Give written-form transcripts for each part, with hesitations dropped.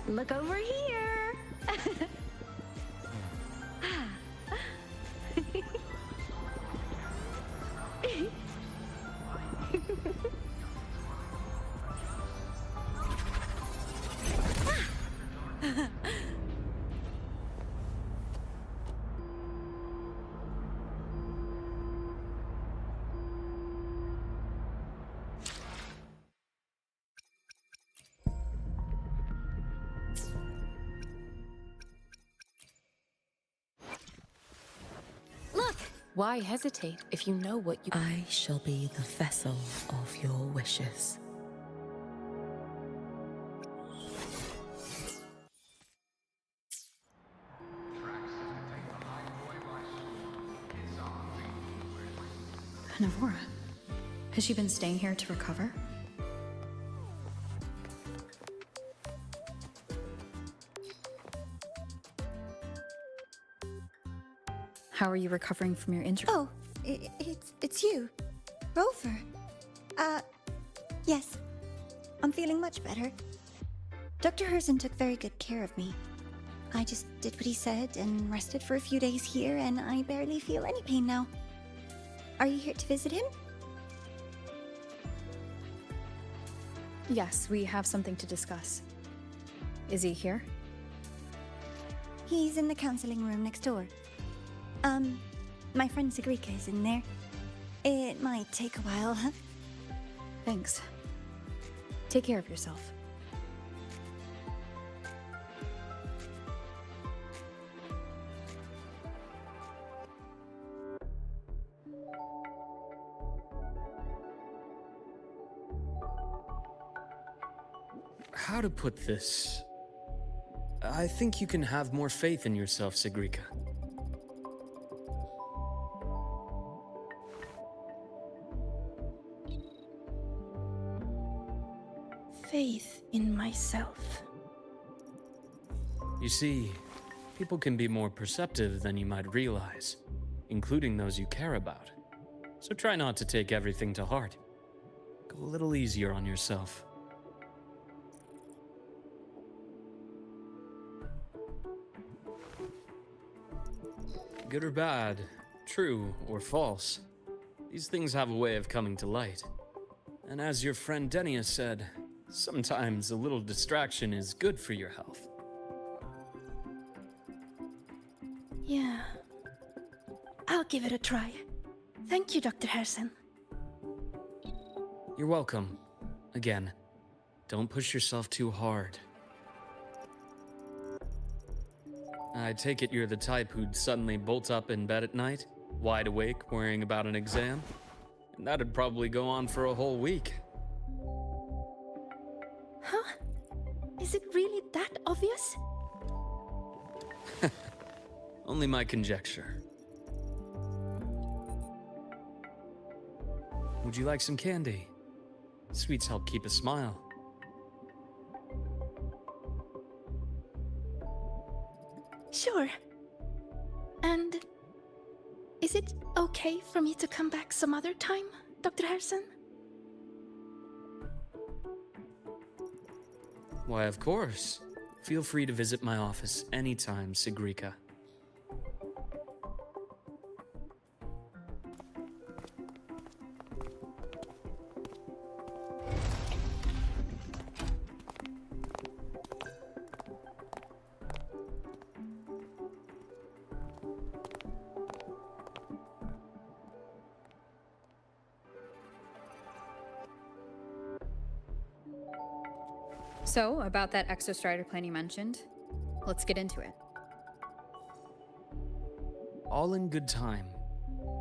Look over here. Look! Why hesitate if you know what you... I shall be the vessel of your wishes. Navora, has she been staying here to recover? How are you recovering from your injury? Oh, it's you, Rover. Yes. I'm feeling much better. Dr. Herzen took very good care of me. I just did what he said and rested for a few days here, and I barely feel any pain now. Are you here to visit him? Yes, we have something to discuss. Is he here? He's in the counseling room next door. My friend Sigrika is in there. It might take a while, huh? Thanks. Take care of yourself. How to put this? I think you can have more faith in yourself, Sigrika. Faith in myself. You see, people can be more perceptive than you might realize, including those you care about. So try not to take everything to heart. Go a little easier on yourself. Good or bad, true or false, these things have a way of coming to light. And as your friend Denia said, sometimes a little distraction is good for your health. Yeah. I'll give it a try. Thank you, Dr. Harrison. You're welcome. Again, don't push yourself too hard. I take it you're the type who'd suddenly bolt up in bed at night, wide awake, worrying about an exam? And that'd probably go on for a whole week. Huh? Is it really that obvious? Only my conjecture. Would you like some candy? Sweets help keep a smile. Sure. And is it okay for me to come back some other time, Dr. Harrison? Why, of course. Feel free to visit my office anytime, Sigrika. So, about that Exostrider plan you mentioned, let's get into it. All in good time.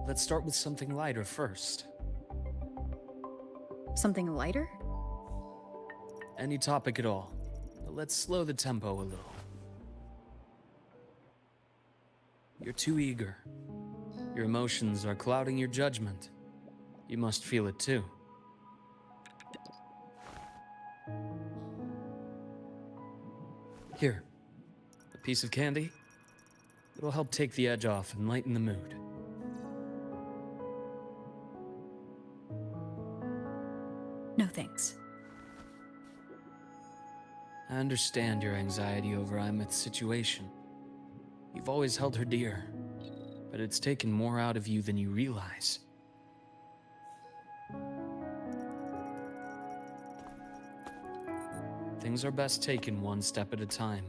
Let's start with something lighter first. Something lighter? Any topic at all. But let's slow the tempo a little. You're too eager. Your emotions are clouding your judgment. You must feel it too. Here, a piece of candy. It'll help take the edge off and lighten the mood. No thanks. I understand your anxiety over Imeth's situation. You've always held her dear, but it's taken more out of you than you realize. Things are best taken one step at a time.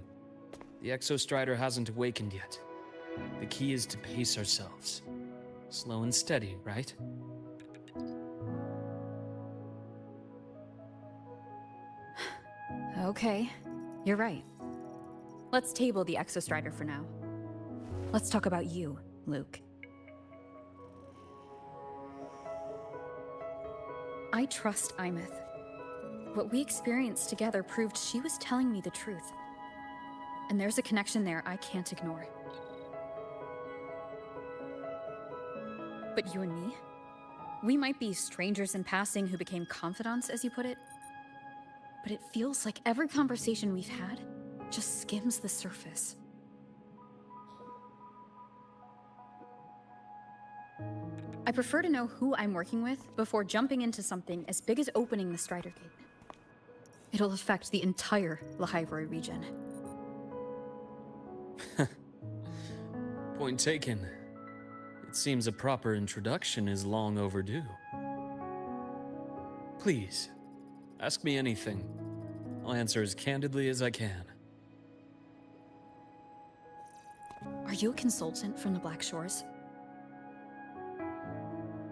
The Exostrider hasn't awakened yet. The key is to pace ourselves. Slow and steady, right? Okay, you're right. Let's table the Exostrider for now. Let's talk about you, Luke. I trust Imeth. What we experienced together proved she was telling me the truth. And there's a connection there I can't ignore. But you and me? We might be strangers in passing who became confidants, as you put it. But it feels like every conversation we've had just skims the surface. I prefer to know who I'm working with before jumping into something as big as opening the Strider Gate. It'll affect the entire Lahairoi region. Point taken. It seems a proper introduction is long overdue. Please, ask me anything. I'll answer as candidly as I can. Are you a consultant from the Black Shores?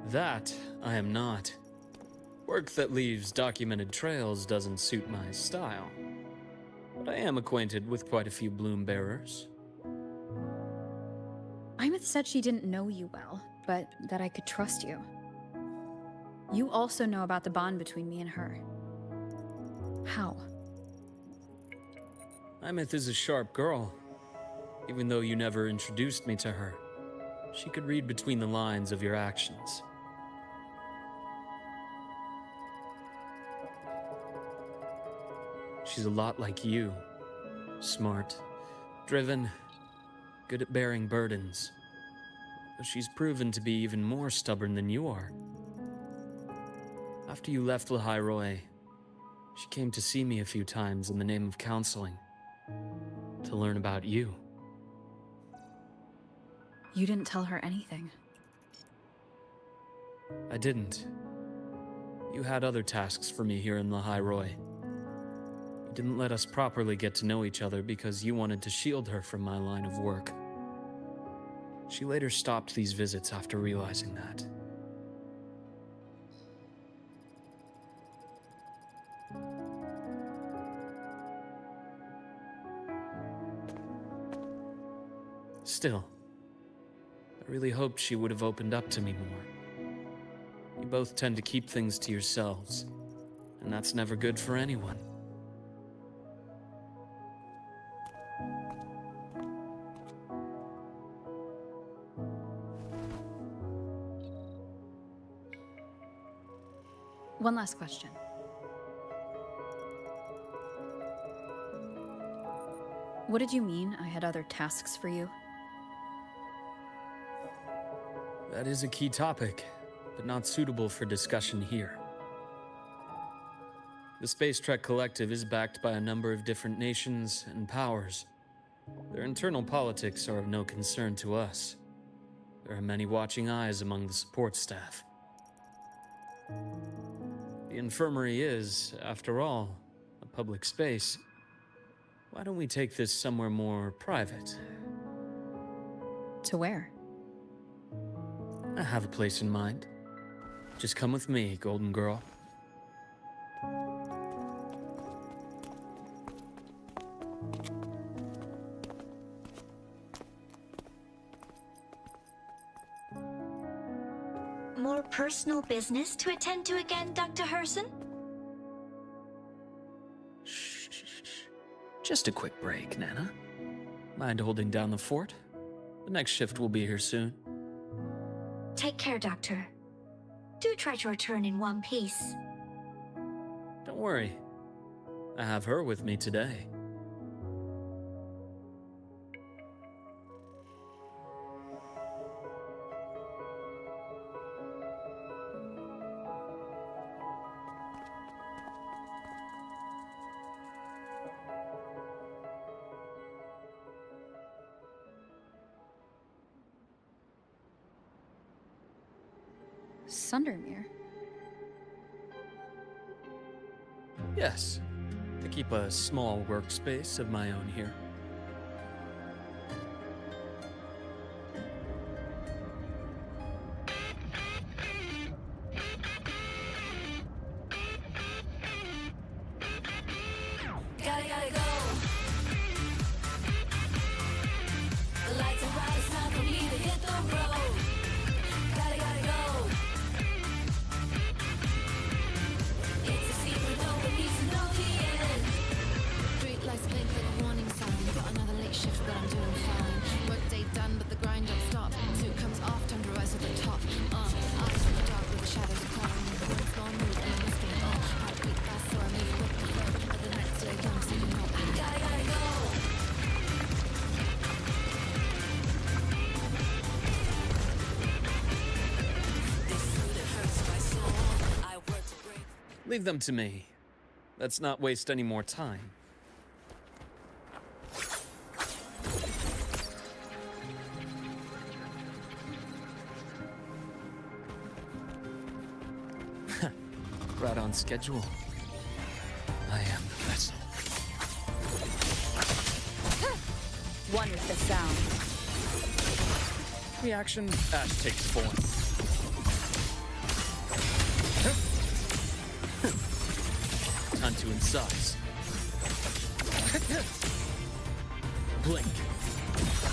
That I am not. Work that leaves documented trails doesn't suit my style. But I am acquainted with quite a few bloom bearers. Imeth said she didn't know you well, but that I could trust you. You also know about the bond between me and her. How? Imeth is a sharp girl. Even though you never introduced me to her, she could read between the lines of your actions. She's a lot like you. Smart, driven, good at bearing burdens. Though she's proven to be even more stubborn than you are. After you left Lahairoi, she came to see me a few times in the name of counseling. To learn about you. You didn't tell her anything. I didn't. You had other tasks for me here in Lahairoi. You didn't let us properly get to know each other because you wanted to shield her from my line of work. She later stopped these visits after realizing that. Still, I really hoped she would have opened up to me more. You both tend to keep things to yourselves, and that's never good for anyone. One last question. What did you mean I had other tasks for you? That is a key topic, but not suitable for discussion here. The Space Trek Collective is backed by a number of different nations and powers. Their internal politics are of no concern to us. There are many watching eyes among the support staff. The infirmary is, after all, a public space. Why don't we take this somewhere more private? To where? I have a place in mind. Just come with me, Golden Girl. More personal business to attend to again, Dr. Herson? Shh. Just a quick break, Nana. Mind holding down the fort? The next shift will be here soon. Take care, Doctor. Do try to return in one piece. Don't worry. I have her with me today. Sundermere? Yes. I keep a small workspace of my own here. Gotta go. The lights are bright, it's time for me to hit the road. Gotta go. It's a secret, no one needs to know the end. Street lights blink like a warning sign. Got another late shift, but I'm doing fine. Work day done, but the grind don't stop. Suit comes off, time to rise to the top. Eyes in the dark with the shadows crawling. The words don't move, and I'm risking it all. Heartbeat fast, so I move with the flow. But the next day comes, so you know I Gotta go. This suit, it hurts my soul. I work to break. Leave them to me. Let's not waste any more time. Right on schedule. I am the vessel. One with the sound. Reaction, Ash takes form. Time to incise. Blink,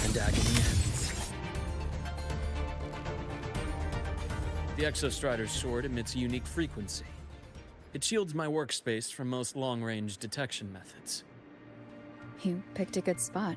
and agony ends. The Exostrider's sword emits a unique frequency. It shields my workspace from most long-range detection methods. You picked a good spot.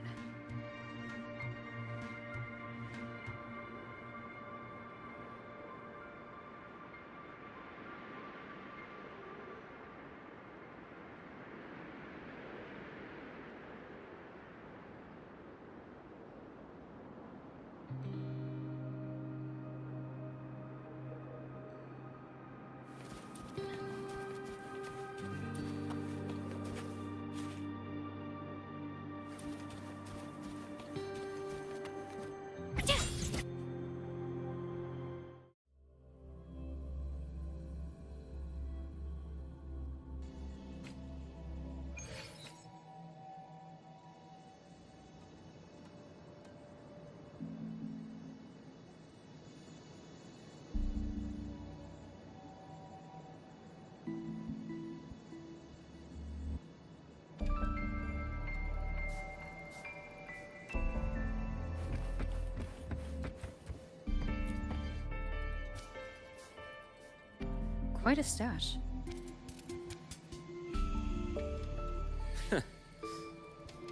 Quite a stash.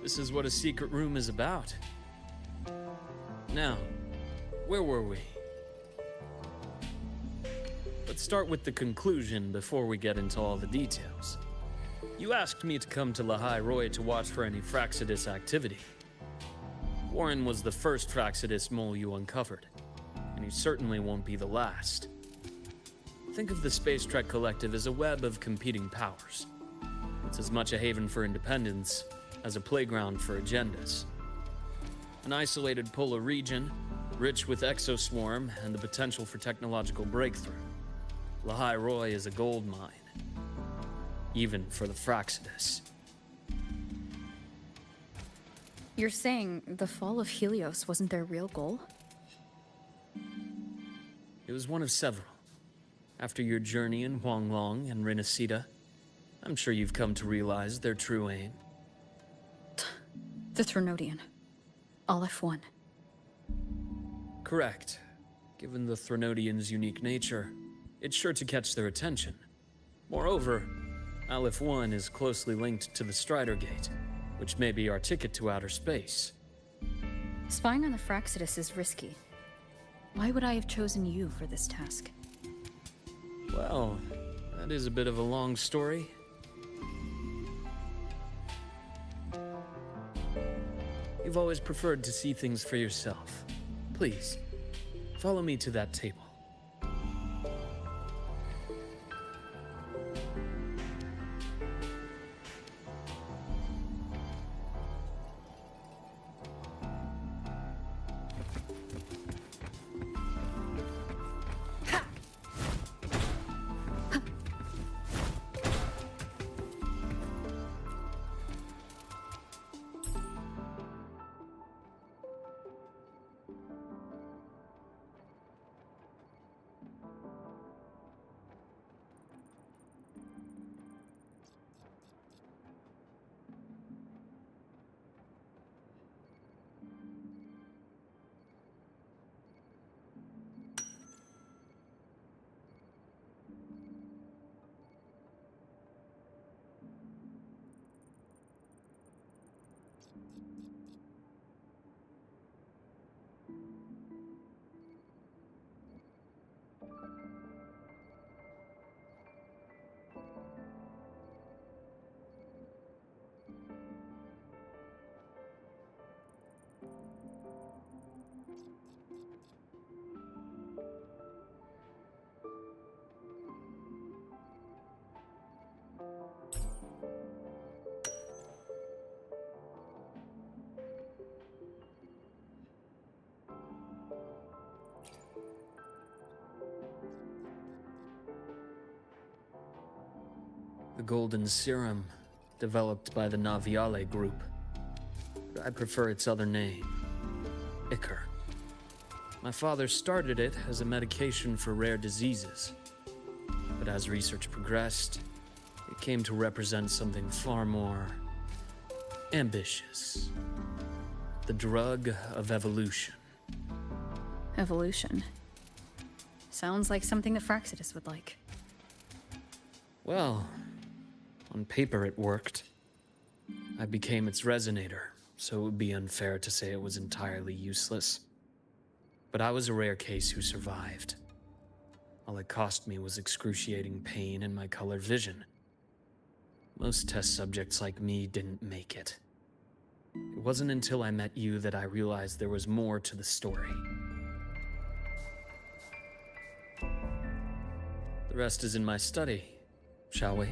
This is what a secret room is about. Now, where were we? Let's start with the conclusion before we get into all the details. You asked me to come to Lahai Roy to watch for any Fraxidus activity. Warren was the first Fraxidus mole you uncovered, and he certainly won't be the last. Think of the Space Trek Collective as a web of competing powers. It's as much a haven for independence as a playground for agendas. An isolated polar region, rich with exoswarm and the potential for technological breakthrough. Lahai Roy is a gold mine, even for the Fraxidus. You're saying the fall of Helios wasn't their real goal? It was one of several. After your journey in Huanglong and Renacida, I'm sure you've come to realize their true aim. The Threnodian. Aleph 1. Correct. Given the Threnodian's unique nature, it's sure to catch their attention. Moreover, Aleph 1 is closely linked to the Strider Gate, which may be our ticket to outer space. Spying on the Fraxidus is risky. Why would I have chosen you for this task? Well, that is a bit of a long story. You've always preferred to see things for yourself. Please, follow me to that table. The golden serum, developed by the Naviale group. But I prefer its other name, Ichor. My father started it as a medication for rare diseases. But as research progressed, it came to represent something far more ambitious. The drug of evolution. Evolution. Sounds like something the Fraxidus would like. Well, on paper it worked. I became its resonator, so it would be unfair to say it was entirely useless. But I was a rare case who survived. All it cost me was excruciating pain and my colored vision. Most test subjects like me didn't make it. It wasn't until I met you that I realized there was more to the story. The rest is in my study, shall we?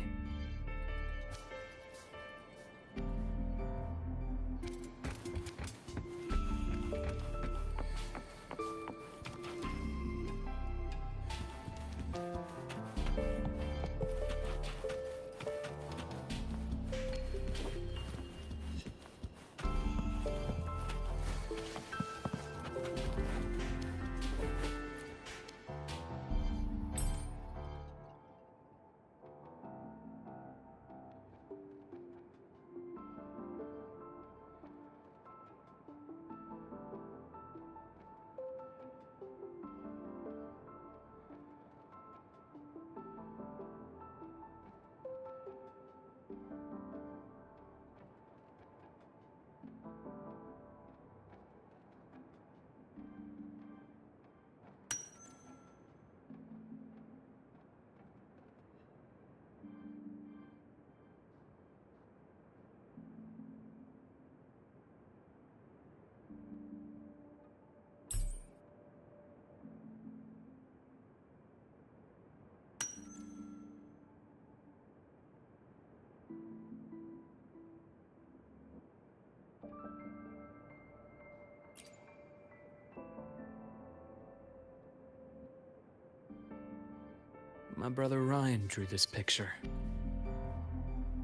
My brother Ryan drew this picture.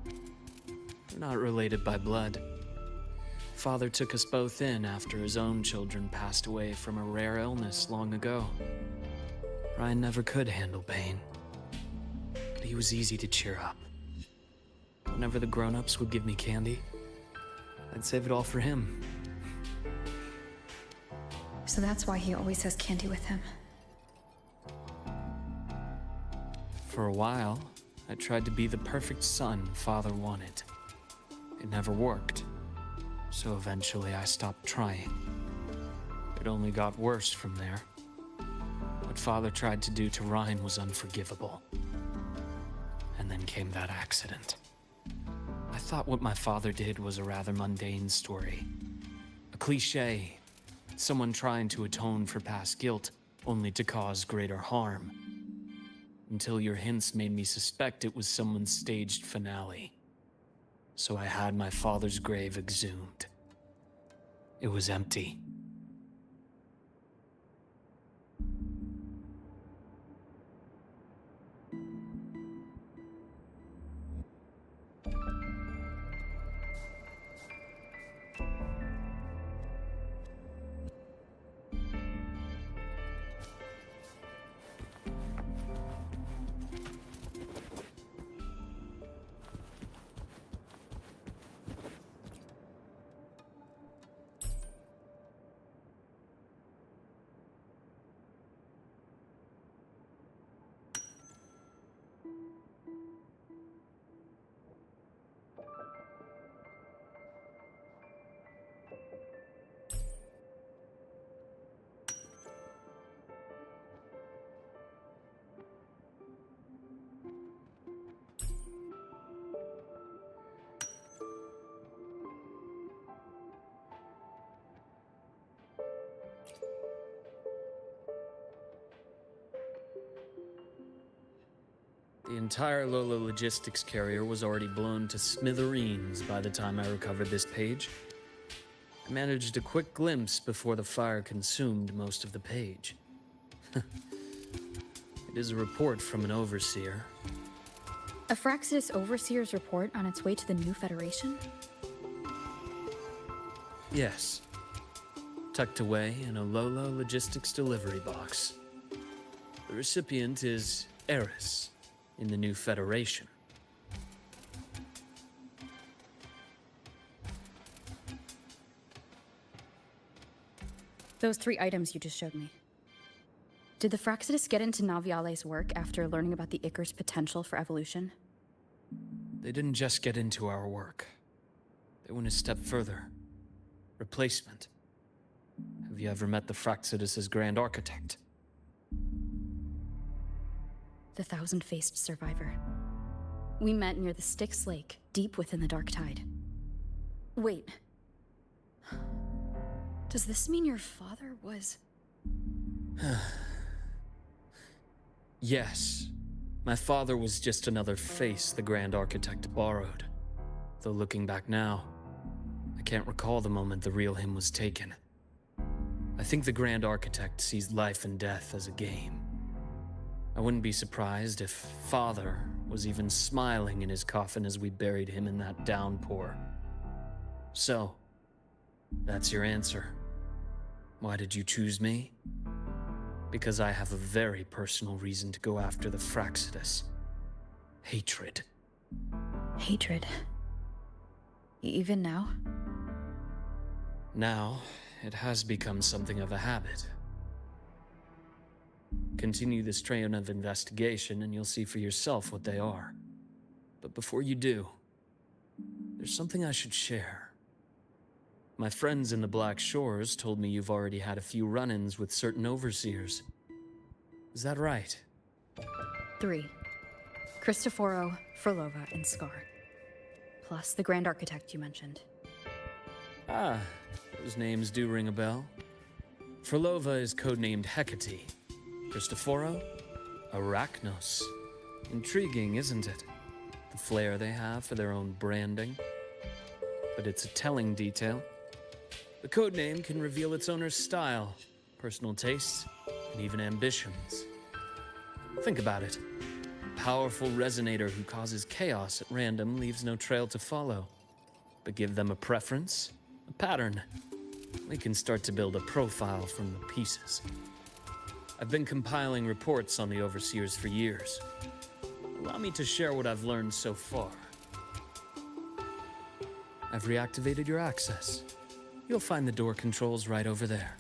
We're not related by blood. Father took us both in after his own children passed away from a rare illness long ago. Ryan never could handle pain, but he was easy to cheer up. Whenever the grown-ups would give me candy, I'd save it all for him. So that's why he always has candy with him. For a while, I tried to be the perfect son Father wanted. It never worked, so eventually I stopped trying. It only got worse from there. What Father tried to do to Ryan was unforgivable. And then came that accident. I thought what my father did was a rather mundane story. A cliché. Someone trying to atone for past guilt, only to cause greater harm. Until your hints made me suspect it was someone's staged finale. So I had my father's grave exhumed. It was empty. The entire Lola logistics carrier was already blown to smithereens by the time I recovered this page. I managed a quick glimpse before the fire consumed most of the page. It is a report from an overseer. A Fraxidus Overseer's report on its way to the new Federation? Yes. Tucked away in a Lola logistics delivery box. The recipient is Eris in the new Federation. Those 3 items you just showed me. Did the Fraxidus get into Naviale's work after learning about the Icar's potential for evolution? They didn't just get into our work. They went a step further. Replacement. Have you ever met the Fraxidus' Grand Architect? The thousand-faced survivor. We met near the Styx Lake, deep within the Dark Tide. Wait. Does this mean your father was... Yes. My father was just another face the Grand Architect borrowed. Though looking back now, I can't recall the moment the real him was taken. I think the Grand Architect sees life and death as a game. I wouldn't be surprised if Father was even smiling in his coffin as we buried him in that downpour. So, that's your answer. Why did you choose me? Because I have a very personal reason to go after the Fraxidus. Hatred. Hatred. Even now? Now, it has become something of a habit. Continue this train of investigation and you'll see for yourself what they are. But before you do, there's something I should share. My friends in the Black Shores told me you've already had a few run-ins with certain overseers. Is that right? 3. Cristoforo, Frolova, and Scar. Plus the Grand Architect you mentioned. Ah, those names do ring a bell. Frolova is codenamed Hecate. Cristoforo? Arachnos. Intriguing, isn't it? The flair they have for their own branding. But it's a telling detail. The codename can reveal its owner's style, personal tastes, and even ambitions. Think about it. A powerful resonator who causes chaos at random leaves no trail to follow. But give them a preference, a pattern. We can start to build a profile from the pieces. I've been compiling reports on the Overseers for years. Allow me to share what I've learned so far. I've reactivated your access. You'll find the door controls right over there.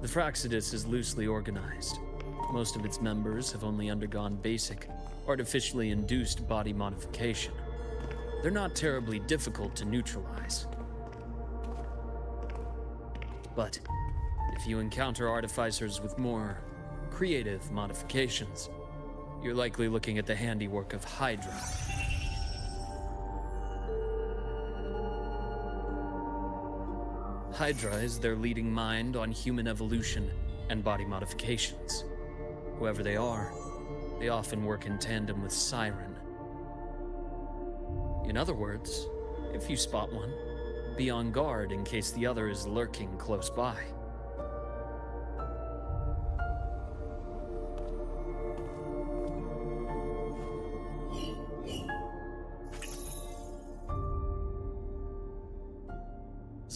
The Fraxidus is loosely organized. Most of its members have only undergone basic, artificially induced body modification. They're not terribly difficult to neutralize. But if you encounter artificers with more creative modifications, you're likely looking at the handiwork of Hydra. Hydra is their leading mind on human evolution and body modifications. Whoever they are, they often work in tandem with Siren. In other words, if you spot one, be on guard in case the other is lurking close by.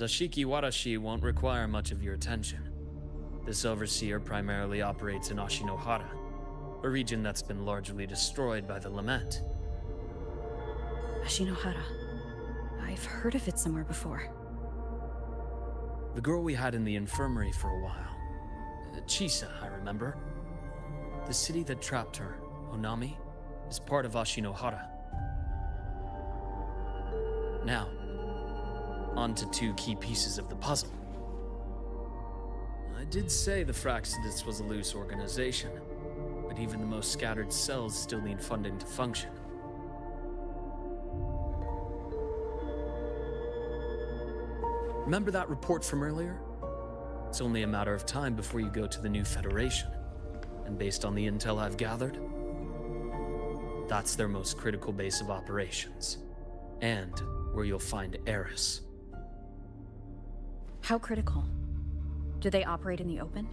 Zashiki Warashi won't require much of your attention. This overseer primarily operates in Ashinohara, a region that's been largely destroyed by the Lament. Ashinohara. I've heard of it somewhere before. The girl we had in the infirmary for a while. Chisa, I remember. The city that trapped her, Onami, is part of Ashinohara. Now, on to two key pieces of the puzzle. I did say the Fraxidus was a loose organization, but even the most scattered cells still need funding to function. Remember that report from earlier? It's only a matter of time before you go to the new Federation. And based on the intel I've gathered, that's their most critical base of operations. And where you'll find Eris. How critical? Do they operate in the open?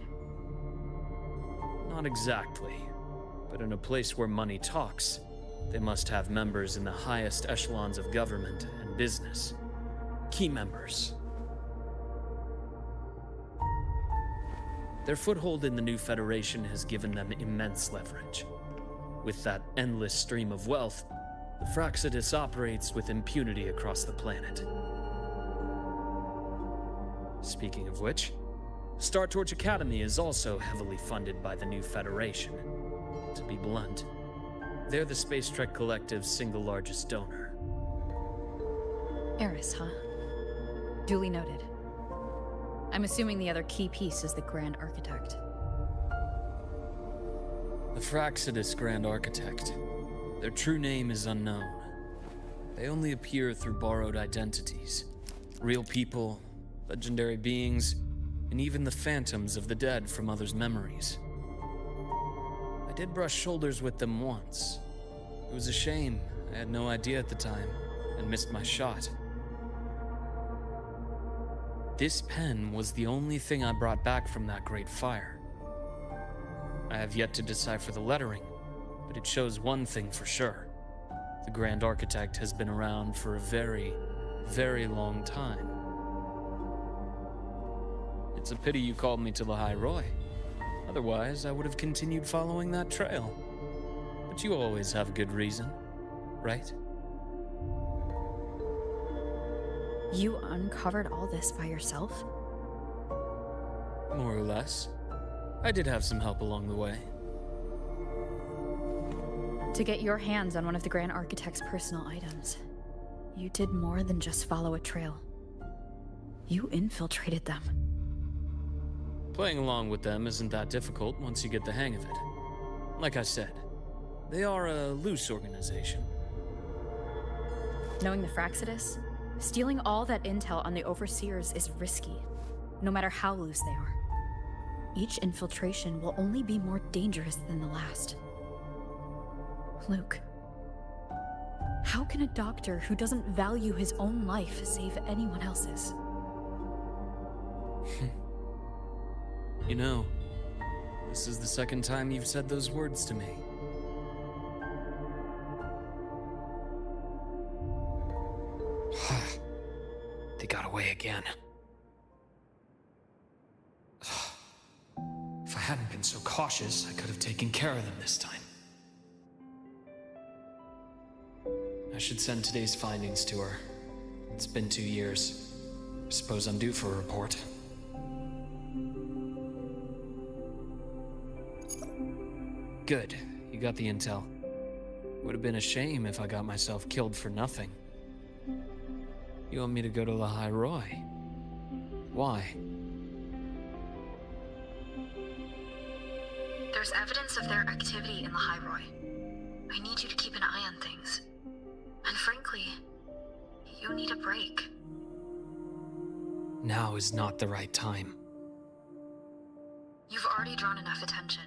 Not exactly. But in a place where money talks, they must have members in the highest echelons of government and business. Key members. Their foothold in the new Federation has given them immense leverage. With that endless stream of wealth, the Fraxidus operates with impunity across the planet. Speaking of which, Star Torch Academy is also heavily funded by the new Federation. To be blunt, they're the Space Trek Collective's single largest donor. Eris, huh? Duly noted. I'm assuming the other key piece is the Grand Architect. The Fraxidus Grand Architect. Their true name is unknown. They only appear through borrowed identities. Real people, legendary beings, and even the phantoms of the dead from others' memories. I did brush shoulders with them once. It was a shame. I had no idea at the time, and missed my shot. This pen was the only thing I brought back from that great fire. I have yet to decipher the lettering, but it shows one thing for sure. The Grand Architect has been around for a very, very long time. It's a pity you called me to the High Roy. Otherwise, I would have continued following that trail. But you always have a good reason, right? You uncovered all this by yourself? More or less. I did have some help along the way. To get your hands on one of the Grand Architect's personal items, you did more than just follow a trail. You infiltrated them. Playing along with them isn't that difficult once you get the hang of it. Like I said, they are a loose organization. Knowing the Fraxidus, Stealing all that intel on the Overseers is risky, no matter how loose they are. Each infiltration will only be more dangerous than the last. Luke, how can a doctor who doesn't value his own life save anyone else's? You know, this is the second time you've said those words to me. They got away again. If I hadn't been so cautious, I could have taken care of them this time. I should send today's findings to her. It's been 2 years. I suppose I'm due for a report. Good. You got the intel. Would have been a shame if I got myself killed for nothing. You want me to go to La High Roy? Why? There's evidence of their activity in the High Roy. I need you to keep an eye on things. And frankly, you need a break. Now is not the right time. You've already drawn enough attention.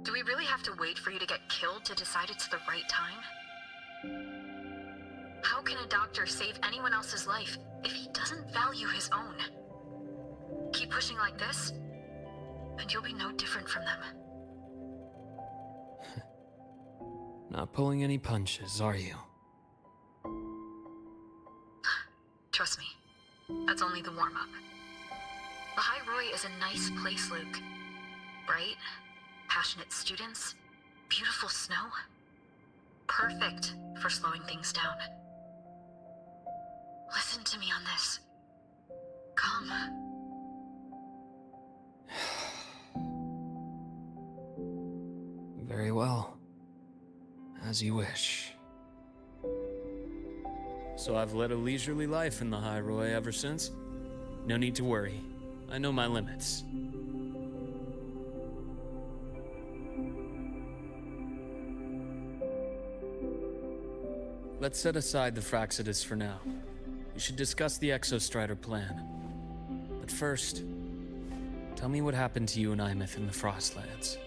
Do we really have to wait for you to get killed to decide it's the right time? How can a doctor save anyone else's life if he doesn't value his own? Keep pushing like this, and you'll be no different from them. Not pulling any punches, are you? Trust me, that's only the warm-up. The High Roy is a nice place, Luke. Bright, passionate students, beautiful snow. Perfect for slowing things down. Listen to me on this. Come. Very well. As you wish. So I've led a leisurely life in the High Roy ever since. No need to worry. I know my limits. Let's set aside the Fraxidus for now. We should discuss the Exostrider plan. But first, tell me what happened to you and Imeth in the Frostlands.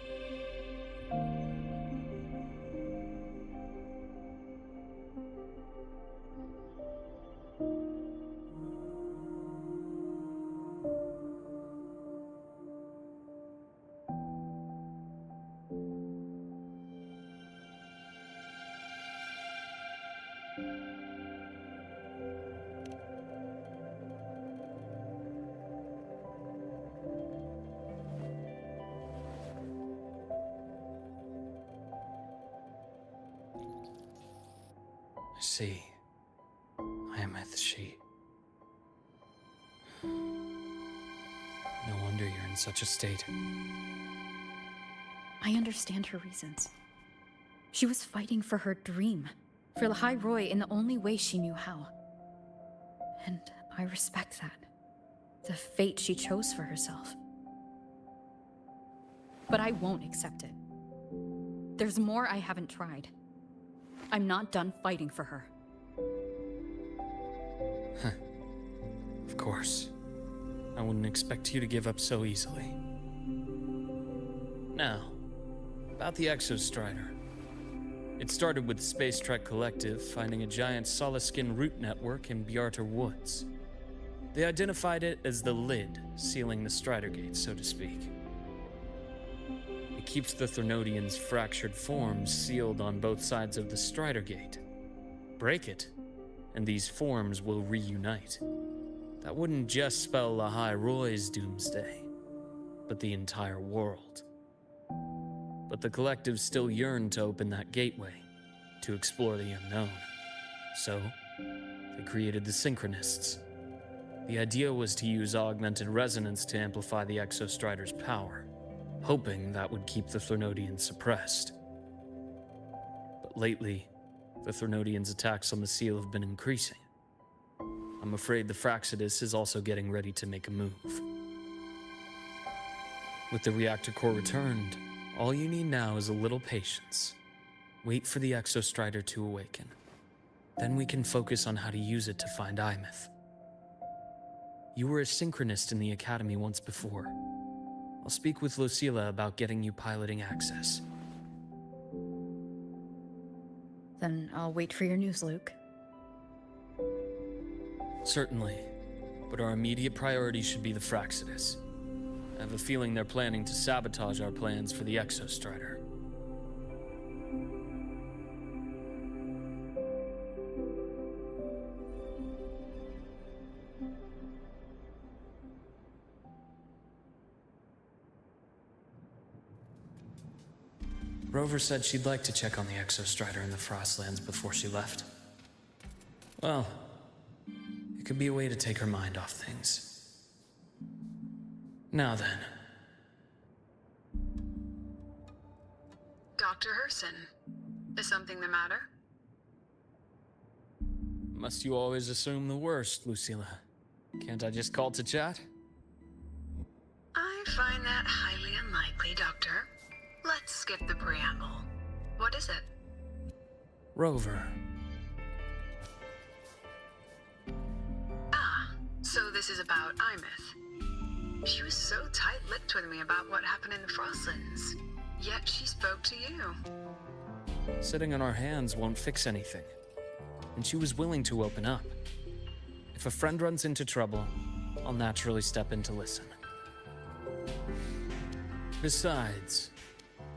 I see. Imeth, she... No wonder you're in such a state. I understand her reasons. She was fighting for her dream, for the High Roy in the only way she knew how. And I respect that. The fate she chose for herself. But I won't accept it. There's more I haven't tried. I'm not done fighting for her. Of course. I wouldn't expect you to give up so easily. Now, about the Exostrider. It started with the Space Trek Collective finding a giant solid-skin root network in Bjarter Woods. They identified it as the lid, sealing the Strider Gate, so to speak. It keeps the Threnodians' fractured forms sealed on both sides of the Strider Gate. Break it, and these forms will reunite. That wouldn't just spell La High Roy's doomsday, but the entire world. But the Collective still yearned to open that gateway, to explore the unknown. So, they created the Synchronists. The idea was to use augmented resonance to amplify the Exostrider's power, hoping that would keep the Threnodians suppressed. But lately, the Threnodians' attacks on the seal have been increasing. I'm afraid the Fraxidus is also getting ready to make a move. With the reactor core returned, all you need now is a little patience. Wait for the Exostrider to awaken. Then we can focus on how to use it to find Imeth. You were a synchronist in the Academy once before. I'll speak with Lucilla about getting you piloting access. Then I'll wait for your news, Luke. Certainly, but our immediate priority should be the Fraxidus. I have a feeling they're planning to sabotage our plans for the Exostrider. Rover said she'd like to check on the Exostrider in the Frostlands before she left. Well, it could be a way to take her mind off things. Now then. Dr. Herson, is something the matter? Must you always assume the worst, Lucilla? Can't I just call to chat? I find that highly unlikely, Doctor. Let's skip the preamble. What is it? Rover. Ah, so this is about Imeth. She was so tight-lipped with me about what happened in the Frostlands, yet she spoke to you. Sitting on our hands won't fix anything. And she was willing to open up. If a friend runs into trouble, I'll naturally step in to listen. Besides,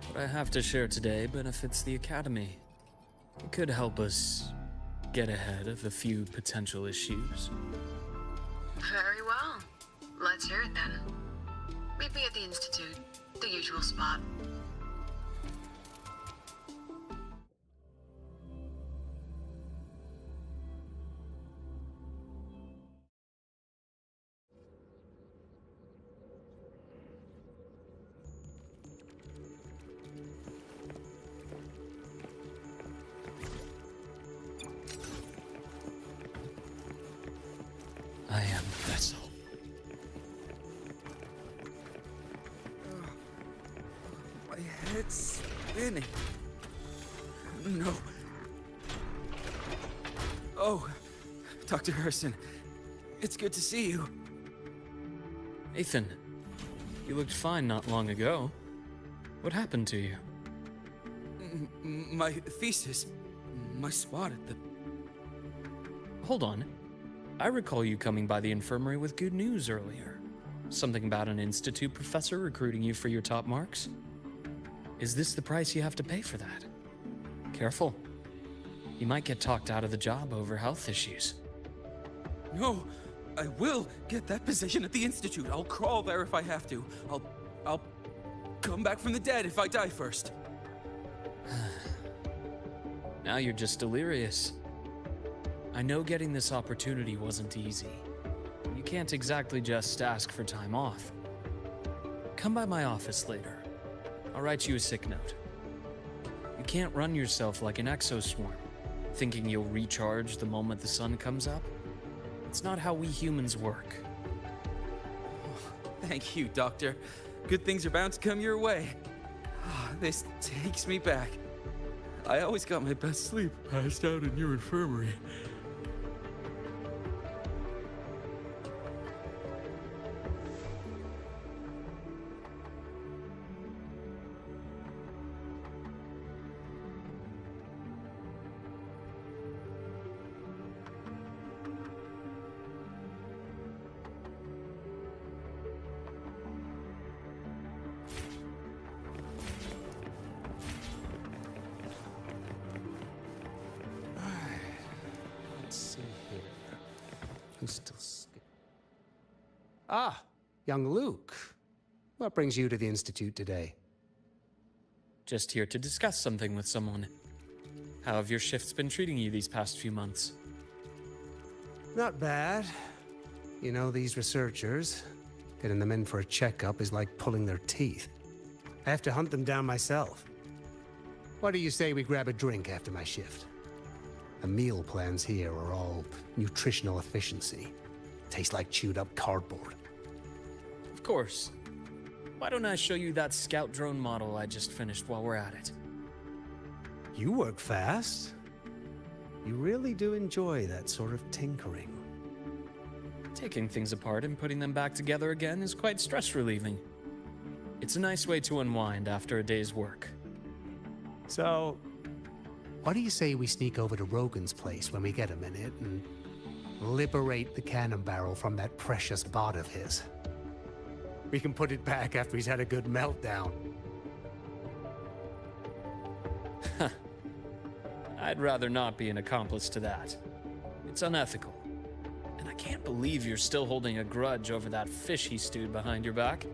what I have to share today benefits the Academy. It could help us get ahead of a few potential issues. Very well. Let's hear it then. Meet me at the Institute, the usual spot. I am the vessel. My head's spinning. No. Oh, Dr. Herson, it's good to see you. Ethan, you looked fine not long ago. What happened to you? My thesis, my spot at the... Hold on. I recall you coming by the infirmary with good news earlier. Something about an institute professor recruiting you for your top marks? Is this the price you have to pay for that? Careful. You might get talked out of the job over health issues. No, I will get that position at the Institute. I'll crawl there if I have to. I'll come back from the dead if I die first. Now you're just delirious. I know getting this opportunity wasn't easy. You can't exactly just ask for time off. Come by my office later. I'll write you a sick note. You can't run yourself like an exoswarm, thinking you'll recharge the moment the sun comes up. It's not how we humans work. Thank you, Doctor. Good things are bound to come your way. This takes me back. I always got my best sleep passed out in your infirmary. Ah, young Luke. What brings you to the Institute today? Just here to discuss something with someone. How have your shifts been treating you these past few months? Not bad. You know, these researchers, getting them in for a checkup is like pulling their teeth. I have to hunt them down myself. What do you say we grab a drink after my shift? The meal plans here are all nutritional efficiency. Taste like chewed up cardboard. Of course. Why don't I show you that scout drone model I just finished while we're at it? You work fast. You really do enjoy that sort of tinkering. Taking things apart and putting them back together again is quite stress relieving. It's a nice way to unwind after a day's work. So, what do you say we sneak over to Rogan's place when we get a minute and liberate the cannon barrel from that precious bot of his? We can put it back after he's had a good meltdown. I'd rather not be an accomplice to that. It's unethical. And I can't believe you're still holding a grudge over that fish he stewed behind your back.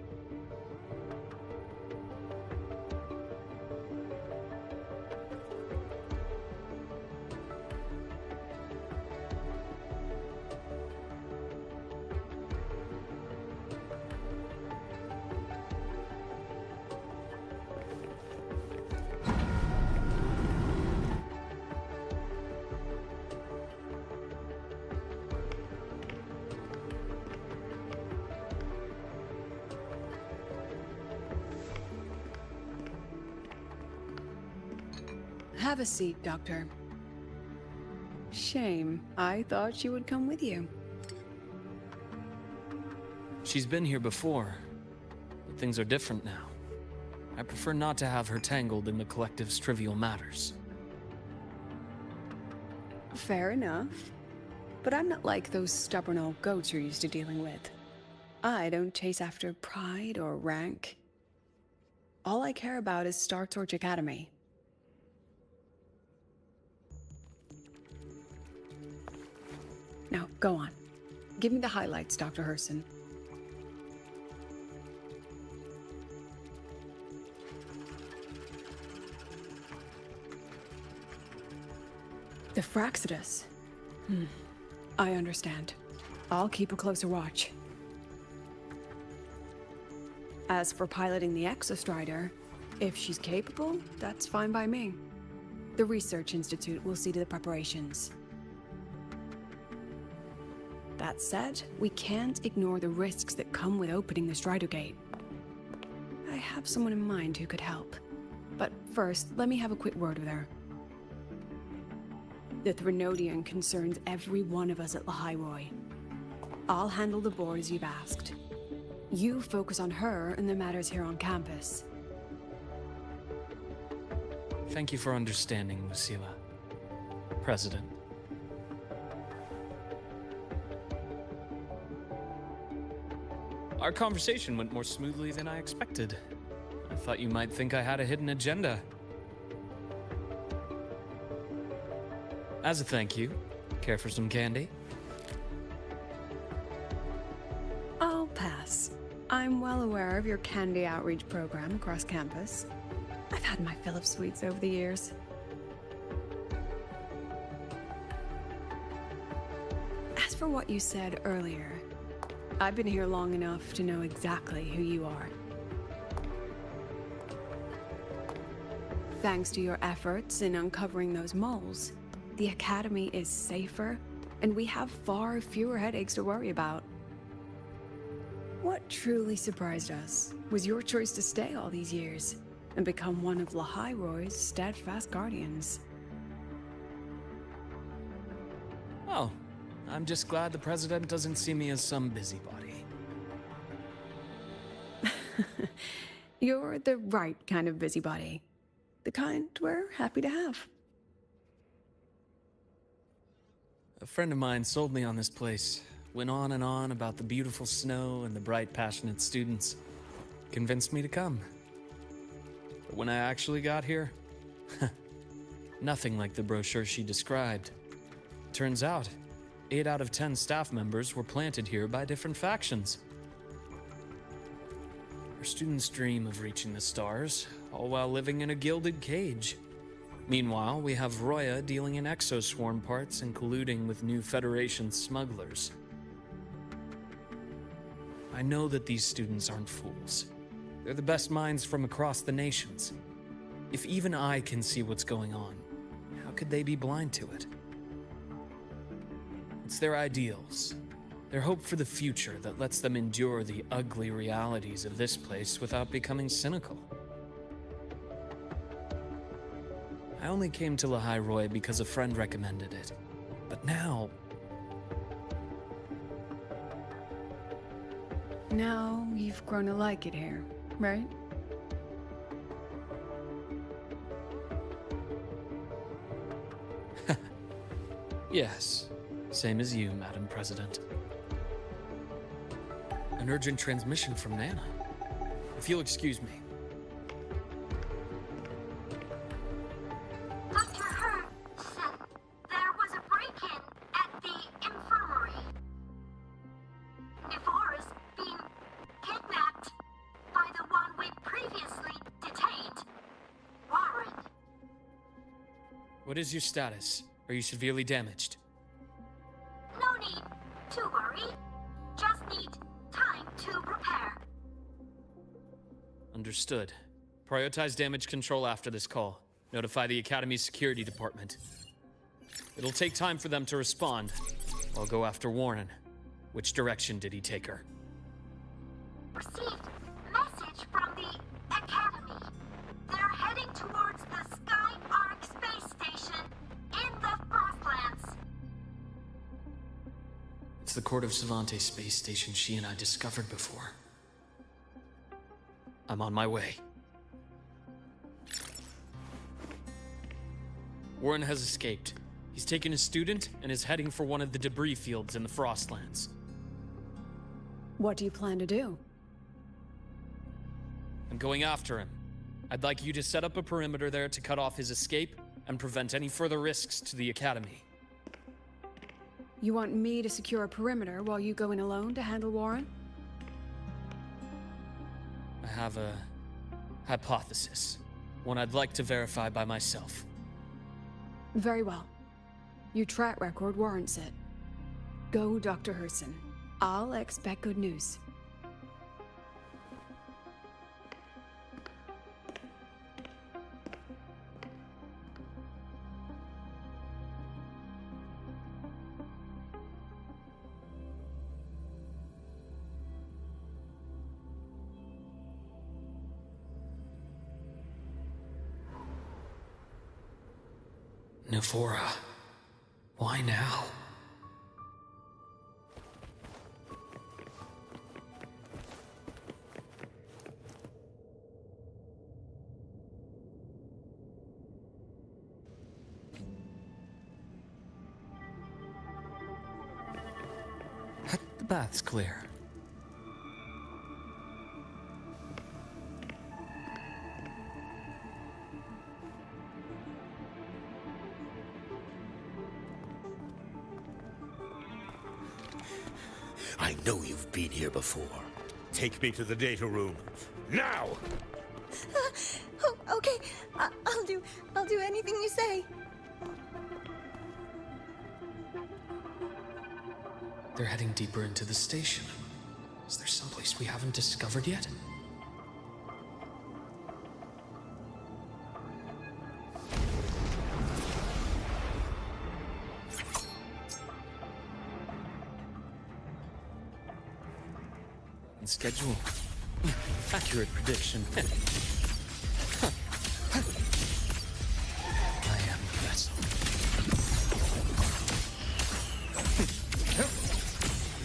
Have a seat, Doctor. Shame. I thought she would come with you. She's been here before, but things are different now. I prefer not to have her tangled in the collective's trivial matters. Fair enough. But I'm not like those stubborn old goats you're used to dealing with. I don't chase after pride or rank. All I care about is Star Torch Academy. Now, go on. Give me the highlights, Dr. Herson. The Fraxidus. I understand. I'll keep a closer watch. As for piloting the Exostrider, if she's capable, that's fine by me. The Research Institute will see to the preparations. That said, we can't ignore the risks that come with opening the Strider Gate. I have someone in mind who could help. But first, let me have a quick word with her. The Threnodian concerns every one of us at Lahairoi. I'll handle the board as you've asked. You focus on her and the matters here on campus. Thank you for understanding, Lucila. President. Our conversation went more smoothly than I expected. I thought you might think I had a hidden agenda. As a thank you, care for some candy? I'll pass. I'm well aware of your candy outreach program across campus. I've had my fill of sweets over the years. As for what you said earlier, I've been here long enough to know exactly who you are. Thanks to your efforts in uncovering those moles, the Academy is safer, and we have far fewer headaches to worry about. What truly surprised us was your choice to stay all these years and become one of Lahairoi's steadfast guardians. Oh, I'm just glad the President doesn't see me as some busybody. You're the right kind of busybody. The kind we're happy to have. A friend of mine sold me on this place. Went on and on about the beautiful snow and the bright, passionate students. Convinced me to come. But when I actually got here, nothing like the brochure she described. Turns out, 8 out of 10 staff members were planted here by different factions. Our students dream of reaching the stars, all while living in a gilded cage. Meanwhile, we have Roya dealing in exoswarm parts and colluding with new Federation smugglers. I know that these students aren't fools. They're the best minds from across the nations. If even I can see what's going on, how could they be blind to it? It's their ideals, their hope for the future that lets them endure the ugly realities of this place without becoming cynical. I only came to Lehigh Roy because a friend recommended it. But now, Now you've grown to like it here, right? yes, same as you, Madam President. An urgent transmission from Nana. If you'll excuse me. Dr. Hurson, there was a break-in at the infirmary. Nivor is being kidnapped by the one we previously detained, Warren. What is your status? Are you severely damaged? No need to worry. Just need time to prepare. Understood. Prioritize damage control after this call. Notify the Academy's security department. It'll take time for them to respond. I'll go after Warren. Which direction did he take her? Received message from the Academy. They're heading towards the Sky Arc space station in the Frostlands. It's the Court of Savante space station she and I discovered before. I'm on my way. Warren has escaped. He's taken a student and is heading for one of the debris fields in the Frostlands. What do you plan to do? I'm going after him. I'd like you to set up a perimeter there to cut off his escape and prevent any further risks to the Academy. You want me to secure a perimeter while you go in alone to handle Warren? I have a hypothesis. One I'd like to verify by myself. Very well. Your track record warrants it. Go, Dr. Hurson. I'll expect good news. Nivora. Why now? The bath's clear. I know you've been here before. Take me to the data room. Now! Oh, okay. I'll do anything you say. They're heading deeper into the station. Is there someplace we haven't discovered yet? Schedule. Accurate prediction. I am the vessel.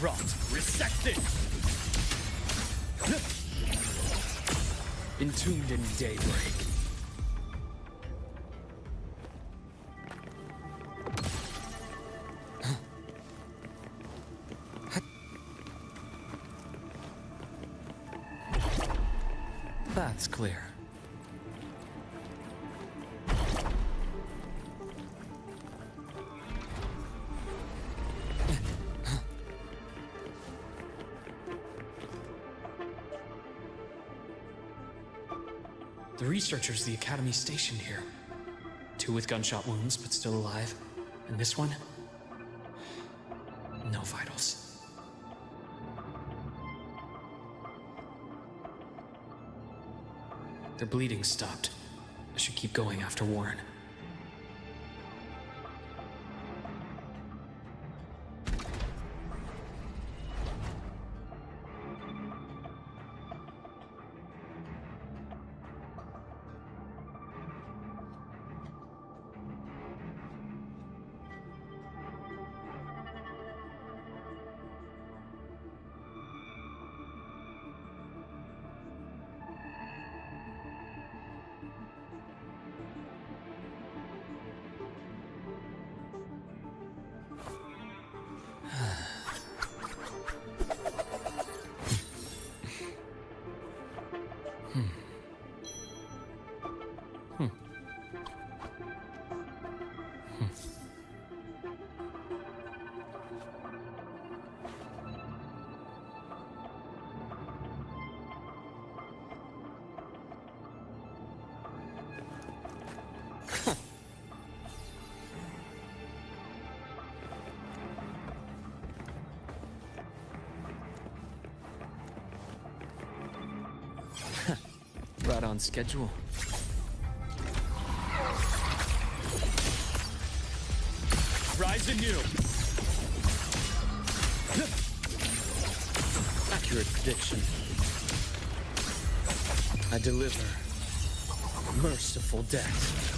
Rot, resected! Entombed in daybreak. That's clear. The researchers the Academy stationed here. 2 with gunshot wounds, but still alive. And this one? No vitals. Their bleeding stopped. I should keep going after Warren. on schedule. Rise anew! Accurate prediction. I deliver merciful death.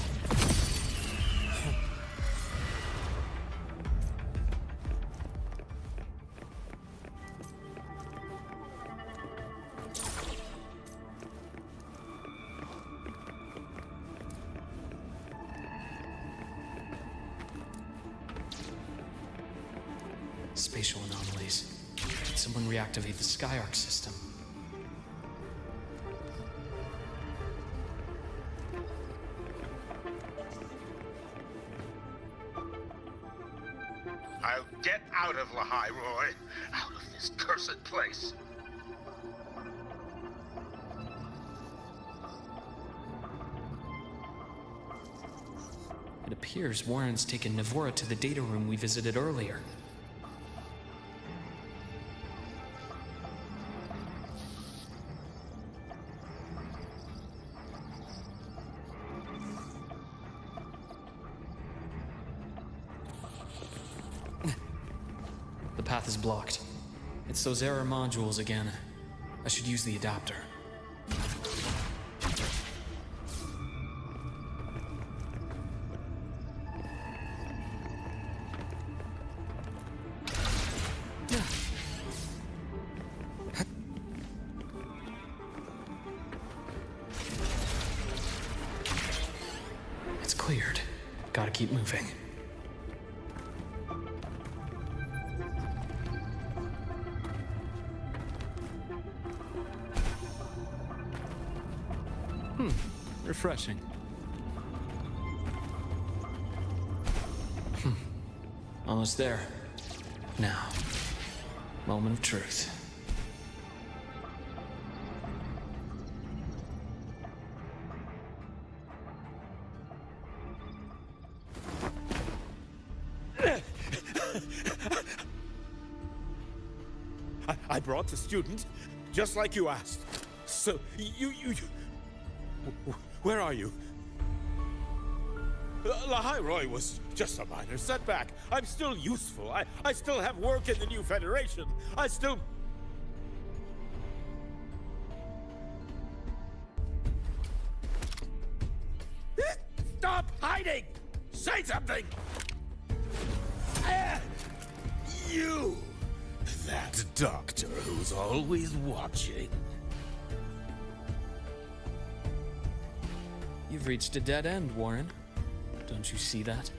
Spatial anomalies. Did someone reactivate the Skyarc system? I'll get out of Lahai, Roy. Out of this cursed place. It appears Warren's taken Navora to the data room we visited earlier. The path is blocked. It's those error modules again. I should use the adapter. It's cleared. Gotta keep moving. Refreshing. Almost there. Now, moment of truth. I brought the student, just like you asked. So, you... Where are you? Lahai Roy was just a minor setback. I'm still useful. I still have work in the new Federation. I still... Stop hiding! Say something! You! That doctor who's always watching. You've reached a dead end, Warren. Don't you see that?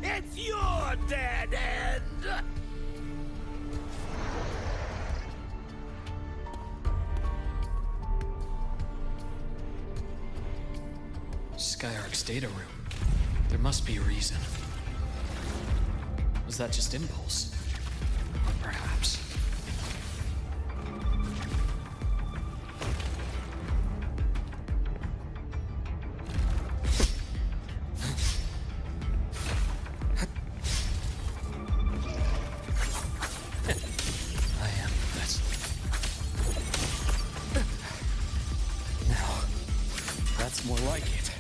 It's your dead end! Skyarc's data room. There must be a reason. Was that just impulse? Or perhaps... I am the best. Now, that's more like it.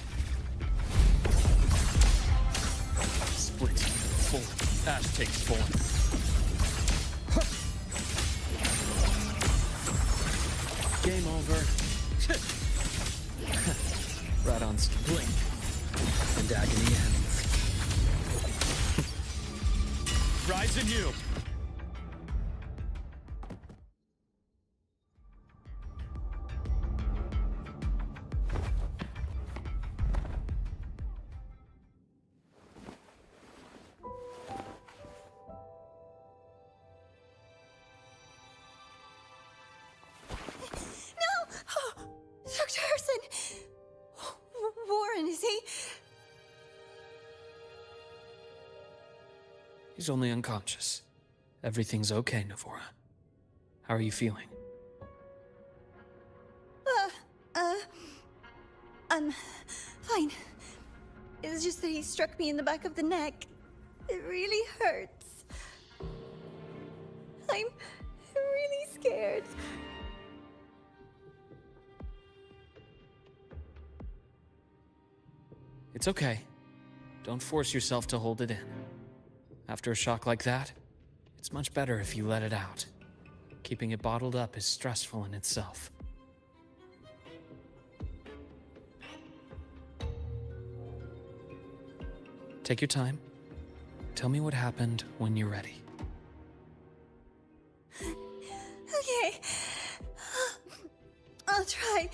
Split, full, Ash takes form. Game over. Radon's blink, and agony ends. Rise anew! Dr. Herson! Warren, is he? He's only unconscious. Everything's okay, Navora. How are you feeling? I'm fine. It's just that he struck me in the back of the neck. It really hurts. I'm really scared. It's okay. Don't force yourself to hold it in. After a shock like that, it's much better if you let it out. Keeping it bottled up is stressful in itself. Take your time. Tell me what happened when you're ready. Okay. I'll try.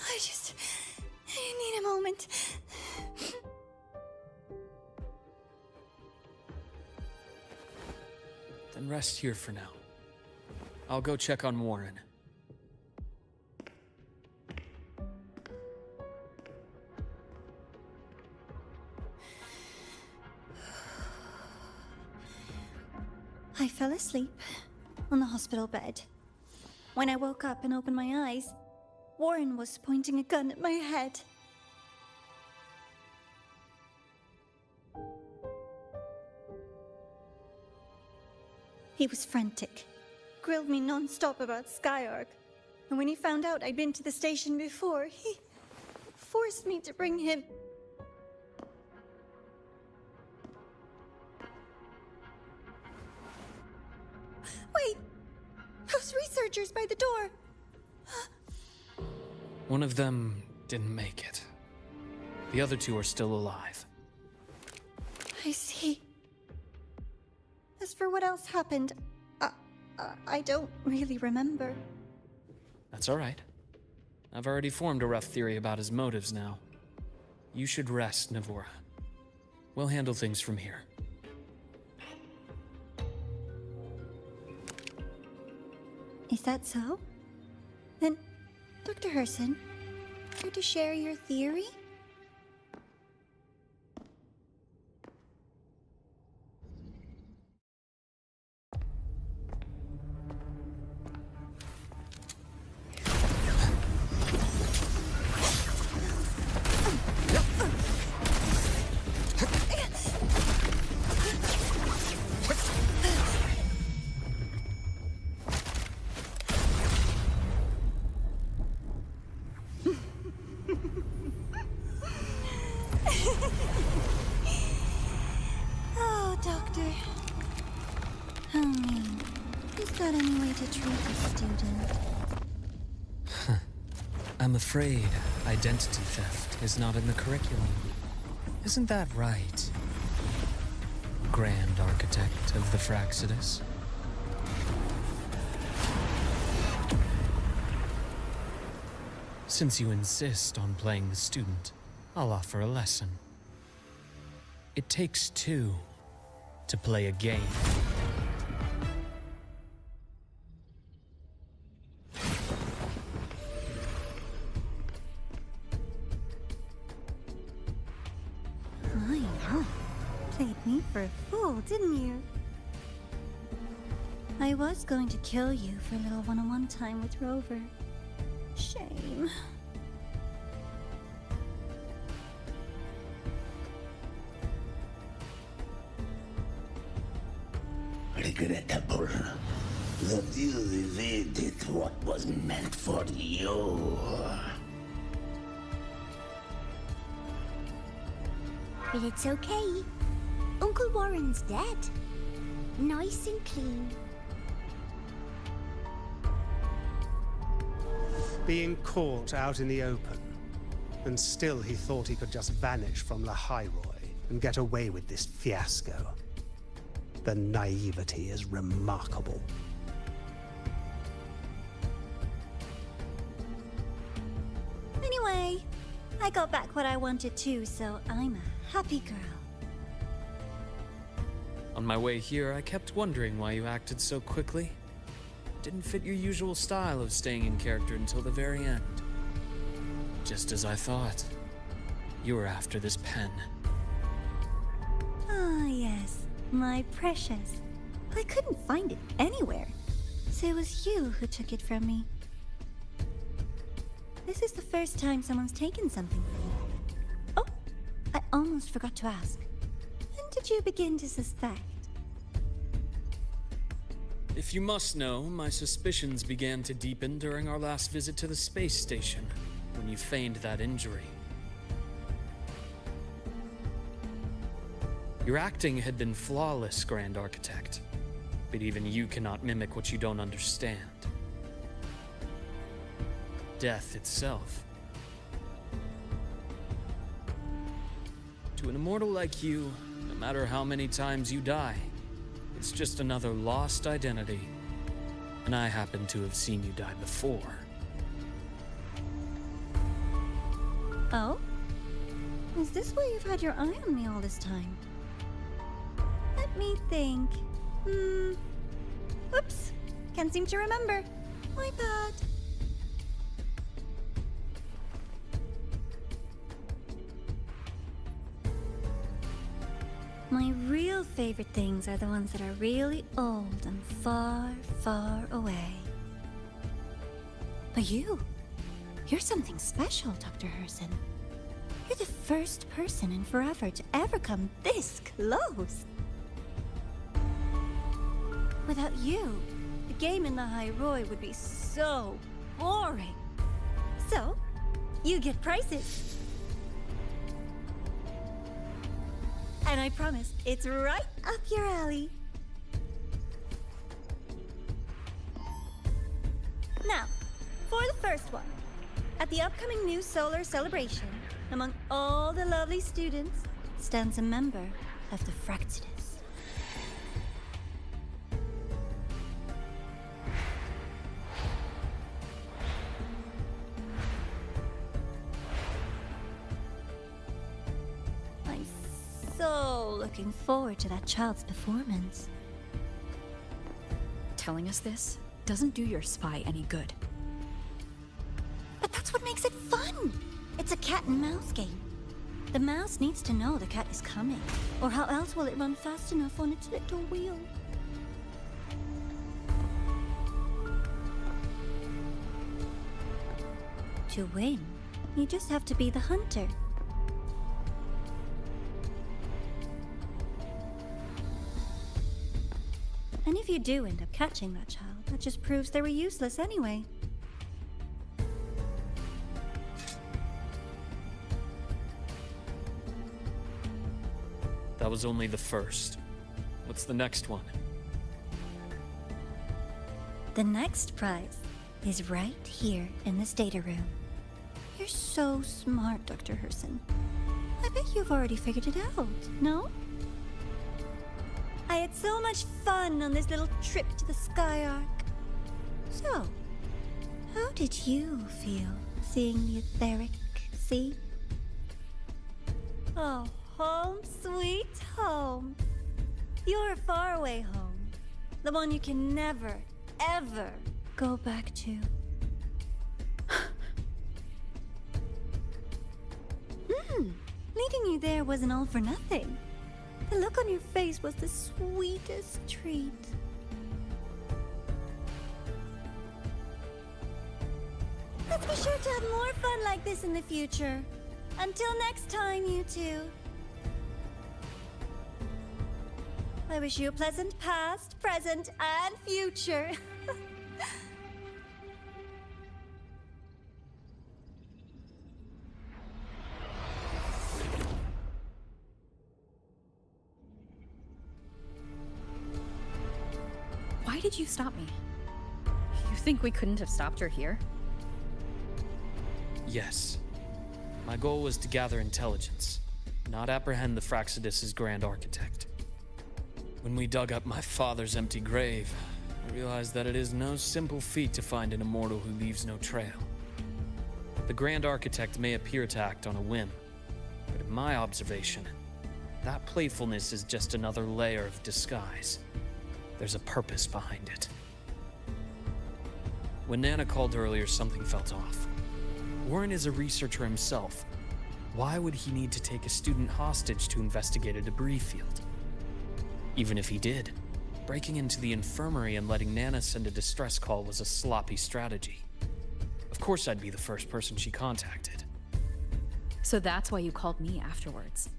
I need a moment. Then rest here for now. I'll go check on Warren. I fell asleep on the hospital bed. When I woke up and opened my eyes, Warren was pointing a gun at my head. He was frantic, grilled me non-stop about Skyark, and when he found out I'd been to the station before, he forced me to bring him. Wait! Those researchers by the door! One of them didn't make it. The other two are still alive. I see. As for what else happened, I don't really remember. That's all right. I've already formed a rough theory about his motives now. You should rest, Navora. We'll handle things from here. Is that so? Then, Dr. Herson, care to share your theory? Oh, Doctor. How mean. Is that any way to treat a student? I'm afraid identity theft is not in the curriculum. Isn't that right, Grand Architect of the Fraxidus? Since you insist on playing the student, I'll offer a lesson. It takes two to play a game. My God. Played me for a fool, didn't you? I was going to kill you for a little one-on-one time with Rover. Shame. Regrettable that you evaded what was meant for you. But it's okay. Uncle Warren's dead. Nice and clean. Being caught out in the open, and still he thought he could just vanish from La High Roy and get away with this fiasco. The naivety is remarkable. Anyway, I got back what I wanted too, so I'm a happy girl. On my way here, I kept wondering why you acted so quickly. Didn't fit your usual style of staying in character until the very end. Just as I thought. You were after this pen. Ah, yes. My precious. I couldn't find it anywhere. So it was you who took it from me. This is the first time someone's taken something from me. Oh, I almost forgot to ask. When did you begin to suspect? If you must know, my suspicions began to deepen during our last visit to the space station, when you feigned that injury. Your acting had been flawless, Grand Architect, but even you cannot mimic what you don't understand. Death itself. To an immortal like you, no matter how many times you die, it's just another lost identity. And I happen to have seen you die before. Oh? Is this why you've had your eye on me all this time? Let me think. Oops. Can't seem to remember. My bad. My real favorite things are the ones that are really old and far, far away. But you're something special, Dr. Herson. You're the first person in forever to ever come this close. Without you, the game in the High Roy would be so boring. So, you get prizes. And I promise, it's right up your alley. Now, for the first one. At the upcoming new solar celebration, among all the lovely students, stands a member of the Fractidus. I'm so looking forward to that child's performance. Telling us this doesn't do your spy any good. But that's what makes it fun! It's a cat and mouse game. The mouse needs to know the cat is coming, or how else will it run fast enough on its little wheel? To win, you just have to be the hunter. And if you do end up catching that child, that just proves they were useless anyway. That was only the first. What's the next one? The next prize is right here in this data room. You're so smart, Dr. Herson. I bet you've already figured it out, no? I had so much fun on this little trip to the Sky Arc. So, how did you feel seeing the etheric sea? Oh, home sweet home. Your faraway home. The one you can never, ever go back to. Leading you there wasn't all for nothing. The look on your face was the sweetest treat. Let's be sure to have more fun like this in the future. Until next time, you two. I wish you a pleasant past, present, and future. Why did you stop me? You think we couldn't have stopped her here? Yes. My goal was to gather intelligence, not apprehend the Fractidus' Grand Architect. When we dug up my father's empty grave, I realized that it is no simple feat to find an immortal who leaves no trail. The Grand Architect may appear to act on a whim, but in my observation, that playfulness is just another layer of disguise. There's a purpose behind it. When Nana called earlier, something felt off. Warren is a researcher himself. Why would he need to take a student hostage to investigate a debris field? Even if he did, breaking into the infirmary and letting Nana send a distress call was a sloppy strategy. A Of course I'd be the first person she contacted. So that's why you called me afterwards.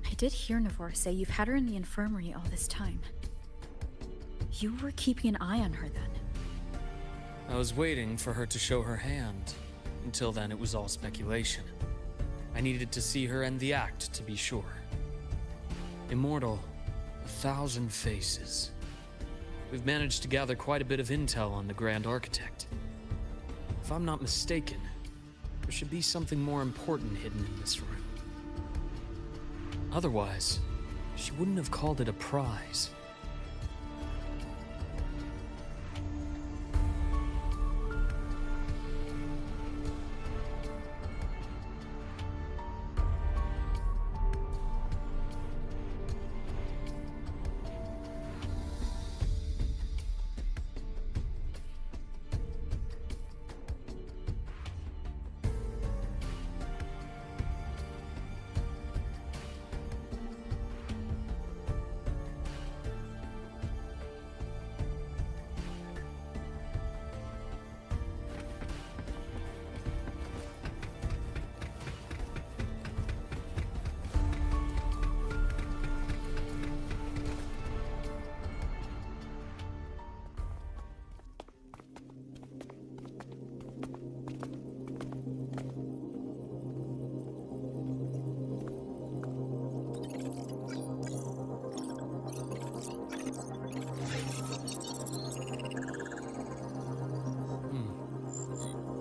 I did hear Navor say you've had her in the infirmary all this time. You were keeping an eye on her then. I was waiting for her to show her hand. Until then, it was all speculation. I needed to see her end the act to be sure. Immortal, 1,000 faces. We've managed to gather quite a bit of intel on the Grand Architect. If I'm not mistaken, there should be something more important hidden in this room. Otherwise, she wouldn't have called it a prize.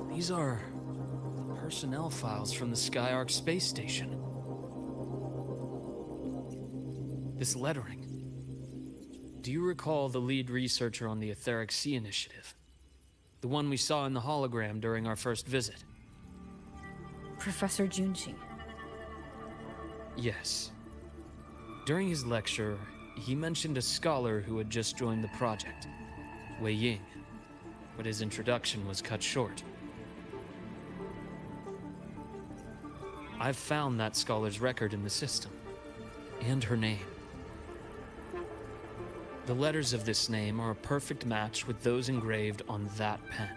These are personnel files from the Skyark space station. This lettering. Do you recall the lead researcher on the Etheric Sea Initiative? The one we saw in the hologram during our first visit? Professor Junji. Yes. During his lecture, he mentioned a scholar who had just joined the project, Wei Ying, but his introduction was cut short. I've found that scholar's record in the system, and her name. The letters of this name are a perfect match with those engraved on that pen.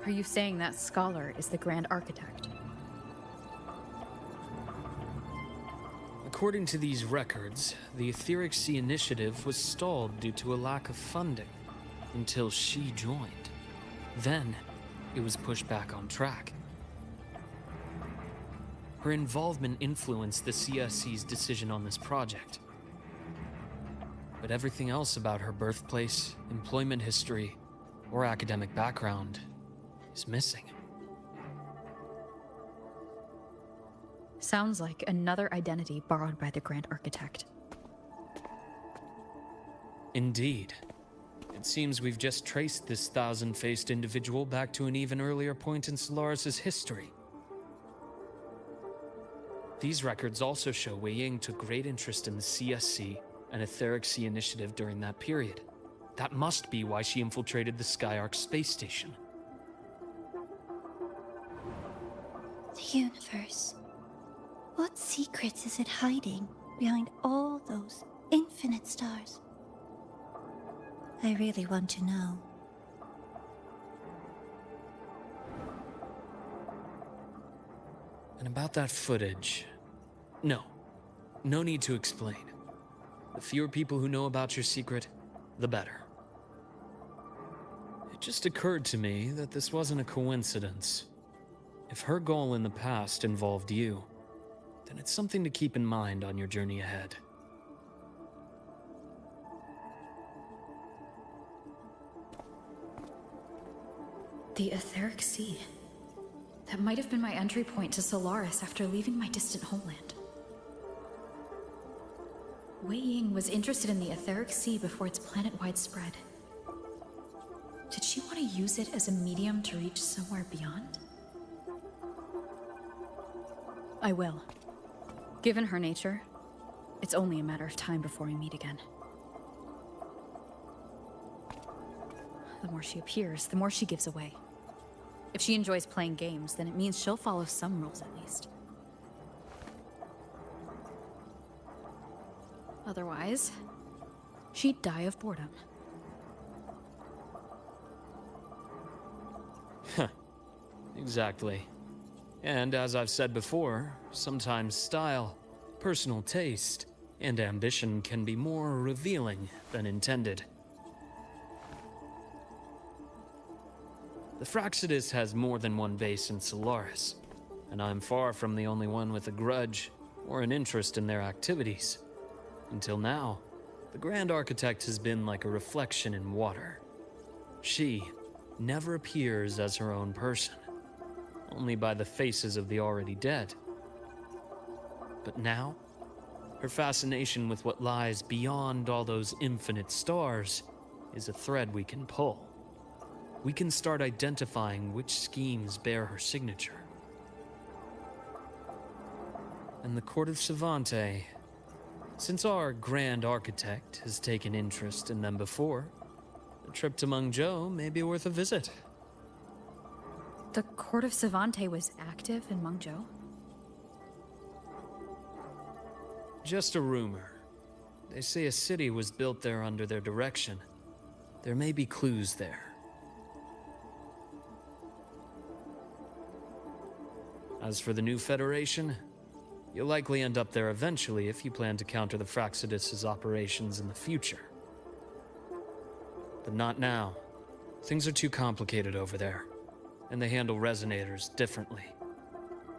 Are you saying that scholar is the Grand Architect? According to these records, the Etheric Sea Initiative was stalled due to a lack of funding until she joined. Then, it was pushed back on track. Her involvement influenced the CSC's decision on this project. But everything else about her birthplace, employment history, or academic background is missing. Sounds like another identity borrowed by the Grand Architect. Indeed. It seems we've just traced this 1,000-faced individual back to an even earlier point in Solaris' history. These records also show Wei Ying took great interest in the CSC and Etheric Sea Initiative during that period. That must be why she infiltrated the Skyark space station. The universe. What secrets is it hiding behind all those infinite stars? I really want to know. And about that footage... No need to explain. The fewer people who know about your secret, the better. It just occurred to me that this wasn't a coincidence. If her goal in the past involved you, then it's something to keep in mind on your journey ahead. The Etheric Sea. That might have been my entry point to Solaris after leaving my distant homeland. Wei Ying was interested in the Etheric Sea before its planet-wide spread. Did she want to use it as a medium to reach somewhere beyond? I will. Given her nature, it's only a matter of time before we meet again. The more she appears, the more she gives away. If she enjoys playing games, then it means she'll follow some rules at least. Otherwise, she'd die of boredom. Exactly. And as I've said before, sometimes style, personal taste, and ambition can be more revealing than intended. The Fractsidus has more than one base in Solaris, and I'm far from the only one with a grudge or an interest in their activities. Until now, the Grand Architect has been like a reflection in water. She never appears as her own person, only by the faces of the already dead. But now, her fascination with what lies beyond all those infinite stars is a thread we can pull. We can start identifying which schemes bear her signature. And the Court of Savante, since our Grand Architect has taken interest in them before, the trip to Mengzhou may be worth a visit. The Court of Savante was active in Mengzhou? Just a rumor. They say a city was built there under their direction. There may be clues there. As for the new Federation, you'll likely end up there eventually if you plan to counter the Fractsidus' operations in the future. But not now. Things are too complicated over there, and they handle resonators differently.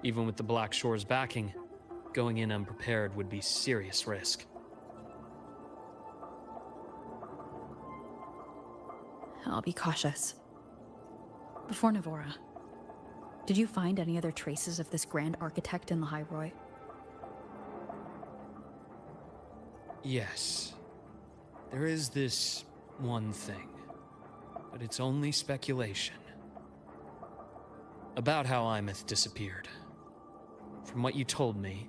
Even with the Black Shore's backing, going in unprepared would be serious risk. I'll be cautious. Before Navora, did you find any other traces of this Grand Architect in the High Roy? Yes. There is this one thing, but it's only speculation. About how Imeth disappeared. From what you told me,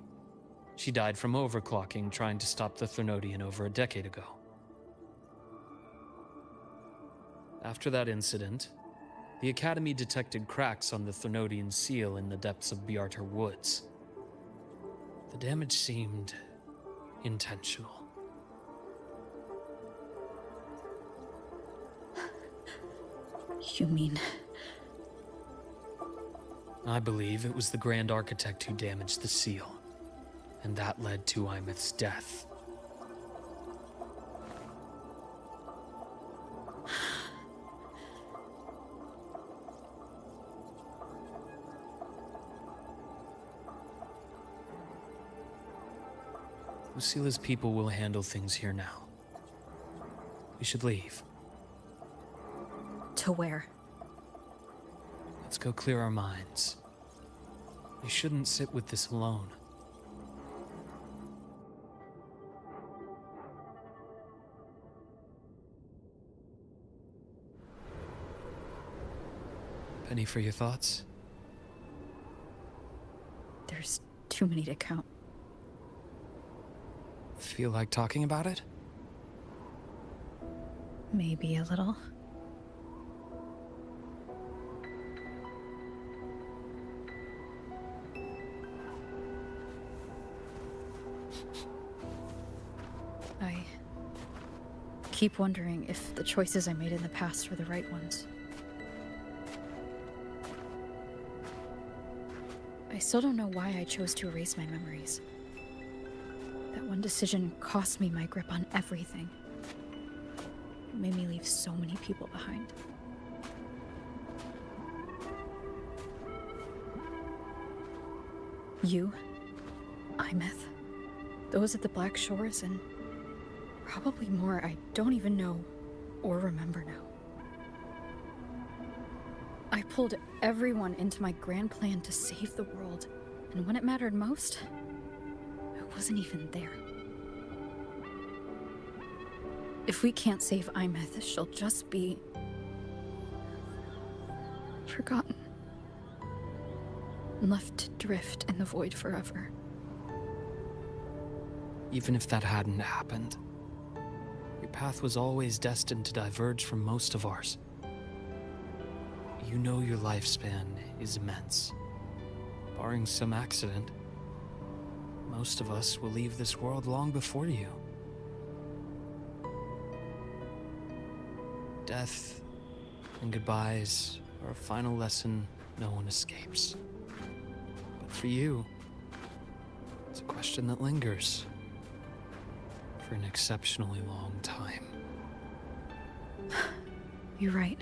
she died from overclocking trying to stop the Thermodian over a decade ago. After that incident, the Academy detected cracks on the Thermodian seal in the depths of Biarter Woods. The damage seemed intentional. You mean... I believe it was the Grand Architect who damaged the seal, and that led to Imeth's death. Lucila's people will handle things here now. We should leave. To where? Let's go clear our minds. We shouldn't sit with this alone. Penny for your thoughts? There's too many to count. Feel like talking about it? Maybe a little. I keep wondering if the choices I made in the past were the right ones. I still don't know why I chose to erase my memories. That one decision cost me my grip on everything. It made me leave so many people behind. You, Imeth, those at the Black Shores, and probably more I don't even know or remember now. I pulled everyone into my grand plan to save the world, and when it mattered most, I wasn't even there. If we can't save Imeth, she'll just be... forgotten. Left to drift in the void forever. Even if that hadn't happened, your path was always destined to diverge from most of ours. You know your lifespan is immense. Barring some accident, most of us will leave this world long before you. Death and goodbyes are a final lesson no one escapes. But for you, it's a question that lingers for an exceptionally long time. You're right.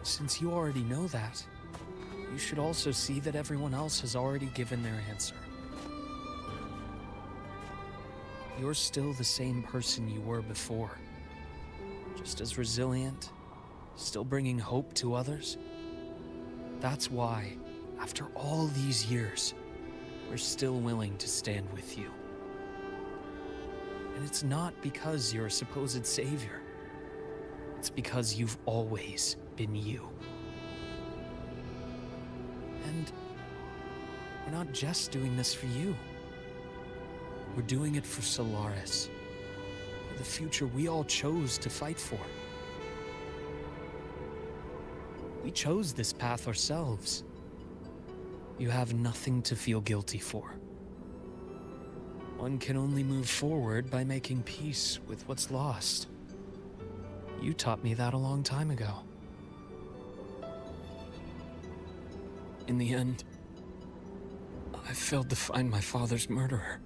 Since you already know that, you should also see that everyone else has already given their answer. You're still the same person you were before. Just as resilient, still bringing hope to others. That's why, after all these years, we're still willing to stand with you. And it's not because you're a supposed savior. It's because you've always been you. And we're not just doing this for you. We're doing it for Solaris, for the future we all chose to fight for. We chose this path ourselves. You have nothing to feel guilty for. One can only move forward by making peace with what's lost. You taught me that a long time ago. In the end, I failed to find my father's murderer.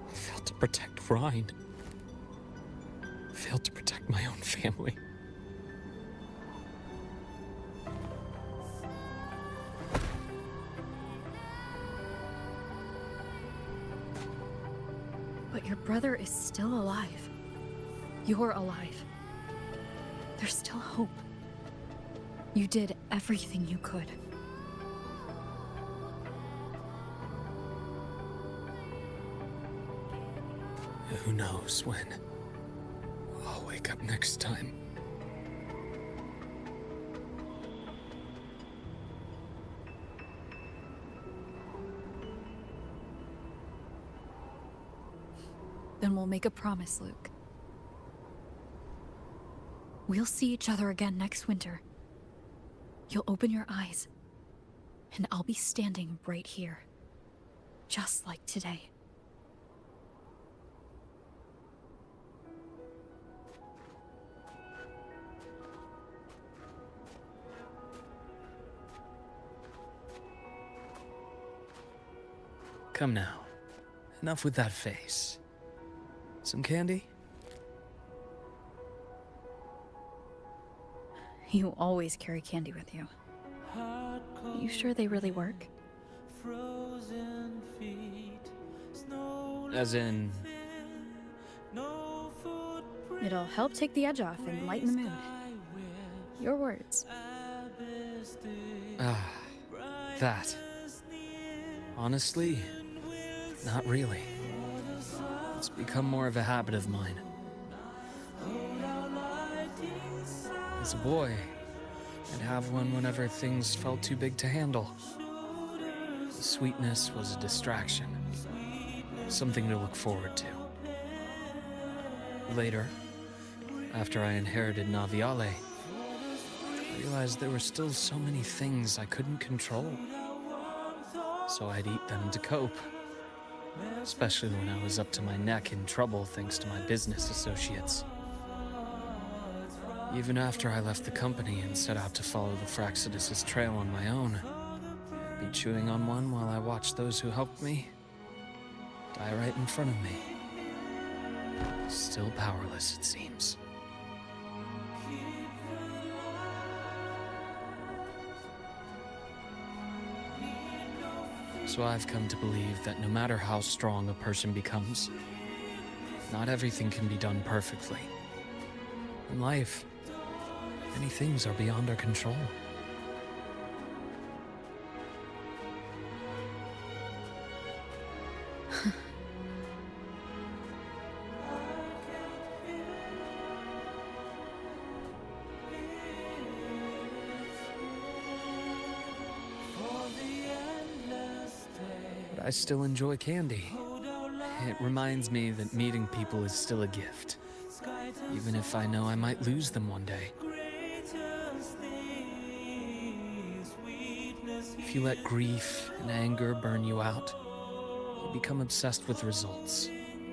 I failed to protect Rhine. I failed to protect my own family. But your brother is still alive. You're alive. There's still hope. You did everything you could. Who knows when I'll wake up next time. Then we'll make a promise, Luke. We'll see each other again next winter. You'll open your eyes, and I'll be standing right here, just like today. Come now. Enough with that face. Some candy? You always carry candy with you. You sure they really work? As in... It'll help take the edge off and lighten the mood. Your words. Ah, that. Honestly, not really. It's become more of a habit of mine. As a boy, I'd have one whenever things felt too big to handle. The sweetness was a distraction, something to look forward to. Later, after I inherited Naviale, I realized there were still so many things I couldn't control. So I'd eat them to cope, especially when I was up to my neck in trouble thanks to my business associates. Even after I left the company and set out to follow the Fraxidus' trail on my own, I'd be chewing on one while I watched those who helped me die right in front of me. Still powerless, it seems. So I've come to believe that no matter how strong a person becomes, not everything can be done perfectly. In life, many things are beyond our control. But I still enjoy candy. It reminds me that meeting people is still a gift, even if I know I might lose them one day. If you let grief and anger burn you out, you become obsessed with results.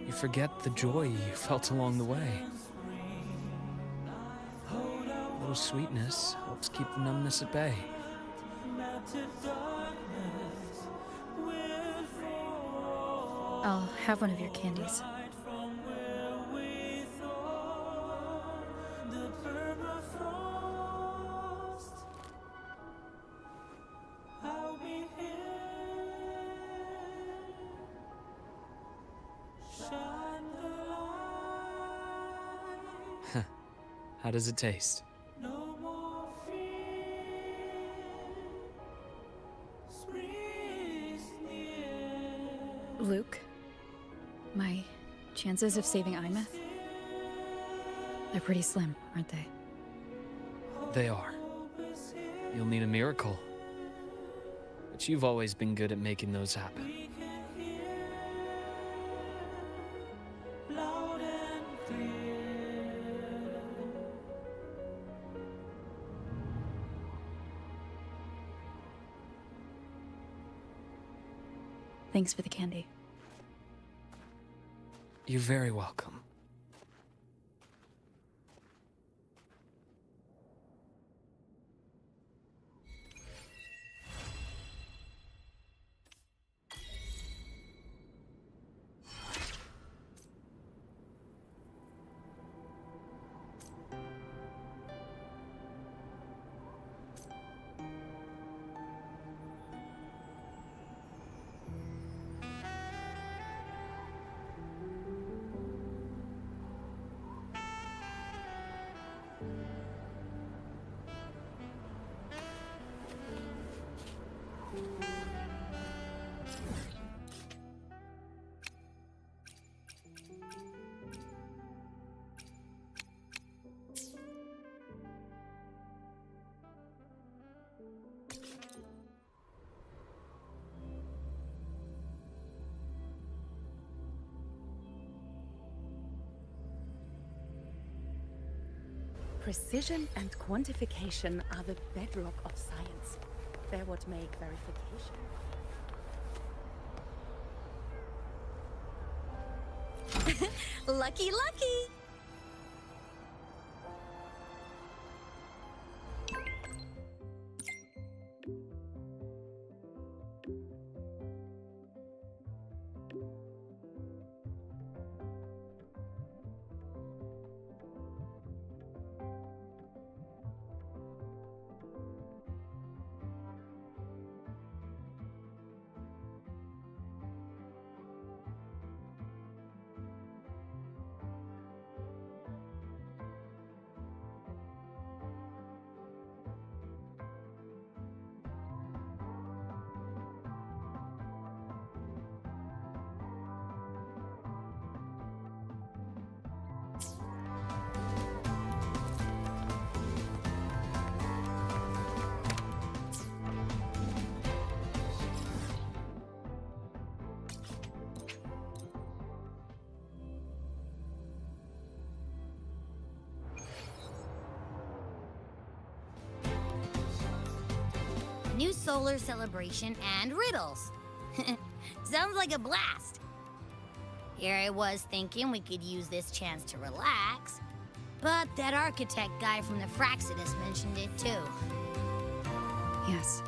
You forget the joy you felt along the way. little sweetness helps keep the numbness at bay. I'll have one of your candies. How does it taste? Luke, my chances of saving Imeth? They're pretty slim, aren't they? They are. You'll need a miracle. But you've always been good at making those happen. Thanks for the candy. You're very welcome. Precision and quantification are the bedrock of science. They're what make verification. Lucky, lucky! New solar celebration and riddles. Sounds like a blast. Here I was thinking we could use this chance to relax, but that architect guy from the Fraxidus mentioned it too. Yes.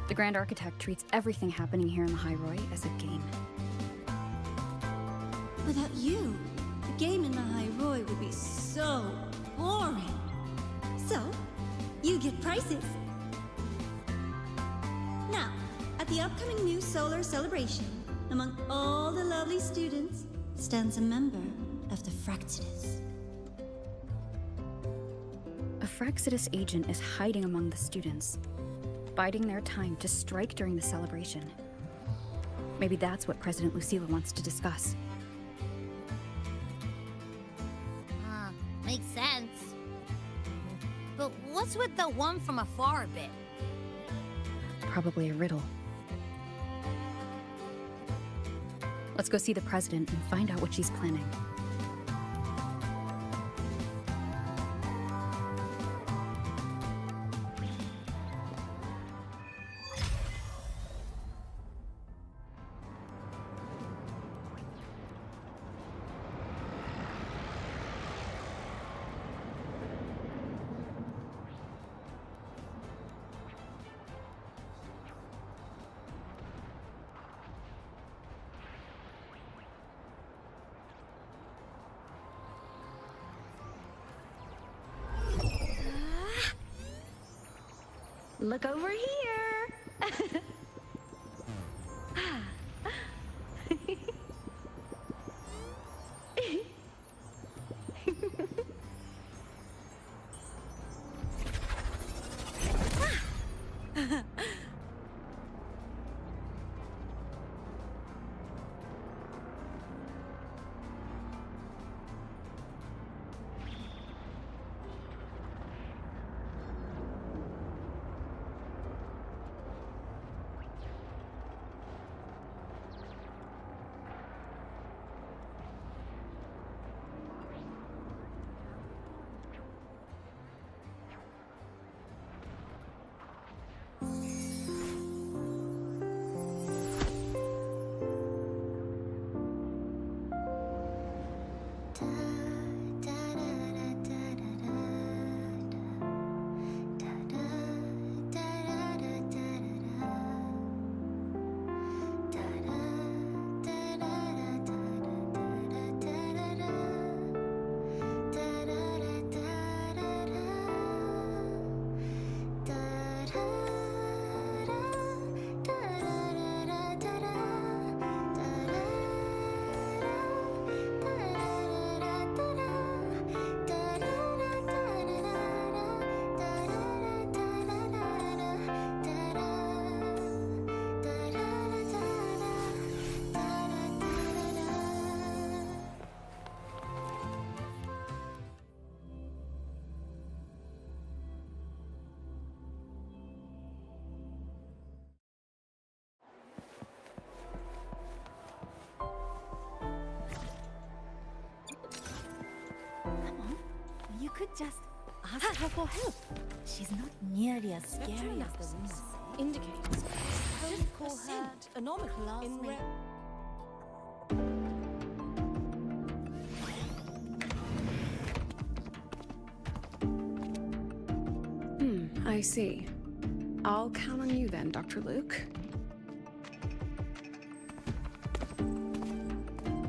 The Grand Architect treats everything happening here in the High Roy as a game. Without you, the game in the High Roy would be so boring. So, you get prizes. Now, at the upcoming new solar celebration, among all the lovely students, stands a member of the Fraxidus. A Fraxidus agent is hiding among the students, biding their time to strike during the celebration. Maybe that's what President Lucila wants to discuss. Makes sense. But what's with the one from afar bit? Probably a riddle. Let's go see the president and find out what she's planning. Look over here! You could just ask her for help. She's not nearly as scary as the rumors say. Indicates Just call her anomic in classmate. I see. I'll count on you then, Dr. Luke.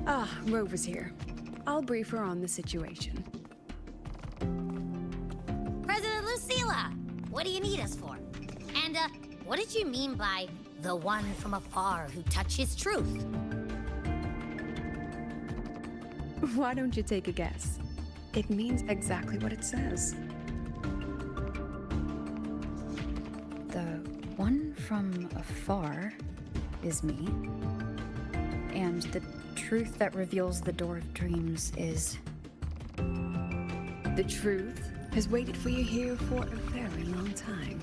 Ah, Rover's here. I'll brief her on the situation. President Lucilla, what do you need us for? And, what did you mean by the one from afar who touches truth? Why don't you take a guess? It means exactly what it says. The one from afar is me. And the truth that reveals the door of dreams is... The truth has waited for you here for a very long time.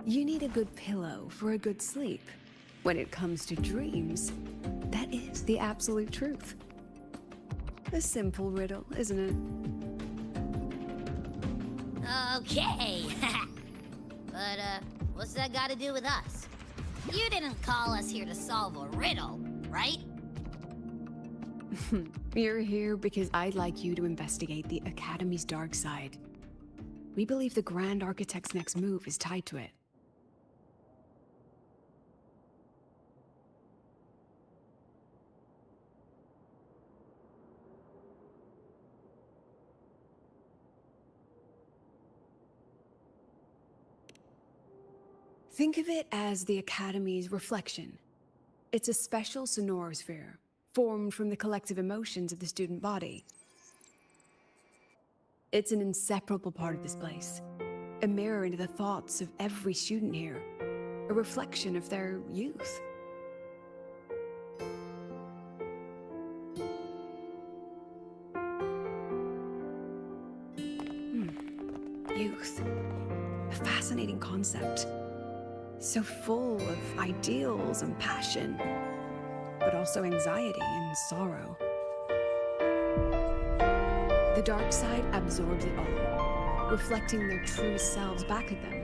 You need a good pillow for a good sleep. When it comes to dreams, that is the absolute truth. A simple riddle, isn't it? Okay. But, what's that got to do with us? You didn't call us here to solve a riddle, right? You're here because I'd like you to investigate the Academy's dark side. We believe the Grand Architect's next move is tied to it. Think of it as the Academy's reflection. It's a special sonorosphere, formed from the collective emotions of the student body. It's an inseparable part of this place, a mirror into the thoughts of every student here, a reflection of their youth. Youth. A fascinating concept. So full of ideals and passion, but also anxiety and sorrow. The dark side absorbs it all, reflecting their true selves back at them.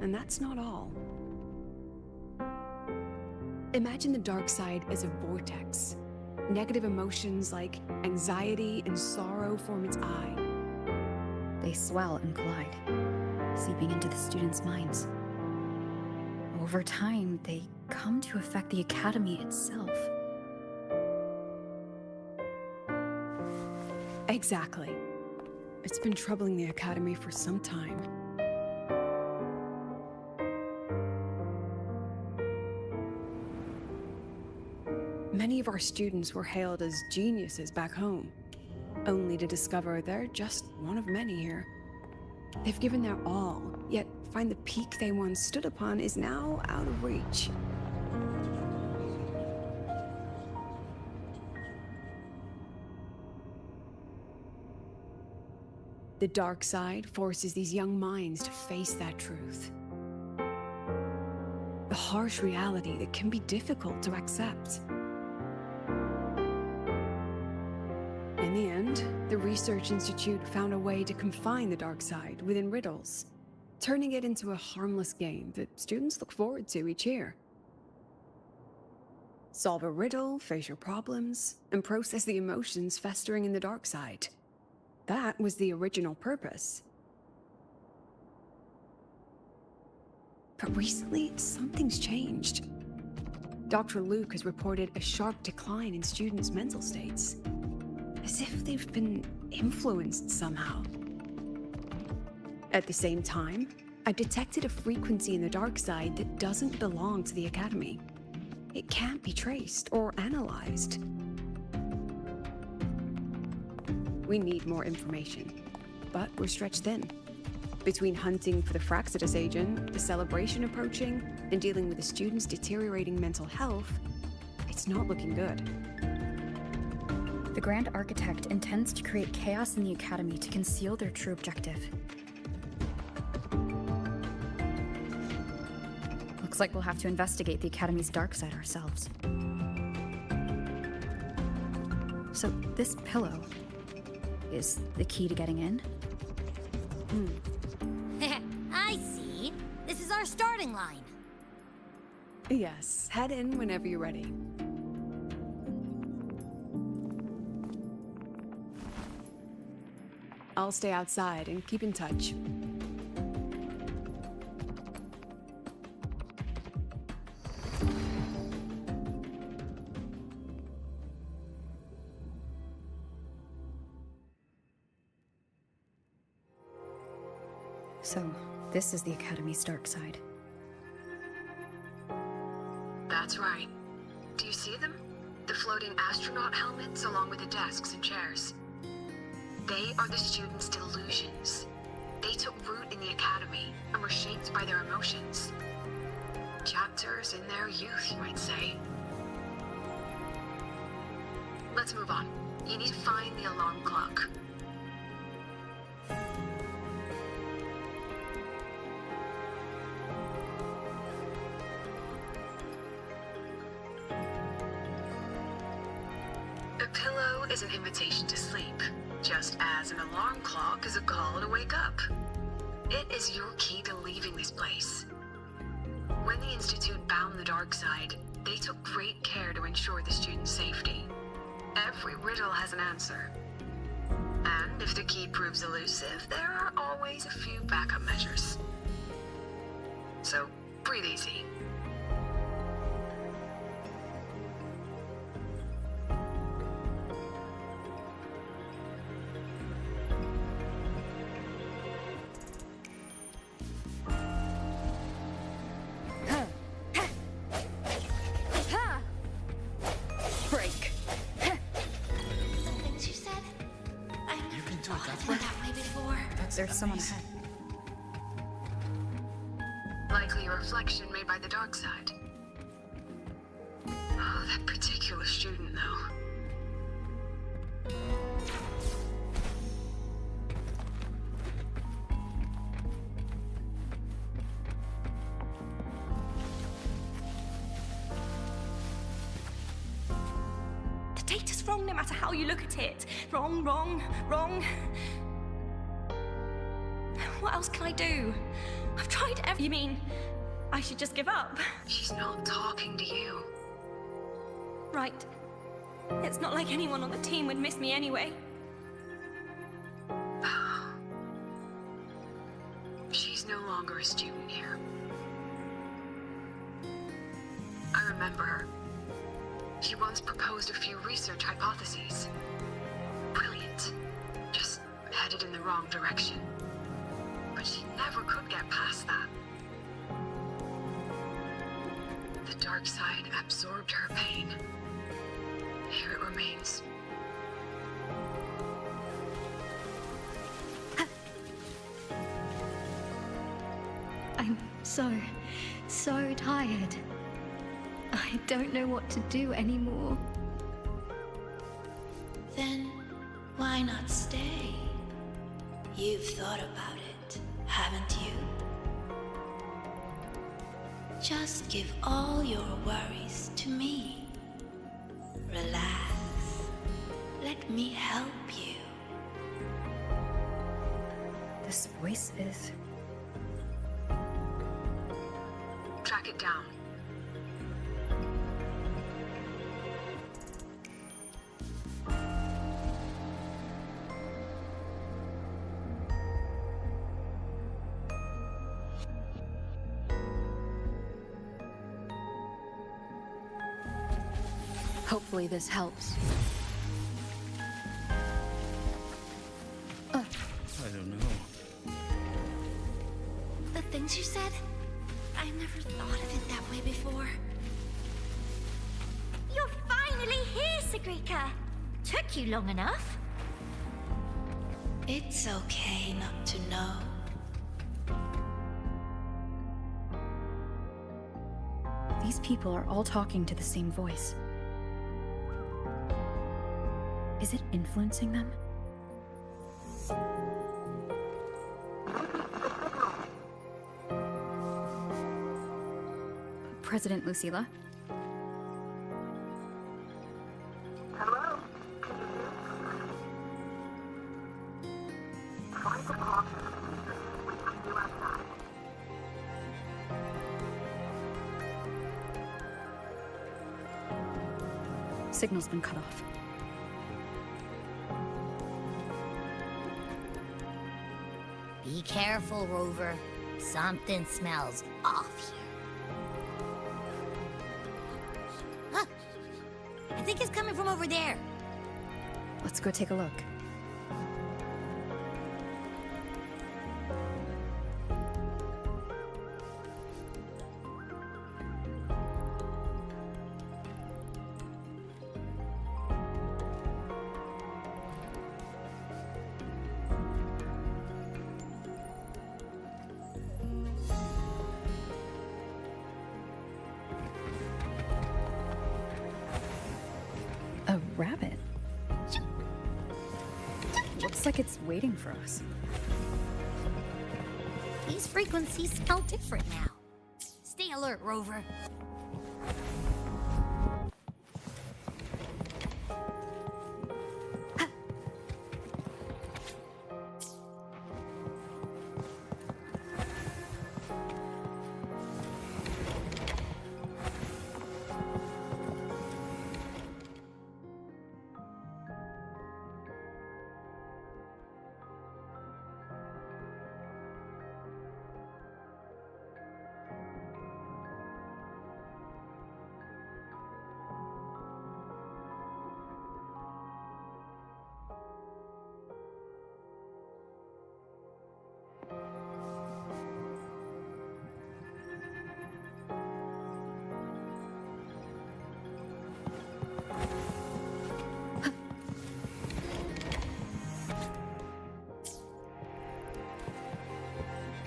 And that's not all. Imagine the dark side as a vortex. Negative emotions like anxiety and sorrow form its eye. They swell and collide, seeping into the students' minds. over time, they come to affect the Academy itself. Exactly. It's been troubling the Academy for some time. Many of our students were hailed as geniuses back home, only to discover they're just one of many here. They've given their all, yet find the peak they once stood upon is now out of reach. The dark side forces these young minds to face that truth. The harsh reality that can be difficult to accept. In the end, the Research Institute found a way to confine the dark side within riddles, turning it into a harmless game that students look forward to each year. Solve a riddle, face your problems, and process the emotions festering in the dark side. That was the original purpose. But recently, something's changed. Dr. Luke has reported a sharp decline in students' mental states, as if they've been influenced somehow. At the same time, I detected a frequency in the dark side that doesn't belong to the Academy. It can't be traced or analyzed. We need more information, but we're stretched thin. Between hunting for the Fraxidus agent, the celebration approaching, and dealing with the students' deteriorating mental health, it's not looking good. The Grand Architect intends to create chaos in the Academy to conceal their true objective. Looks like we'll have to investigate the Academy's dark side ourselves. So, this pillow is the key to getting in? I see. This is our starting line. Yes, head in whenever you're ready. I'll stay outside and keep in touch. So, this is the Academy's dark side. That's right. Do you see them? The floating astronaut helmets along with the desks and chairs. They are the students' delusions. They took root in the Academy and were shaped by their emotions. Chapters in their youth, you might say. Let's move on. You need to find the alarm clock. A pillow is an invitation to sleep, just as an alarm clock is a call to wake up. It is your key to leaving this place. When the Institute bound the dark side, they took great care to ensure the students' safety. Every riddle has an answer. And if the key proves elusive, there are always a few backup measures. So, breathe easy. Break. Things you said? I've You can do it thought that of way? it that way before. There's someone ahead. Likely a reflection made by the dark side. Oh, that particular student, though. The data's wrong no matter how you look at it. Wrong, wrong, wrong. What else can I do? I've tried everything. You mean I should just give up? She's not talking to you. Right. It's not like anyone on the team would miss me anyway. She's no longer a student here. remember her. She once proposed a few research hypotheses. Brilliant. Just headed in the wrong direction. But she never could get past that. The dark side absorbed her pain. Here it remains. I'm so tired. I don't know what to do anymore. Then why not stay? You've thought about it, haven't you? Just give all your worries to me. Relax. Let me help you. This voice is... Track it down. Hopefully this helps. I don't know. The things you said, I never thought of it that way before. You're finally here, Sigrika. Took you long enough. It's okay not to know. These people are all talking to the same voice. Is it influencing them? President Lucilla? Hello? Find the clock. We can do outside. Signal's been cut off. Be careful, Rover. Something smells off here. Huh. I think it's coming from over there. Let's go take a look. A rabbit? Looks like it's waiting for us. These frequencies smell different now. Stay alert, Rover.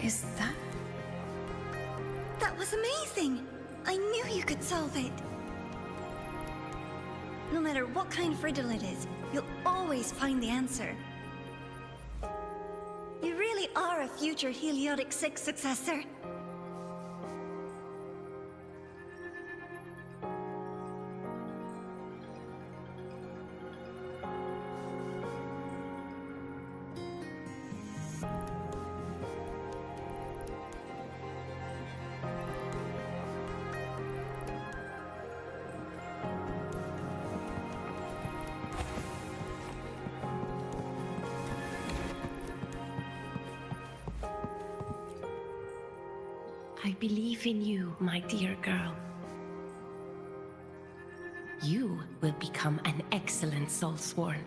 Is that... That was amazing! I knew you could solve it! No matter what kind of riddle it is, you'll always find the answer. You really are a future Heliotic 6 successor. I believe in you, my dear girl. you will become an excellent Soulsworn.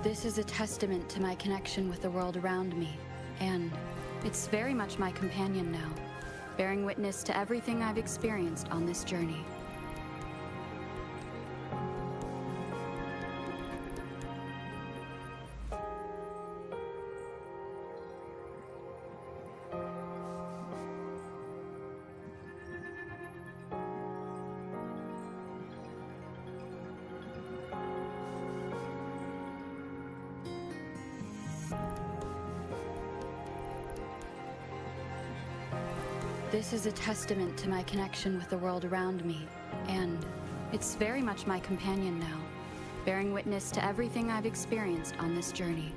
This is a testament to my connection with the world around me, and it's very much my companion now, bearing witness to everything I've experienced on this journey. This is a testament to my connection with the world around me, and it's very much my companion now, bearing witness to everything I've experienced on this journey.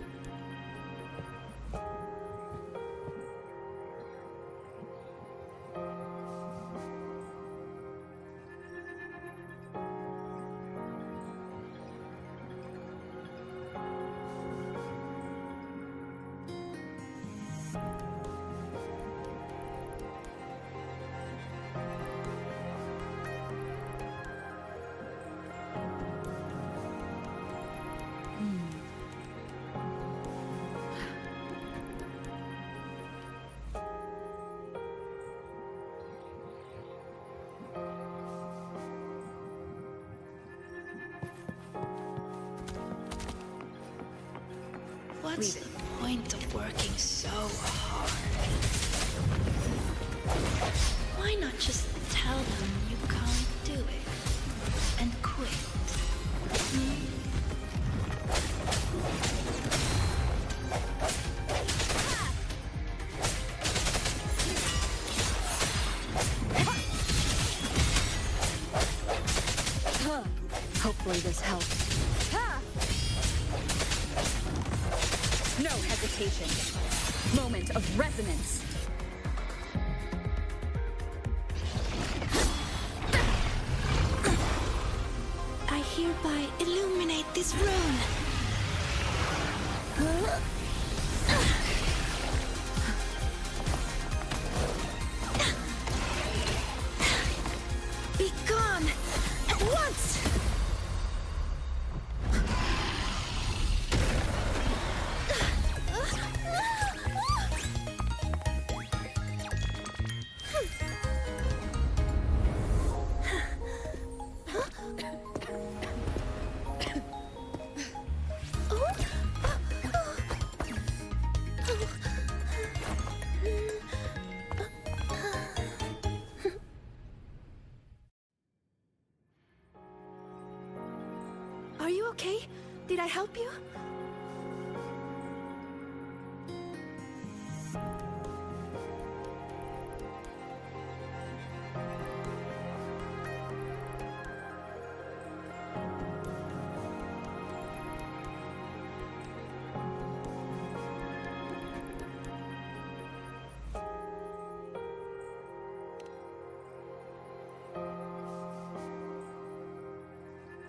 What's the point of working so hard? Why not just tell them you Hopefully this helps. Ha! No hesitation. Moment of resonance. I hereby illuminate this rune. Be gone at once! Are you okay? Did I help you?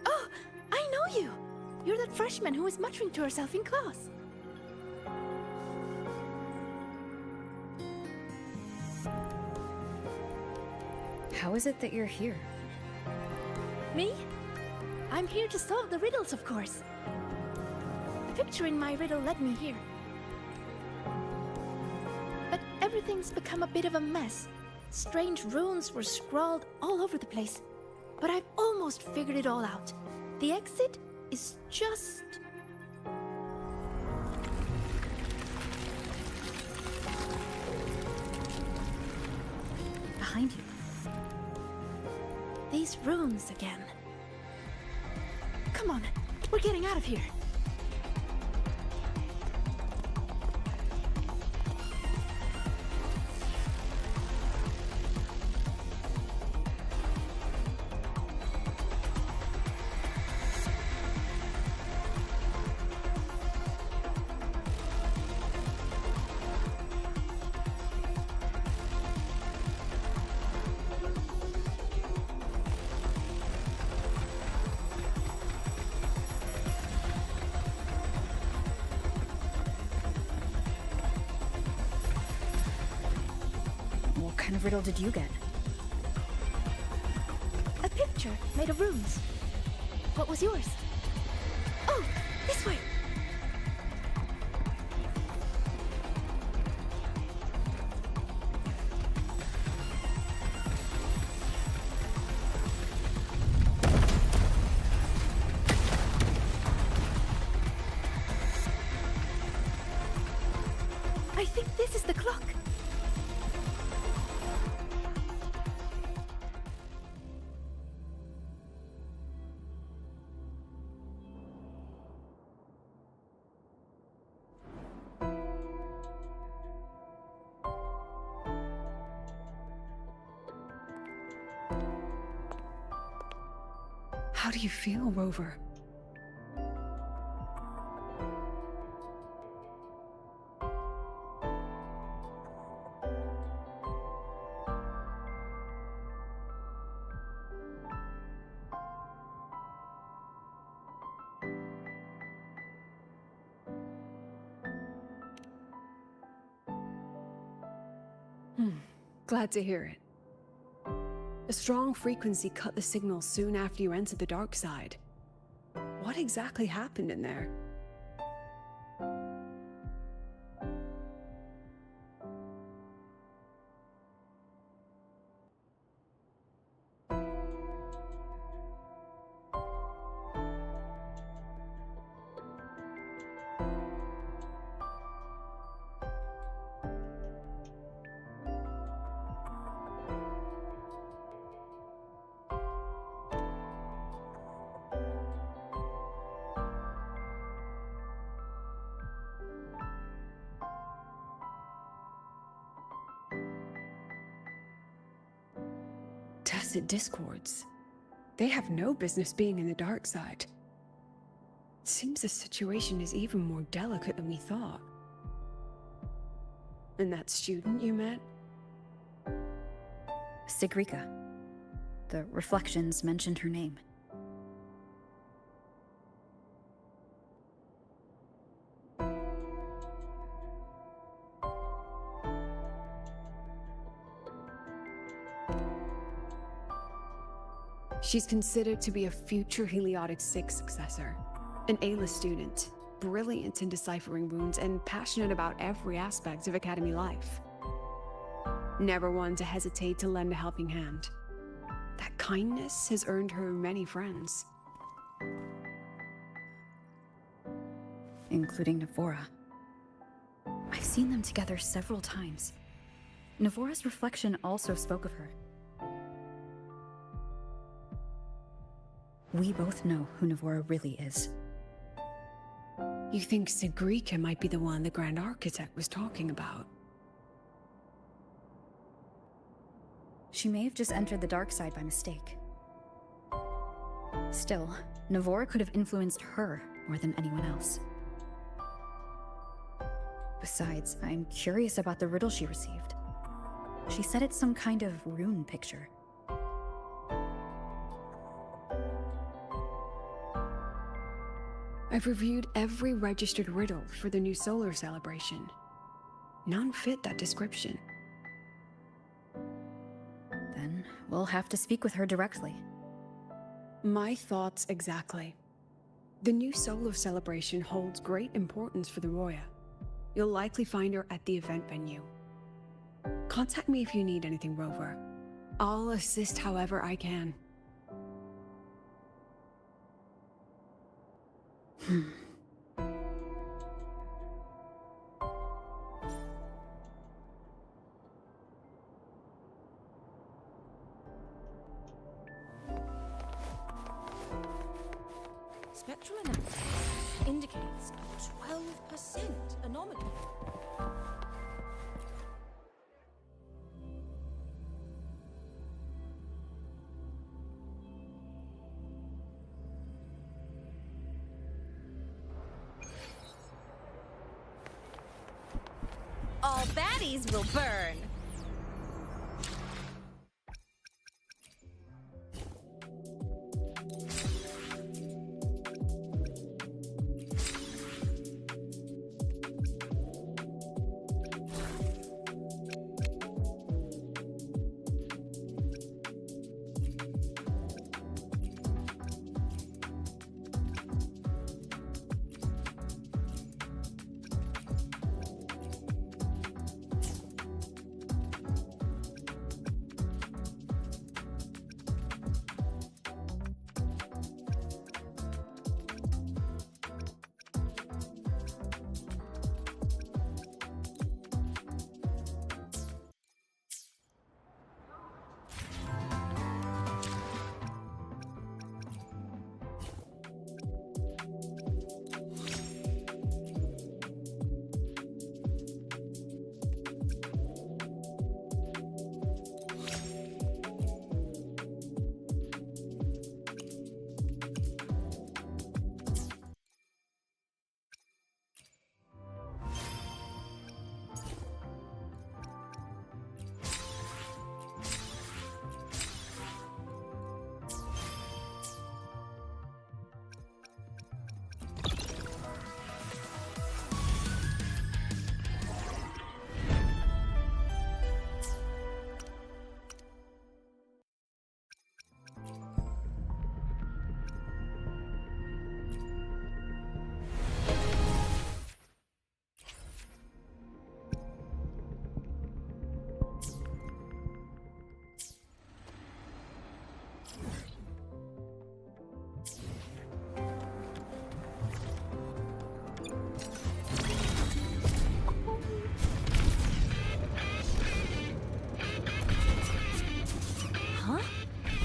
Oh, I know you! You're that freshman who was muttering to herself in class. How is it that you're here? Me? I'm here to solve the riddles, of course. The picture in my riddle led me here. But everything's become a bit of a mess. Strange runes were scrawled all over the place. But I've almost figured it all out. The exit is just... Behind you. These runes again. Come on, we're getting out of here. What kind of riddle did you get? A picture made of runes. What was yours? Oh, this way! I think this is the clock. How do you feel, Rover? Glad to hear it. A strong frequency cut the signal soon after you entered the dark side. What exactly happened in there? Tacit discords. They have no business being in the dark side. It seems the situation is even more delicate than we thought. And that student you met? Sigrika. The reflections mentioned her name. She's considered to be a future Heliotic 6 successor. An A-list student, brilliant in deciphering runes and passionate about every aspect of Academy life. Never one to hesitate to lend a helping hand. That kindness has earned her many friends. Including Navora. I've seen them together several times. Navora's reflection also spoke of her. We both know who Navora really is. You think Sigrika might be the one the Grand Architect was talking about? She may have just entered the dark side by mistake. Still, Navora could have influenced her more than anyone else. Besides, I'm curious about the riddle she received. She said it's some kind of rune picture. I've reviewed every registered riddle for the new solar celebration. None fit that description. Then we'll have to speak with her directly. My thoughts exactly. The new solar celebration holds great importance for the Roya. You'll likely find her at the event venue. Contact me if you need anything, Rover. I'll assist however I can. Spectral analysis indicates a 12% anomaly. All baddies will burn.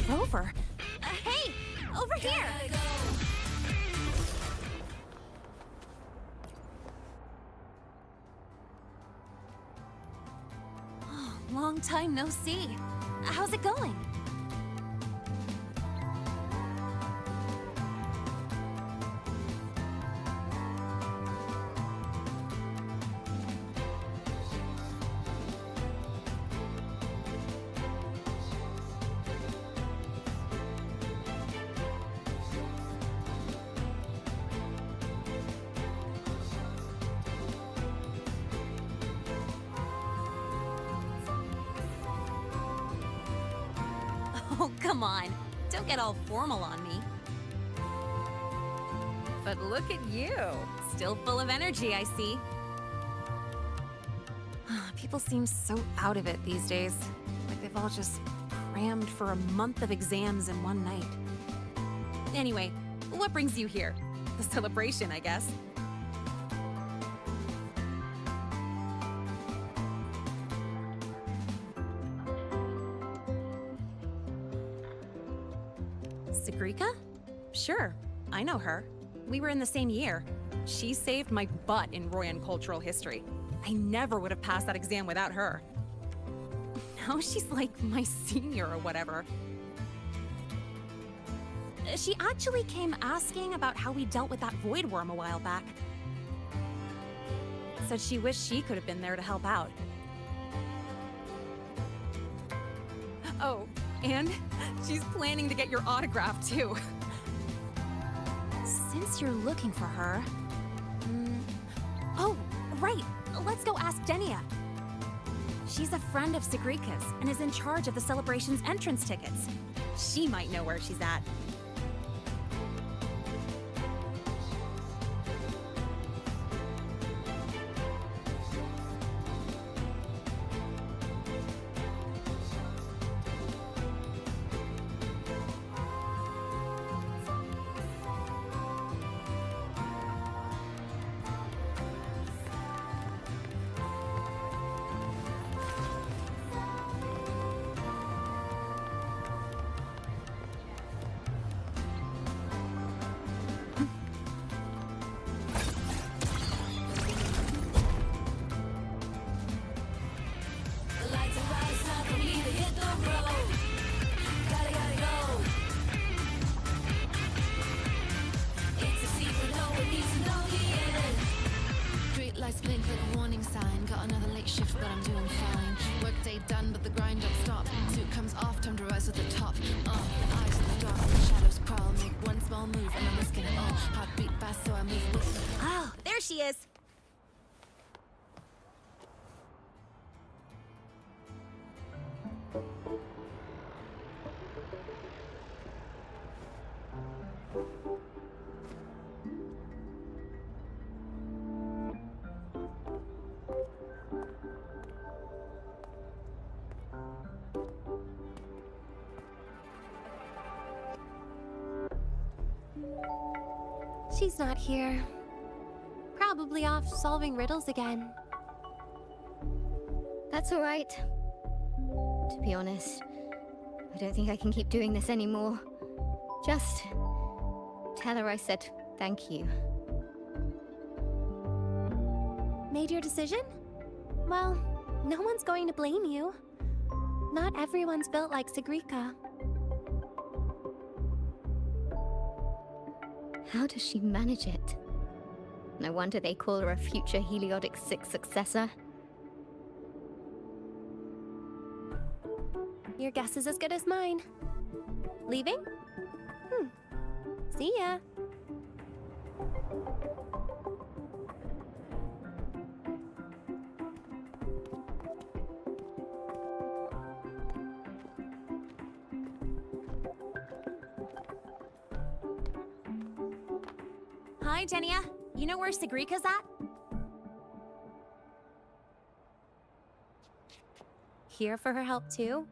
Rover. Hey, over here. Oh, long time no see. How's it going? Oh, come on. Don't get all formal on me. But look at you. Still full of energy, I see. People seem so out of it these days. Like they've all just crammed for a month of exams in one night. Anyway, what brings you here? The celebration, I guess. Sagrika? Sure, I know her. We were in the same year. She saved my butt in Royan cultural history. I never would have passed that exam without her. Now she's like my senior or whatever. She actually came asking about how we dealt with that void worm a while back. Said she wished she could have been there to help out. Oh, and she's planning to get your autograph too. Since you're looking for her... Oh, right! Let's go ask Denia. She's a friend of Sagrika's and is in charge of the celebration's entrance tickets. She might know where she's at. Lights blink like a warning sign. Got another late shift, but I'm doing fine. Workday done, but the grind don't stop. Suit comes off, time to rise to the top. Eyes in the dark, the shadows crawl. Make one small move, and I'm risking it all. Heartbeat fast, so I move with it. Oh, there she is. She's not here. Probably off solving riddles again. That's all right. To be honest, I don't think I can keep doing this anymore. Just tell her I said thank you. Made your decision? Well, no one's going to blame you. Not everyone's built like Sagrika. How does she manage it? No wonder they call her a future Heliotic 6 successor. Your guess is as good as mine. Leaving? See ya. Hi, Denia. You know where Sagrika's at? Here for her help too?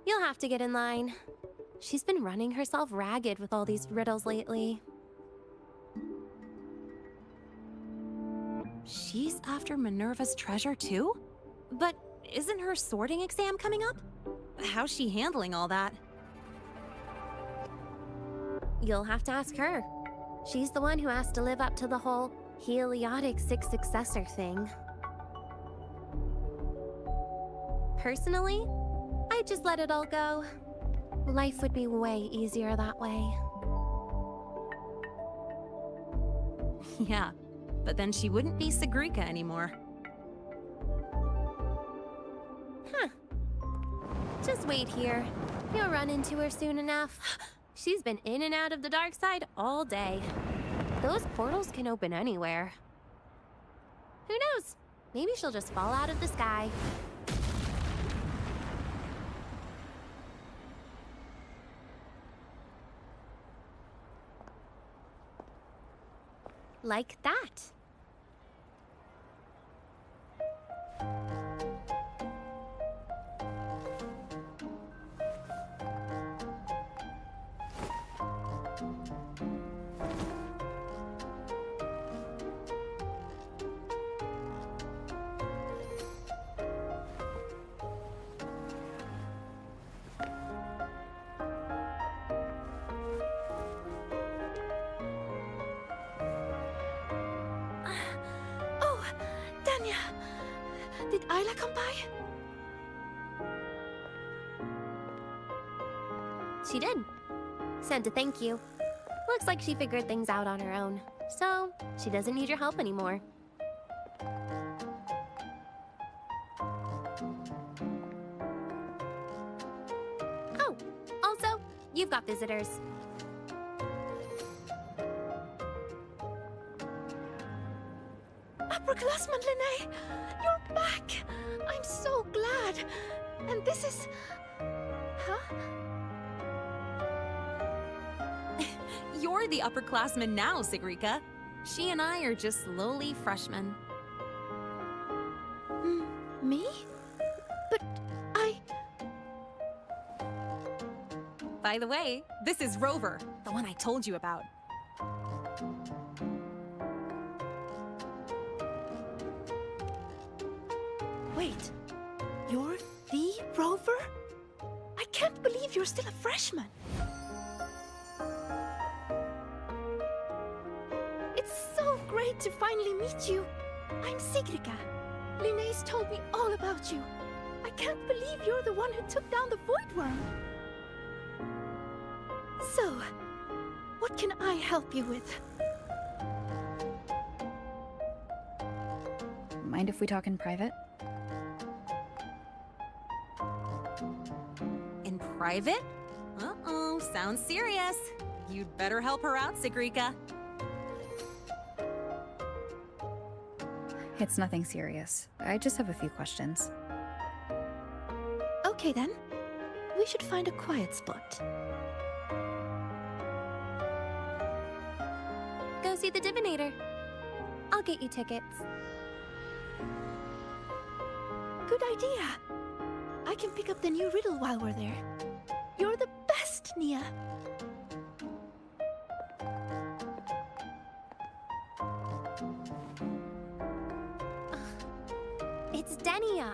You'll have to get in line. She's been running herself ragged with all these riddles lately. She's after Minerva's treasure too? But isn't her sorting exam coming up? How's she handling all that? You'll have to ask her. She's the one who has to live up to the whole Heliotic 6 successor thing. Personally, I'd just let it all go. Life would be way easier that way. Yeah, but then she wouldn't be Sagrika anymore. Huh. Just wait here. You'll run into her soon enough. She's been in and out of the dark side all day. Those portals can open anywhere. Who knows? Maybe she'll just fall out of the sky. Like that. Oh, Danya. Did Isla come by? She did. Sent a thank you. Looks like she figured things out on her own. So, she doesn't need your help anymore. Oh, also, you've got visitors. Upperclassman Linnae, you're back! I'm so glad. And this is... Huh? You're the upperclassman now, Sigrika. She and I are just lowly freshmen. Me? But I... By the way, this is Rover, the one I told you about. Wait, you're the Rover? I can't believe you're still a freshman. It's so great to finally meet you. I'm Sigrika. Linnaeus told me all about you. I can't believe you're the one who took down the Void Worm. So, what can I help you with? Mind if we talk in private? In private? Uh-oh, sounds serious. You'd better help her out, Sigrika. It's nothing serious. I just have a few questions. Okay then. We should find a quiet spot. Go see the Divinator. I'll get you tickets. Good idea. I can pick up the new riddle while we're there. You're the best, Nia. It's Denia.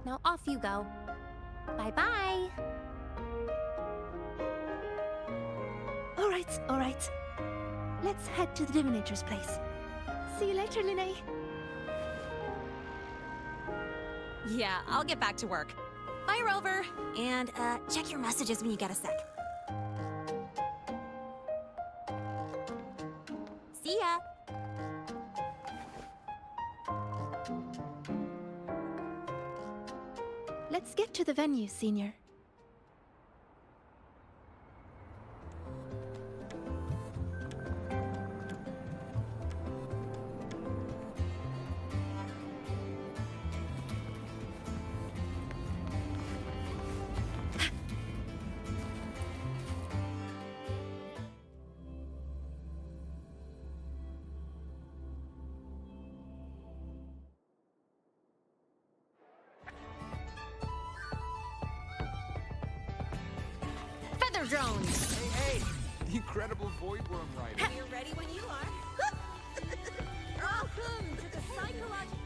Now off you go. Bye-bye. All right. Let's head to the Divinator's place. See you later, Linnae. Yeah, I'll get back to work. Bye, Rover. And, check your messages when you get a sec. See ya. Let's get to the venue, Senior. Feather drones. Hey! The incredible Void Worm rider. You're ready when you are. Welcome to the psychological...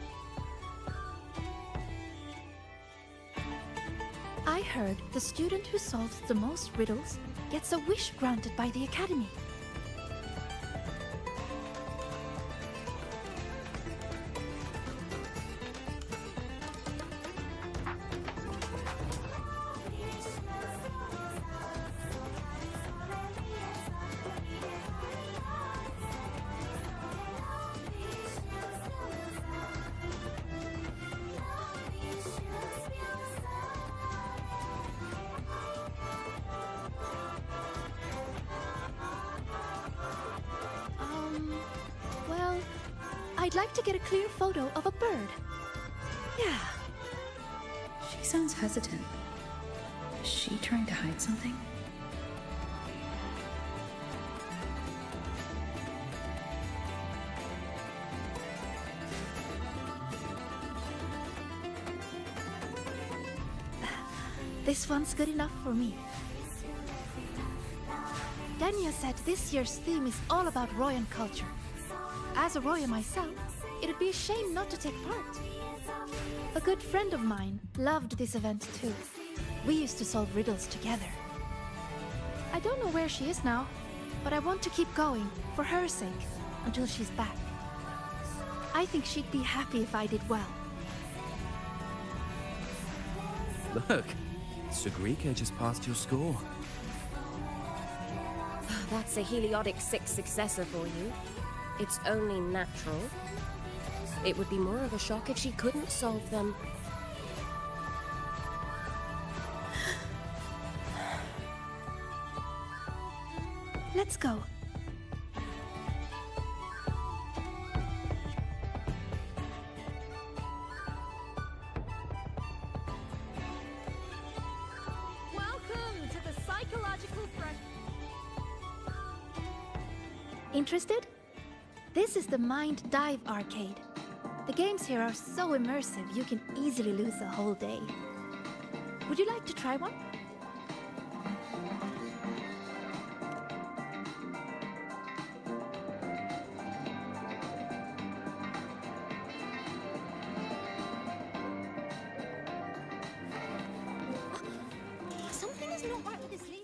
I heard the student who solves the most riddles gets a wish granted by the Academy. Well, I'd like to get a clear photo of a bird. Yeah. She sounds hesitant. Is she trying to hide something? This one's good enough for me. Daniel said this year's theme is all about Royan culture. As a Royan myself, it'd be a shame not to take part. A good friend of mine loved this event too. We used to solve riddles together. I don't know where she is now, but I want to keep going, for her sake, until she's back. I think she'd be happy if I did well. Look, Sagrika just passed your score. That's a Heliotic 6 successor for you. It's only natural. It would be more of a shock if she couldn't solve them. Let's go. Welcome to the psychological front. Interested? This is the Mind Dive Arcade. The games here are so immersive you can easily lose a whole day. Would you like to try one? Something is not right with this leader.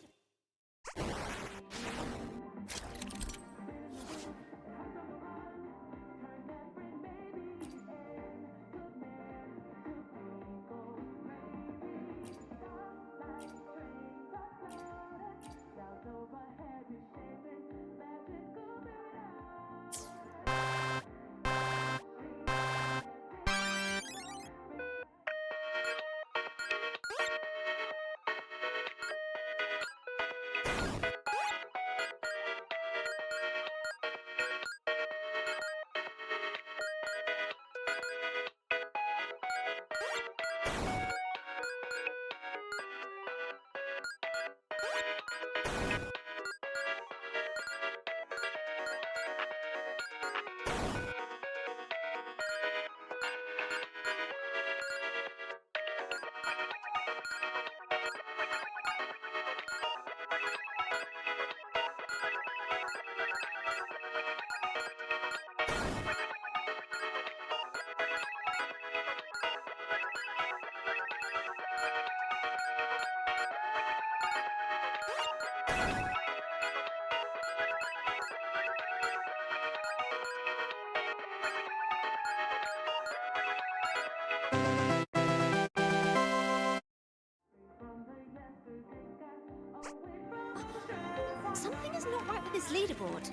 Something is not right with this leaderboard.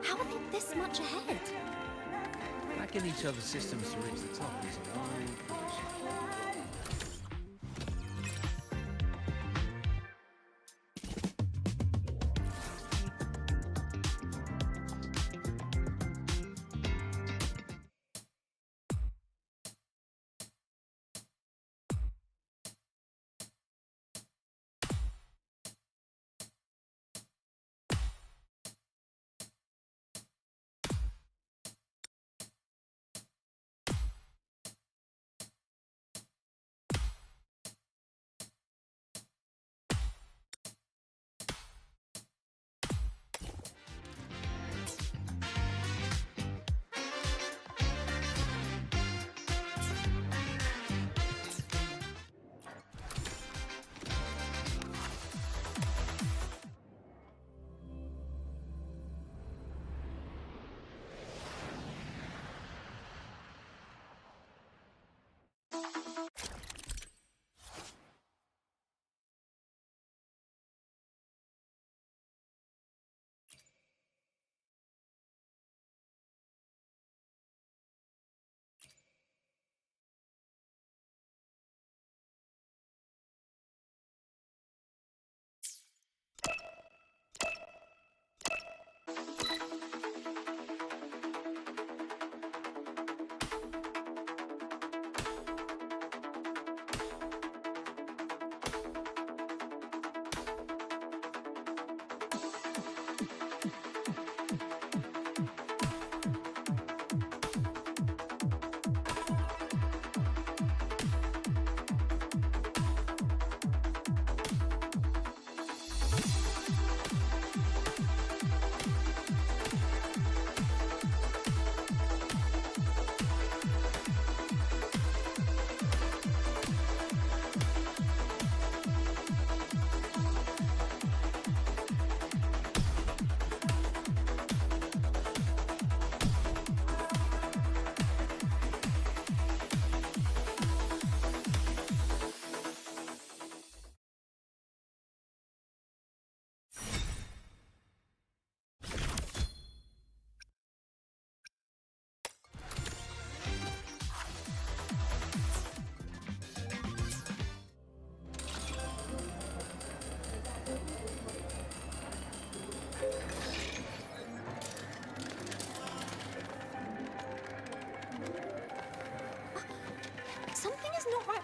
How are they this much ahead? Hacking each other's systems to reach the top is no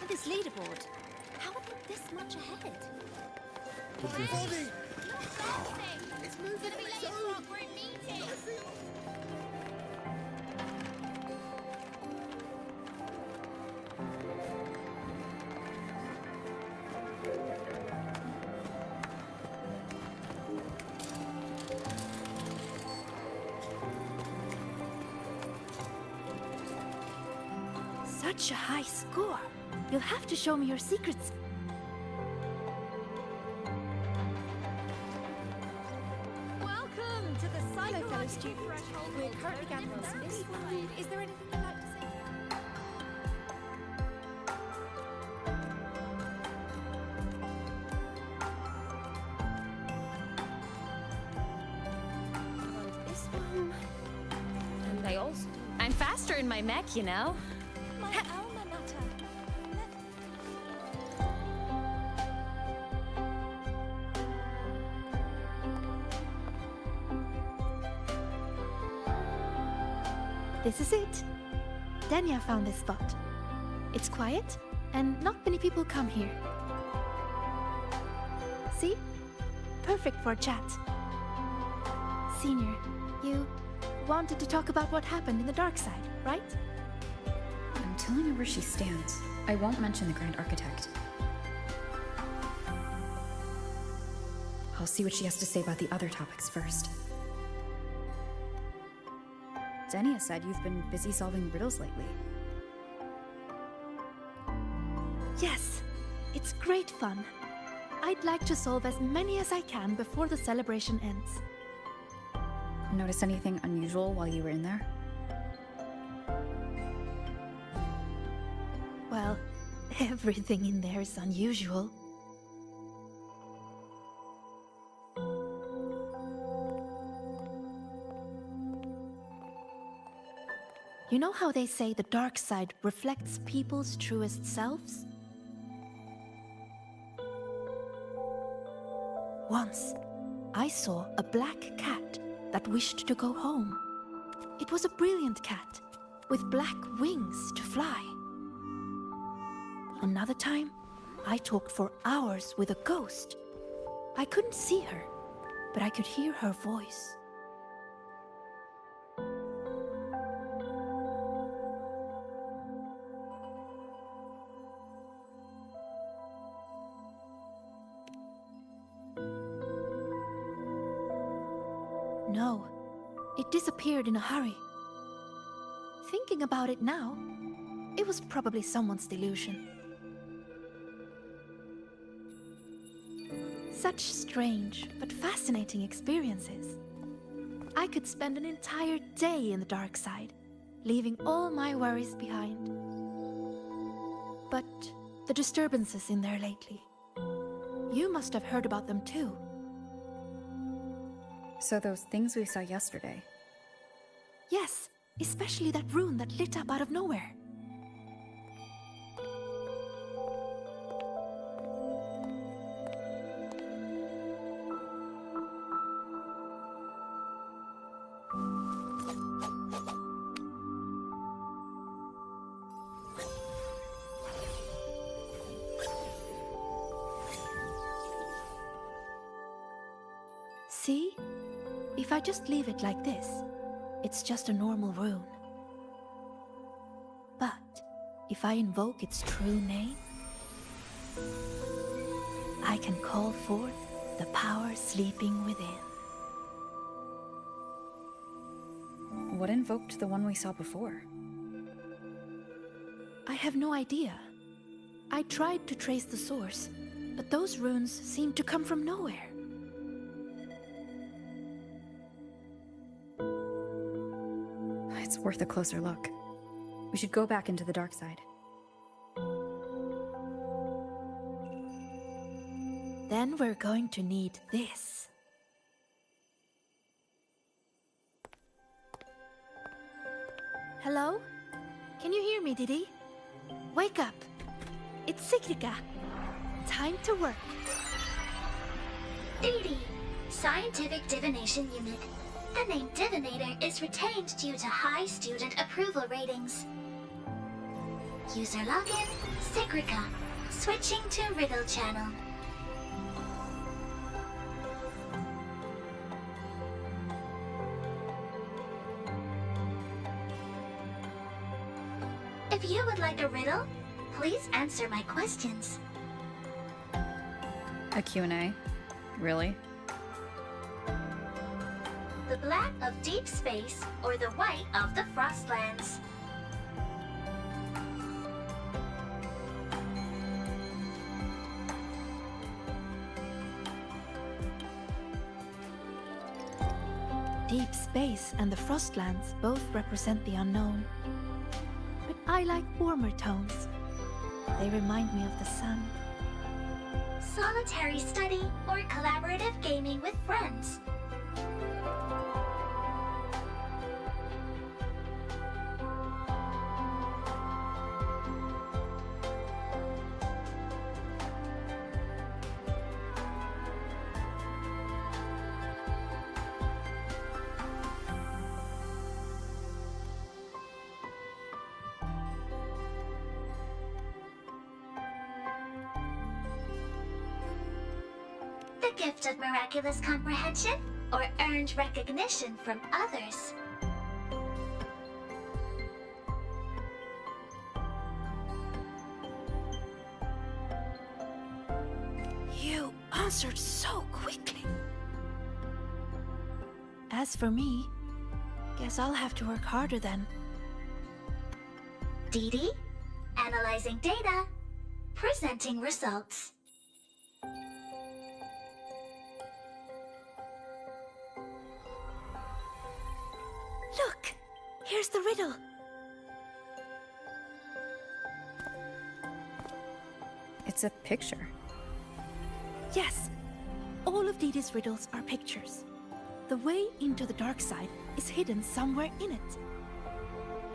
at this leaderboard. How are they this much ahead? Bonnie! It's moving to be late for our group meeting. Such a high score. You'll have to show me your secrets. Welcome to the psychological threshold. We're currently gathering some info. Is there anything you'd like to say? This one. And they also. I'm faster in my mech, you know. My alma mater. This is it. Dania found this spot. It's quiet, and not many people come here. See? Perfect for a chat. Senior, you wanted to talk about what happened in the dark side, right? I'm telling her where she stands. I won't mention the Grand Architect. I'll see what she has to say about the other topics first. Denia said you've been busy solving riddles lately. Yes, it's great fun. I'd like to solve as many as I can before the celebration ends. Notice anything unusual while you were in there? Well, everything in there is unusual. You know how they say the dark side reflects people's truest selves? Once, I saw a black cat that wished to go home. It was a brilliant cat, with black wings to fly. Another time, I talked for hours with a ghost. I couldn't see her, but I could hear her voice. No, it disappeared in a hurry. Thinking about it now, it was probably someone's delusion. Such strange but fascinating experiences. I could spend an entire day in the dark side, leaving all my worries behind. But the disturbances in there lately, you must have heard about them too. So those things we saw yesterday. Yes, especially that rune that lit up out of nowhere. See? If I just leave it like this, it's just a normal rune. But if I invoke its true name, I can call forth the power sleeping within. What invoked the one we saw before? I have no idea. I tried to trace the source, but those runes seem to come from nowhere. It's worth a closer look. We should go back into the dark side. Then we're going to need this. Hello? Can you hear me, Didi? Wake up! It's Sigrika. Time to work. Didi, Scientific Divination Unit. The name Divinator is retained due to high student approval ratings. User login, Secreca. Switching to Riddle Channel. If you would like a riddle, please answer my questions. A Q&A? Really? The black of deep space or the white of the Frostlands? Deep space and the Frostlands both represent the unknown. But I like warmer tones. They remind me of the sun. Solitary study or collaborative gaming with friends? The gift of miraculous comprehension or earned recognition from others? You answered so quickly. As for me, guess I'll have to work harder then. Dee Dee, analyzing data, presenting results. Look! Here's the riddle. It's a picture. Yes. All of Dee Dee's riddles are pictures. The way into the dark side is hidden somewhere in it.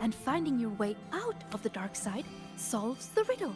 And finding your way out of the dark side solves the riddle.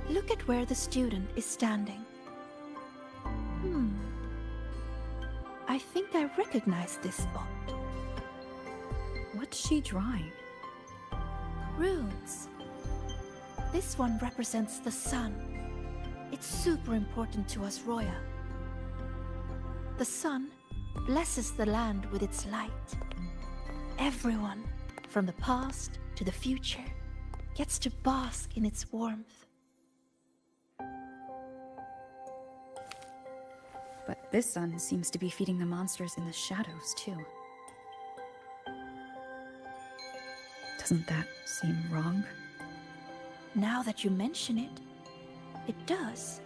Look at where the student is standing. I think I recognize this spot. What's she drawing? Runes. This one represents the sun. It's super important to us, Roya. The sun blesses the land with its light. Everyone, from the past to the future, gets to bask in its warmth. But this sun seems to be feeding the monsters in the shadows, too. Doesn't that seem wrong? Now that you mention it, it does.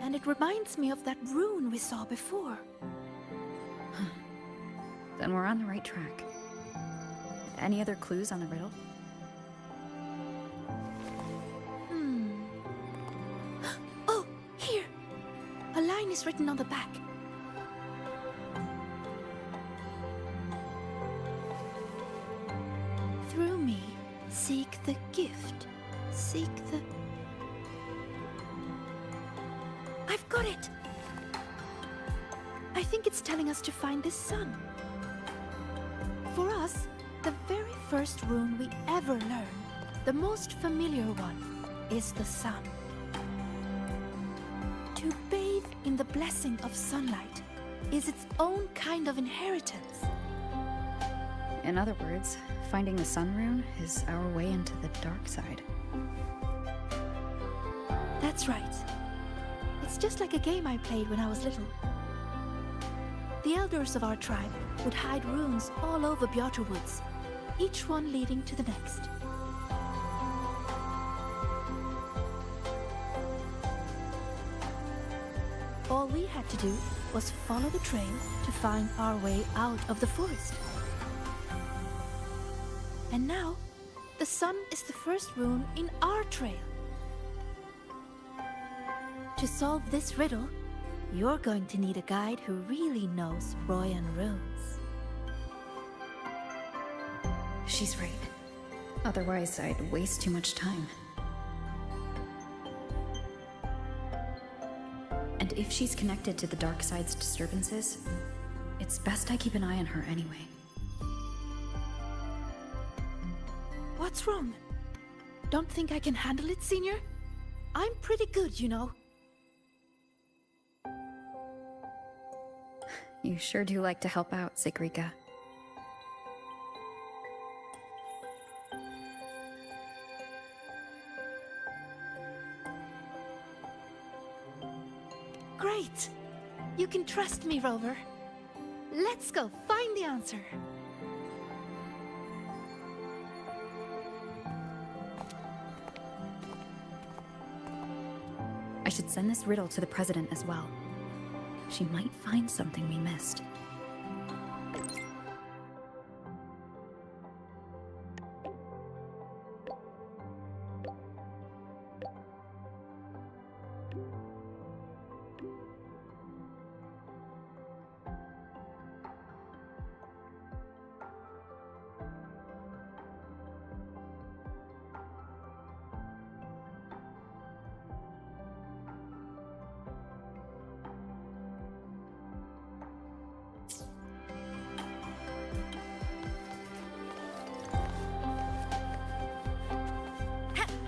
And it reminds me of that rune we saw before. Then we're on the right track. Any other clues on the riddle? Oh, here! A line is written on the back. Through me, seek the gift. Seek the... I've got it! I think it's telling us to find this sun. For us, The very first rune we ever learn, the most familiar one, is the sun. To bathe in the blessing of sunlight is its own kind of inheritance. In other words, finding the sun rune is our way into the dark side. That's right. It's just like a game I played when I was little. The elders of our tribe would hide runes all over Bjotr Woods, each one leading to the next. All we had to do was follow the trail to find our way out of the forest. And now, the sun is the first rune in our trail. To solve this riddle, you're going to need a guide who really knows Royan runes. She's right. Otherwise, I'd waste too much time. And if she's connected to the dark side's disturbances, it's best I keep an eye on her anyway. What's wrong? Don't think I can handle it, Senior? I'm pretty good, you know. You sure do like to help out, Sigrika. Great! You can trust me, Rover. Let's go find the answer. I should send this riddle to the president as well. She might find something we missed.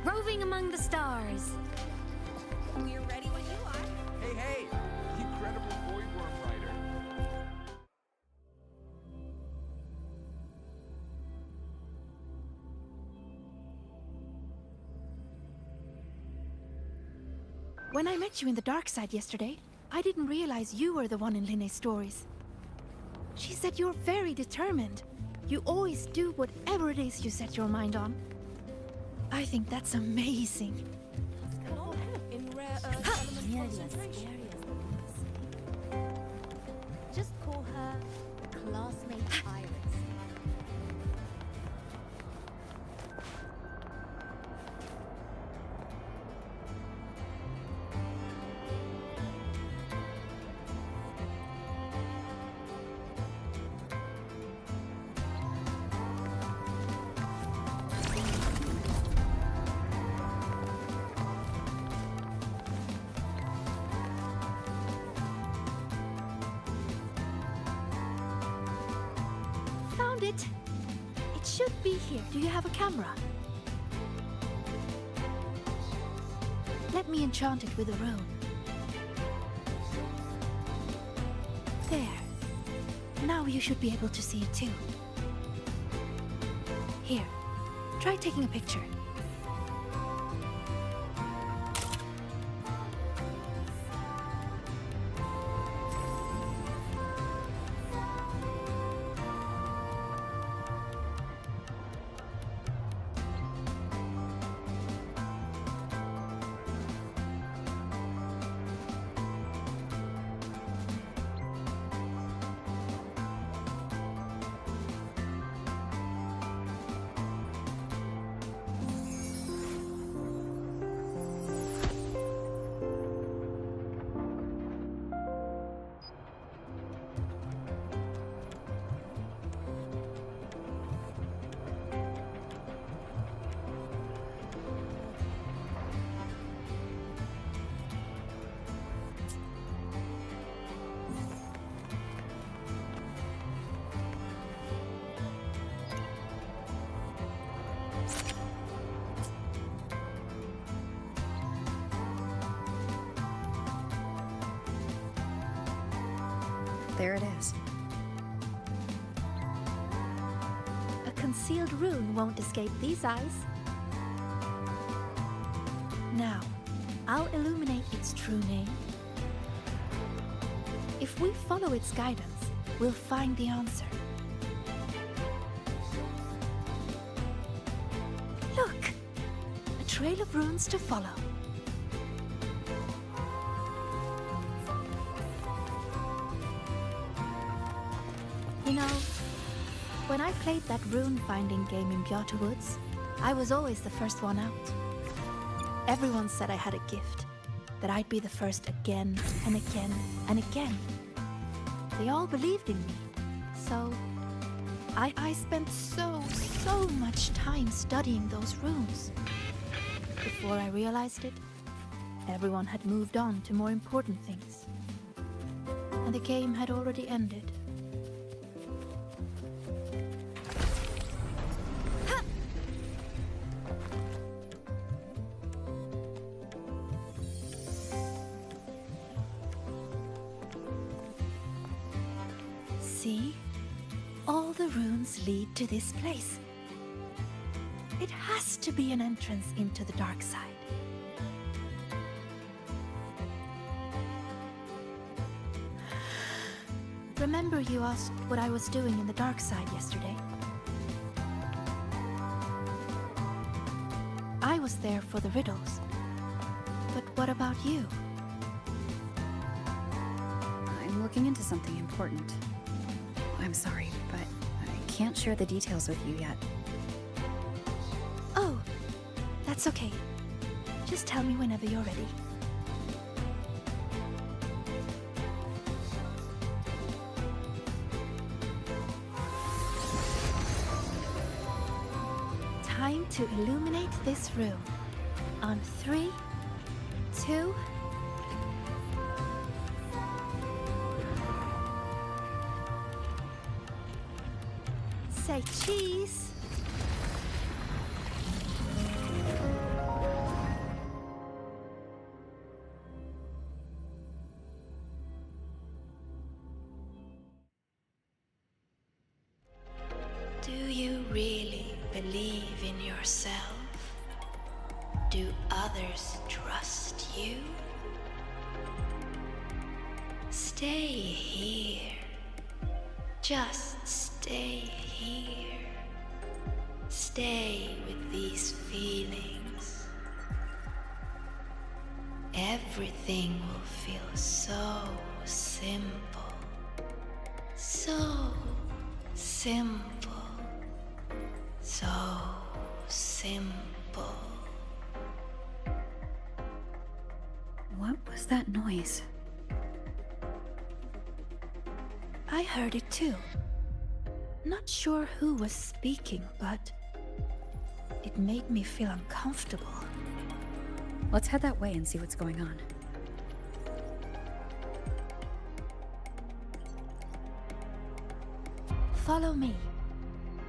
Roving among the stars. We're ready when you are. Hey, hey! The incredible boy worm rider. When I met you in the dark side yesterday, I didn't realize you were the one in Linne's stories. She said you're very determined. You always do whatever it is you set your mind on. I think that's amazing. In rare earth element concentration. Just call her classmate Iris. Found it. It should be here. Do you have a camera? Let me enchant it with a rune. There. Now you should be able to see it too. Here, try taking a picture. there it is. A concealed rune won't escape these eyes. Now, I'll illuminate its true name. If we follow its guidance, we'll find the answer. Look! A trail of runes to follow. You know, when I played that rune-finding game in Bjorta Woods, I was always the first one out. Everyone said I had a gift, that I'd be the first again and again and again. They all believed in me, so I spent so much time studying those runes. Before I realized it, everyone had moved on to more important things. And the game had already ended. See? All the runes lead to this place. It has to be an entrance into the dark side. Remember you asked what I was doing in the dark side yesterday? I was there for the riddles. But what about you? I'm looking into something important. I'm sorry, but I can't share the details with you yet. Oh, that's okay. Just tell me whenever you're ready. Time to illuminate this room. On 3, 2... Say cheese. Do you really believe in yourself? Do others trust you? Stay here. Just stay here. Stay with these feelings. Everything will feel so simple. So simple. So simple. What was that noise? I heard it too. Not sure who was speaking, but it made me feel uncomfortable. Let's head that way and see what's going on. Follow me.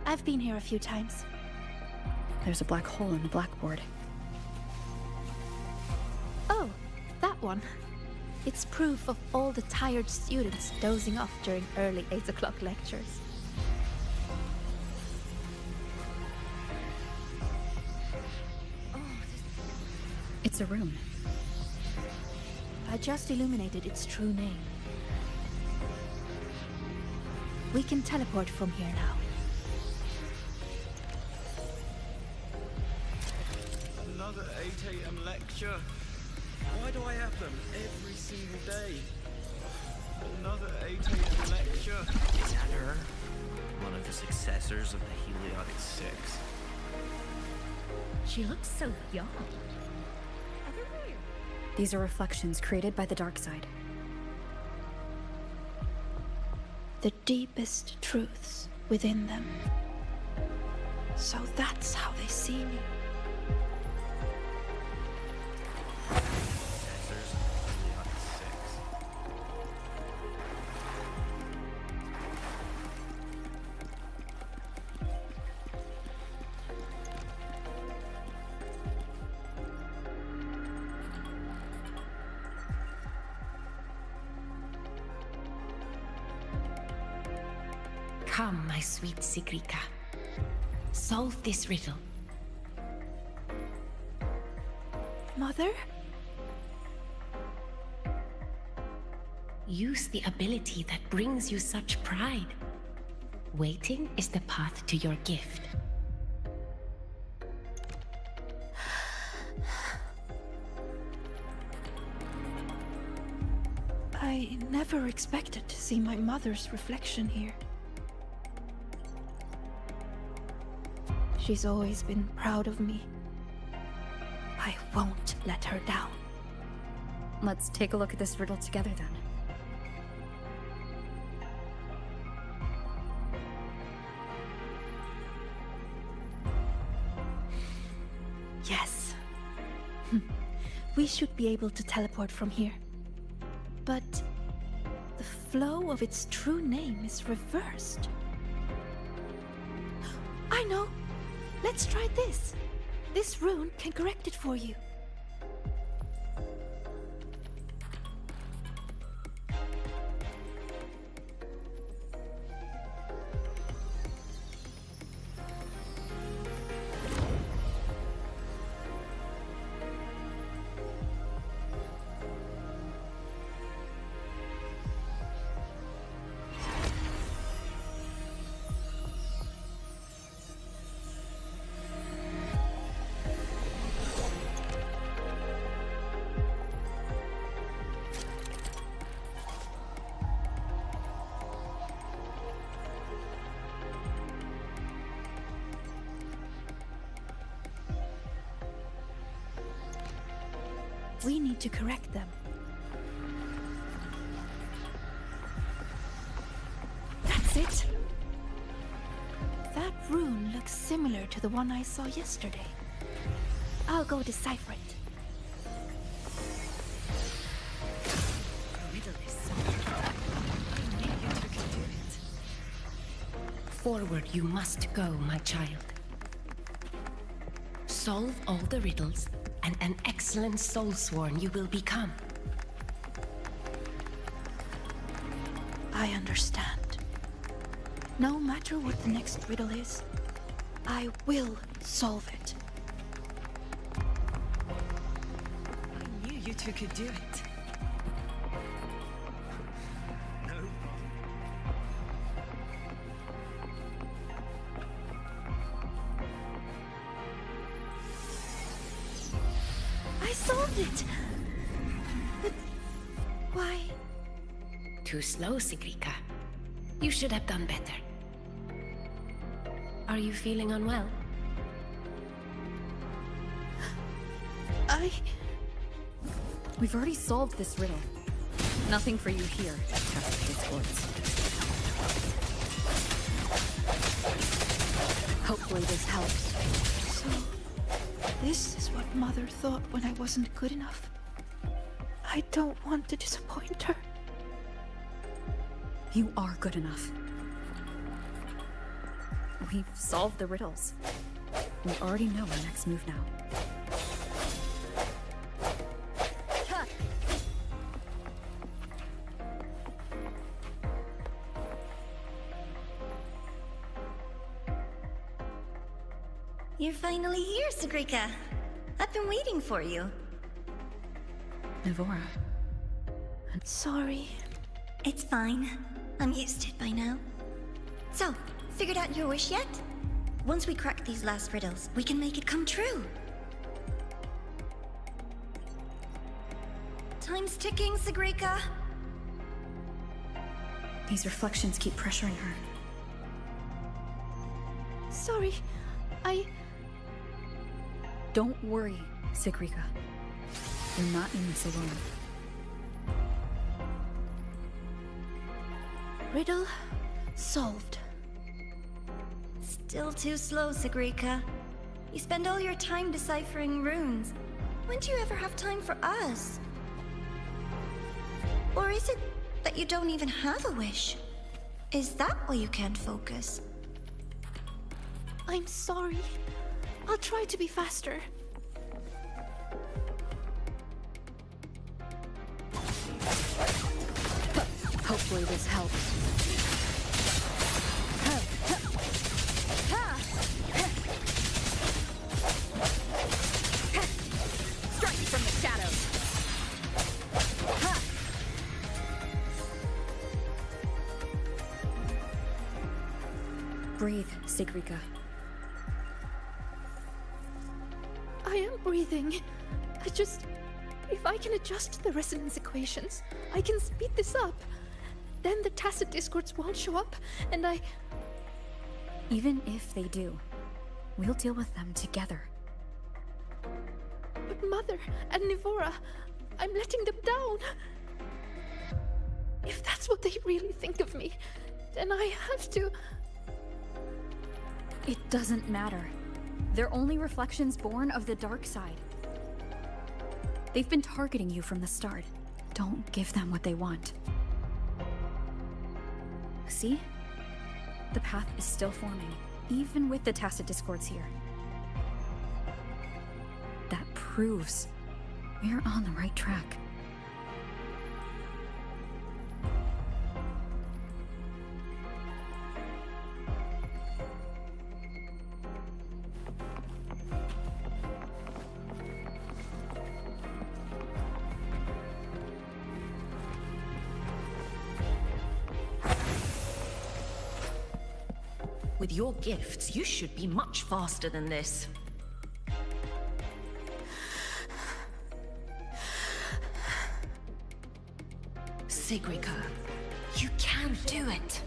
I've been here a few times. There's a black hole in the blackboard. Oh, that one. It's proof of all the tired students dozing off during early 8 o'clock lectures. It's a rune. I just illuminated its true name. We can teleport from here now. Another 8 AM lecture. Why do I have them every single day? Another 8 AM lecture. Is that her? One of the successors of the Heliotic Six. She looks so young. These are reflections created by the dark side. The deepest truths within them. So that's how they see me. Successors of the Heliotic Six. Come, my sweet Sigrika. Solve this riddle. Mother? Use the ability that brings you such pride. Waiting is the path to your gift. I never expected to see my mother's reflection here. She's always been proud of me. I won't let her down. Let's take a look at this riddle together then. Yes. We should be able to teleport from here. But the flow of its true name is reversed. I know! Let's try this. This rune can correct it for you. We need to correct them. That's it! That rune looks similar to the one I saw yesterday. I'll go decipher it. Forward you must go, my child. Solve all the riddles, and an excellent soulsworn you will become. I understand. No matter what the next riddle is, I will solve it. I knew you two could do it. I solved it! But why? Too slow, Sigrika. You should have done better. Are you feeling unwell? We've already solved this riddle. Nothing for you here at Test Discords. Hopefully this helps. So, this is what Mother thought when I wasn't good enough. I don't want to disappoint her. You are good enough. We've solved the riddles. We already know our next move now. You're finally here, Sigrika. I've been waiting for you. Navora. I'm sorry. It's fine. I'm used to it by now. So, figured out your wish yet? Once we crack these last riddles, we can make it come true. Time's ticking, Sigrika. These reflections keep pressuring her. Sorry, Don't worry, Sigrika. You're not in this alone. Riddle solved. Still too slow, Sigrika. You spend all your time deciphering runes. When do you ever have time for us? Or is it that you don't even have a wish? Is that why you can't focus? I'm sorry. I'll try to be faster. Hopefully this helps. Breathe, Sigrika. I am breathing. If I can adjust the resonance equations, I can speed this up. Then the tacit discords won't show up, and Even if they do, we'll deal with them together. But Mother and Nivora, I'm letting them down. If that's what they really think of me, then I have to... It doesn't matter. They're only reflections born of the dark side. They've been targeting you from the start. Don't give them what they want. See? The path is still forming, even with the tacit discords here. That proves we're on the right track. With your gifts, you should be much faster than this. Sigrika, you can do it.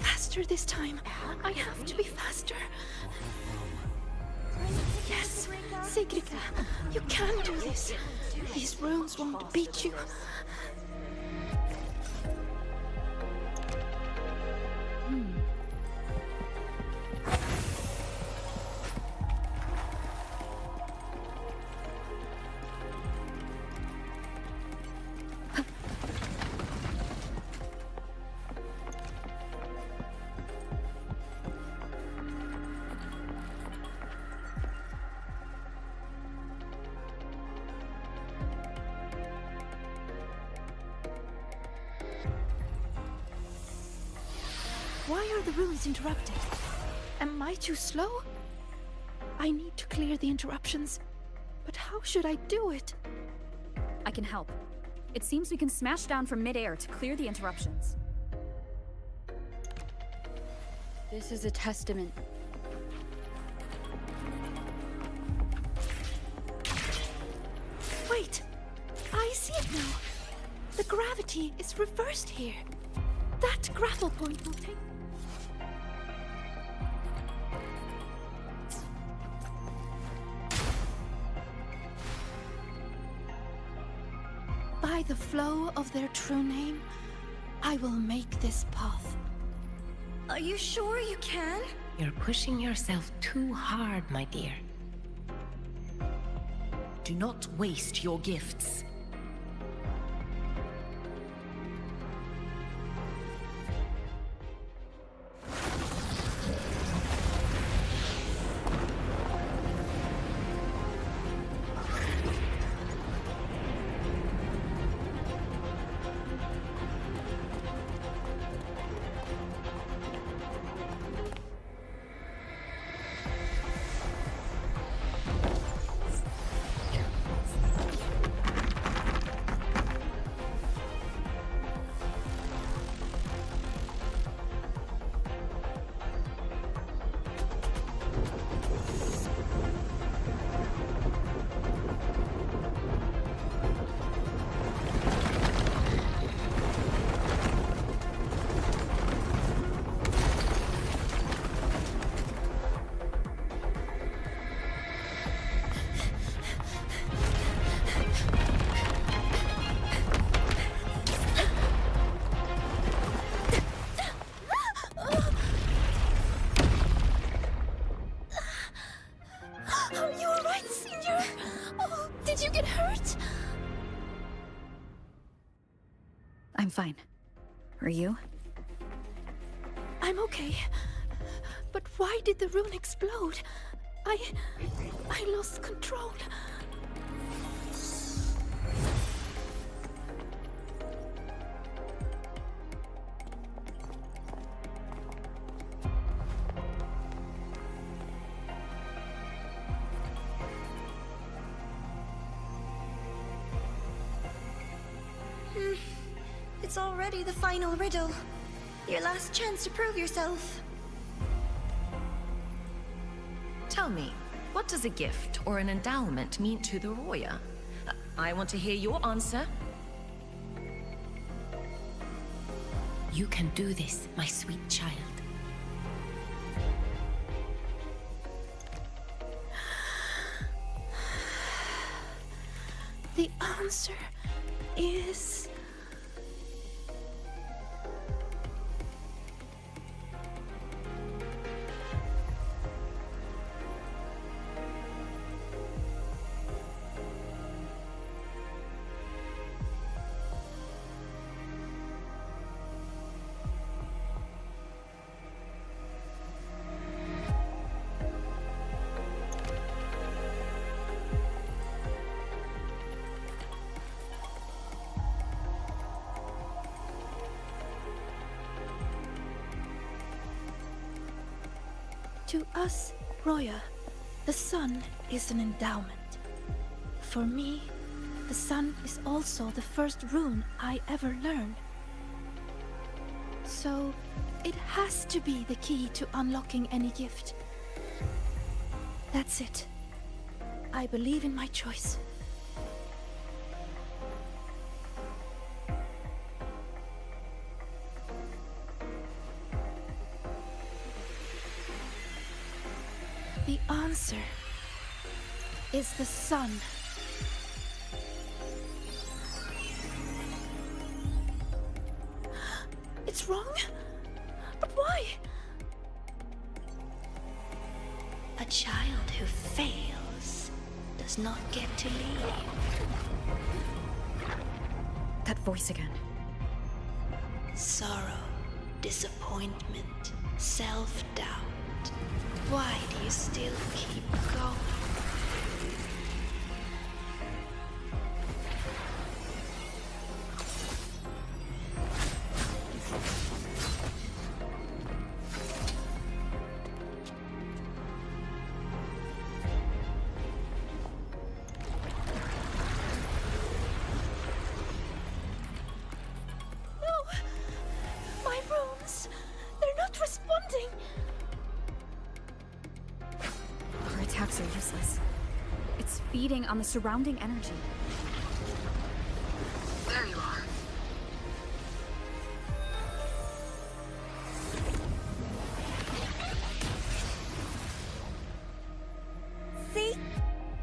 Faster this time. I have to be faster. Yes, Sigrika, you can do this. These runes won't beat you. Why are the runes interrupted? Am I too slow? I need to clear the interruptions. But how should I do it? I can help. It seems we can smash down from midair to clear the interruptions. This is a testament. Wait! I see it now! The gravity is reversed here. That grapple point will take... By the flow of their true name, I will make this path. Are you sure you can? You're pushing yourself too hard, my dear. Do not waste your gifts. Are you alright, Senior? Oh, did you get hurt? I'm fine. Are you? I'm okay. But why did the rune explode? I lost control. It's already the final riddle. Your last chance to prove yourself. Tell me, what does a gift or an endowment mean to the Roya? I want to hear your answer. You can do this, my sweet child. The answer is... To us, Roya, the sun is an endowment. For me, the sun is also the first rune I ever learned. So, it has to be the key to unlocking any gift. That's it. I believe in my choice. The answer is the sun. It's wrong? But why? A child who fails does not get to leave. That voice again. Sorrow, disappointment, self-doubt. Why do you still keep going? No! My runes! They're not responding! Our attacks are useless. It's feeding on the surrounding energy. There you are. See?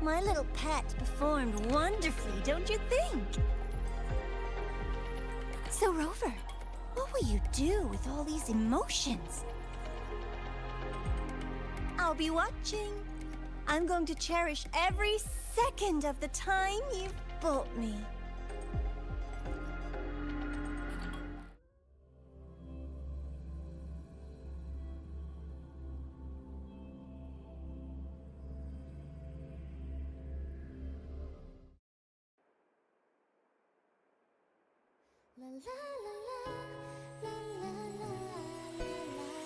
My little pet performed wonderfully, don't you think? So, Rover, what will you do with all these emotions? I'll be watching. I'm going to cherish every second of the time you've bought me.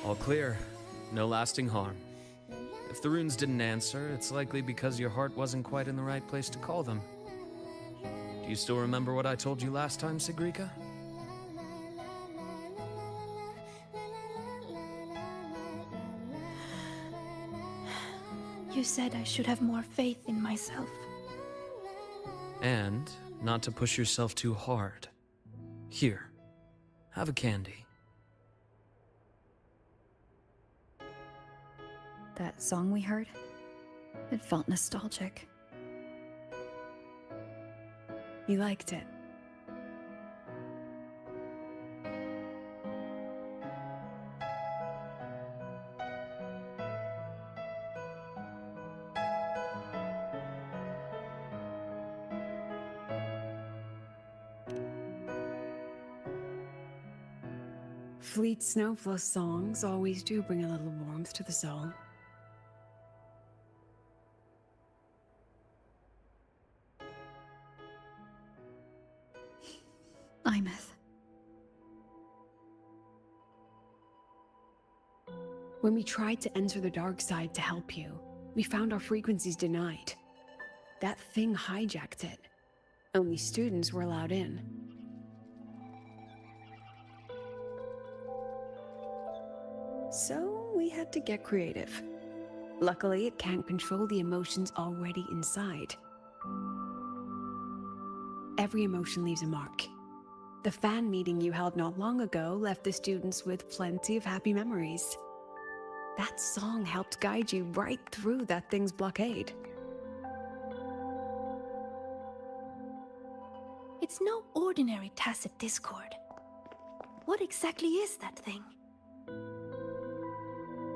All clear. No lasting harm. If the runes didn't answer, it's likely because your heart wasn't quite in the right place to call them. Do you still remember what I told you last time, Sigrika? You said I should have more faith in myself. And not to push yourself too hard. Here, have a candy. That song we heard, it felt nostalgic. You liked it. Fleet Snowflow songs always do bring a little warmth to the soul. Imeth. When we tried to enter the dark side to help you, we found our frequencies denied. That thing hijacked it. Only students were allowed in. So we had to get creative. Luckily, it can't control the emotions already inside. Every emotion leaves a mark. The fan meeting you held not long ago left the students with plenty of happy memories. That song helped guide you right through that thing's blockade. It's no ordinary tacit discord. What exactly is that thing?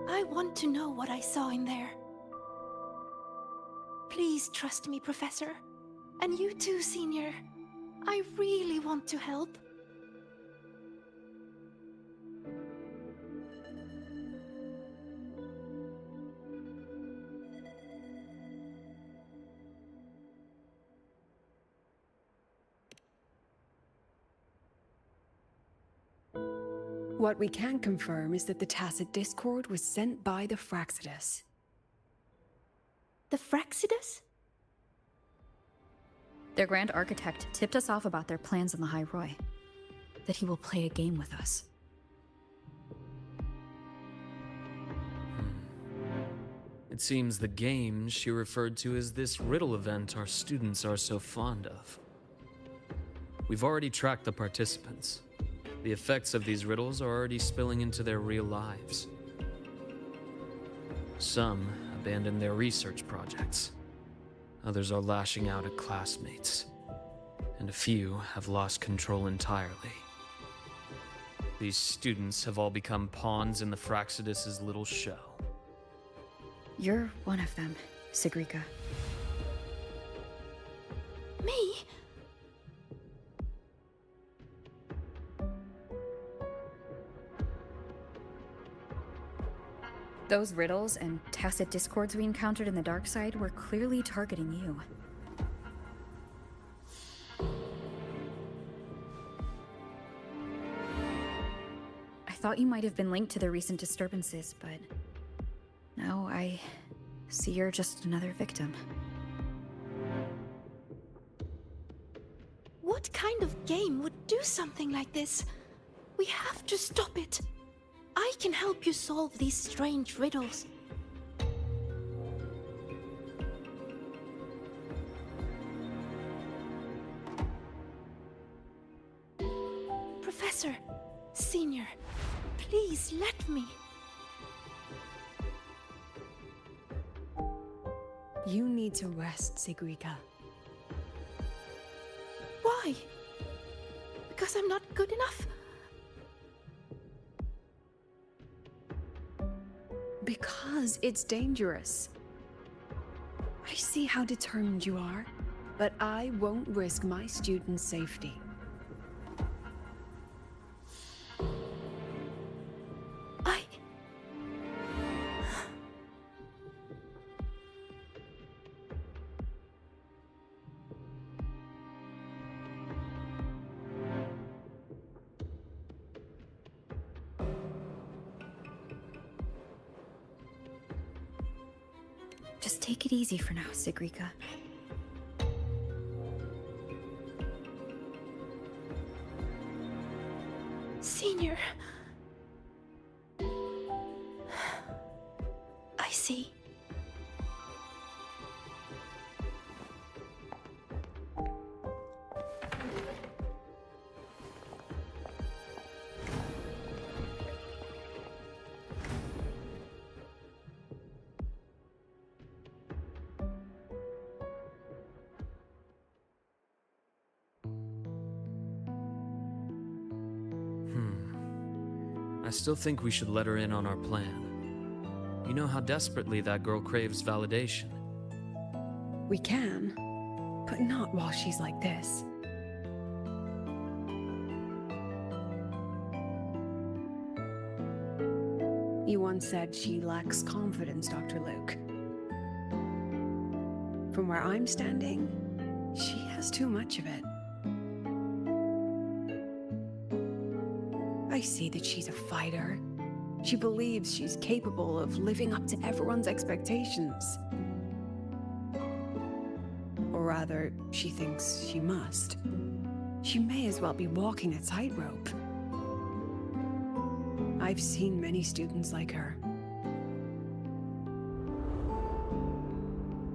I want to know what I saw in there. Please trust me, Professor. And you too, Senior. I really want to help. What we can confirm is that the tacit discord was sent by the Fraxidus. The Fraxidus? Their Grand Architect tipped us off about their plans in the High Roy. That he will play a game with us. It seems the game she referred to as this riddle event our students are so fond of. We've already tracked the participants. The effects of these riddles are already spilling into their real lives. Some abandoned their research projects. Others are lashing out at classmates. And a few have lost control entirely. These students have all become pawns in the Fraxidus' little show. You're one of them, Sigrika. Me? Those riddles and tacit discords we encountered in the dark side were clearly targeting you. I thought you might have been linked to the recent disturbances, but now I see you're just another victim. What kind of game would do something like this? We have to stop it. I can help you solve these strange riddles. Professor, Senior, please let me. You need to rest, Sigrika. Why? Because I'm not good enough? Because it's dangerous. I see how determined you are, but I won't risk my students' safety. Just take it easy for now, Sigrika. Senior. I see. I still think we should let her in on our plan. You know how desperately that girl craves validation. We can, but not while she's like this. You once said she lacks confidence, Dr. Luke. From where I'm standing, she has too much of it. I see that she's a fighter. She believes she's capable of living up to everyone's expectations. Or rather, she thinks she must. She may as well be walking a tightrope. I've seen many students like her.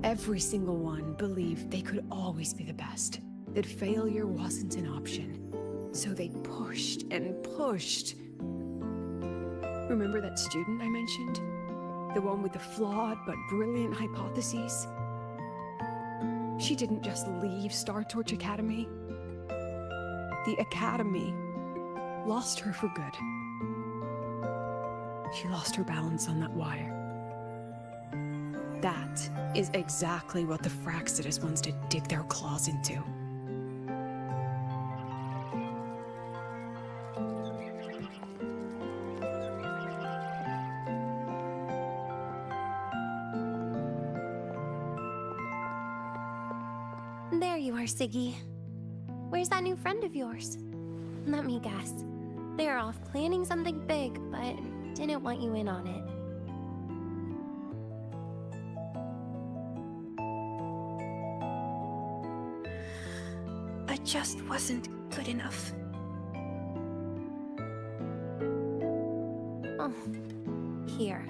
Every single one believed they could always be the best, that failure wasn't an option. So they pushed and pushed. Remember that student I mentioned? The one with the flawed but brilliant hypotheses? She didn't just leave Star Torch Academy. The Academy lost her for good. She lost her balance on that wire. That is exactly what the Fraxidus wants to dig their claws into. There you are, Siggy. Where's that new friend of yours? Let me guess. They're off planning something big, but didn't want you in on it. I just wasn't good enough. Oh, here.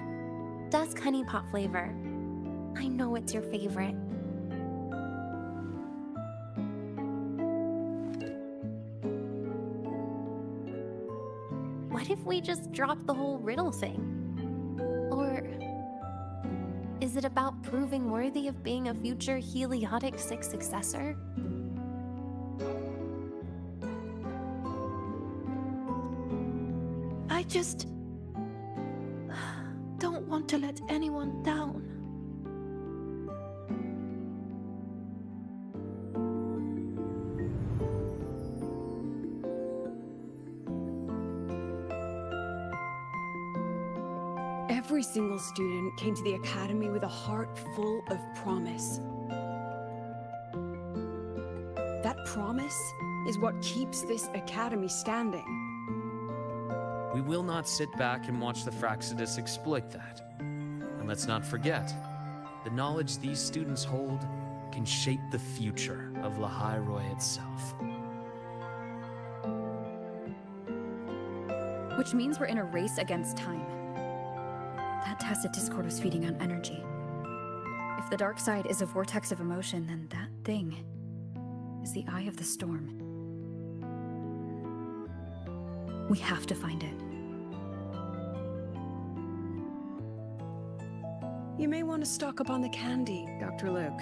Dusk honey pot flavor. I know it's your favorite. What if we just drop the whole riddle thing? Or is it about proving worthy of being a future Heliotic 6 successor? I just don't want to let anyone down. Every single student came to the Academy with a heart full of promise. That promise is what keeps this Academy standing. We will not sit back and watch the Fraxidus exploit that. And let's not forget, the knowledge these students hold can shape the future of Lahairoi itself. Which means we're in a race against time. That tacit discord was feeding on energy. If the dark side is a vortex of emotion, then that thing is the eye of the storm. We have to find it. You may want to stock up on the candy, Dr. Luke.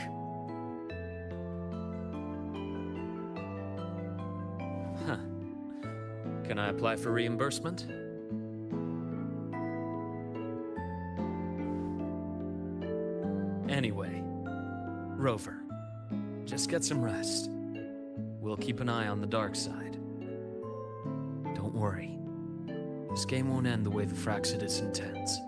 Huh. Can I apply for reimbursement? Anyway, Rover, just get some rest. We'll keep an eye on the dark side. Don't worry. This game won't end the way the Fraxidus intends.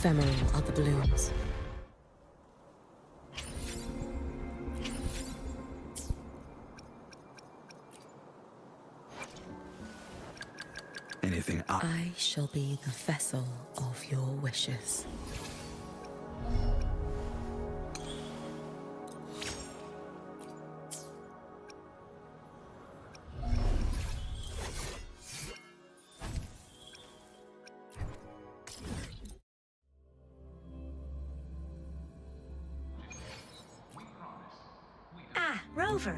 ephemeral are the blooms. Anything I shall be the vessel of your wishes. Ah, Rover.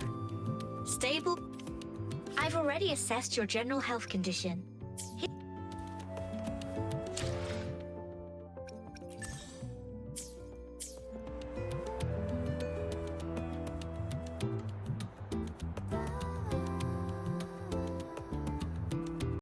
Stable. I've already assessed your general health condition.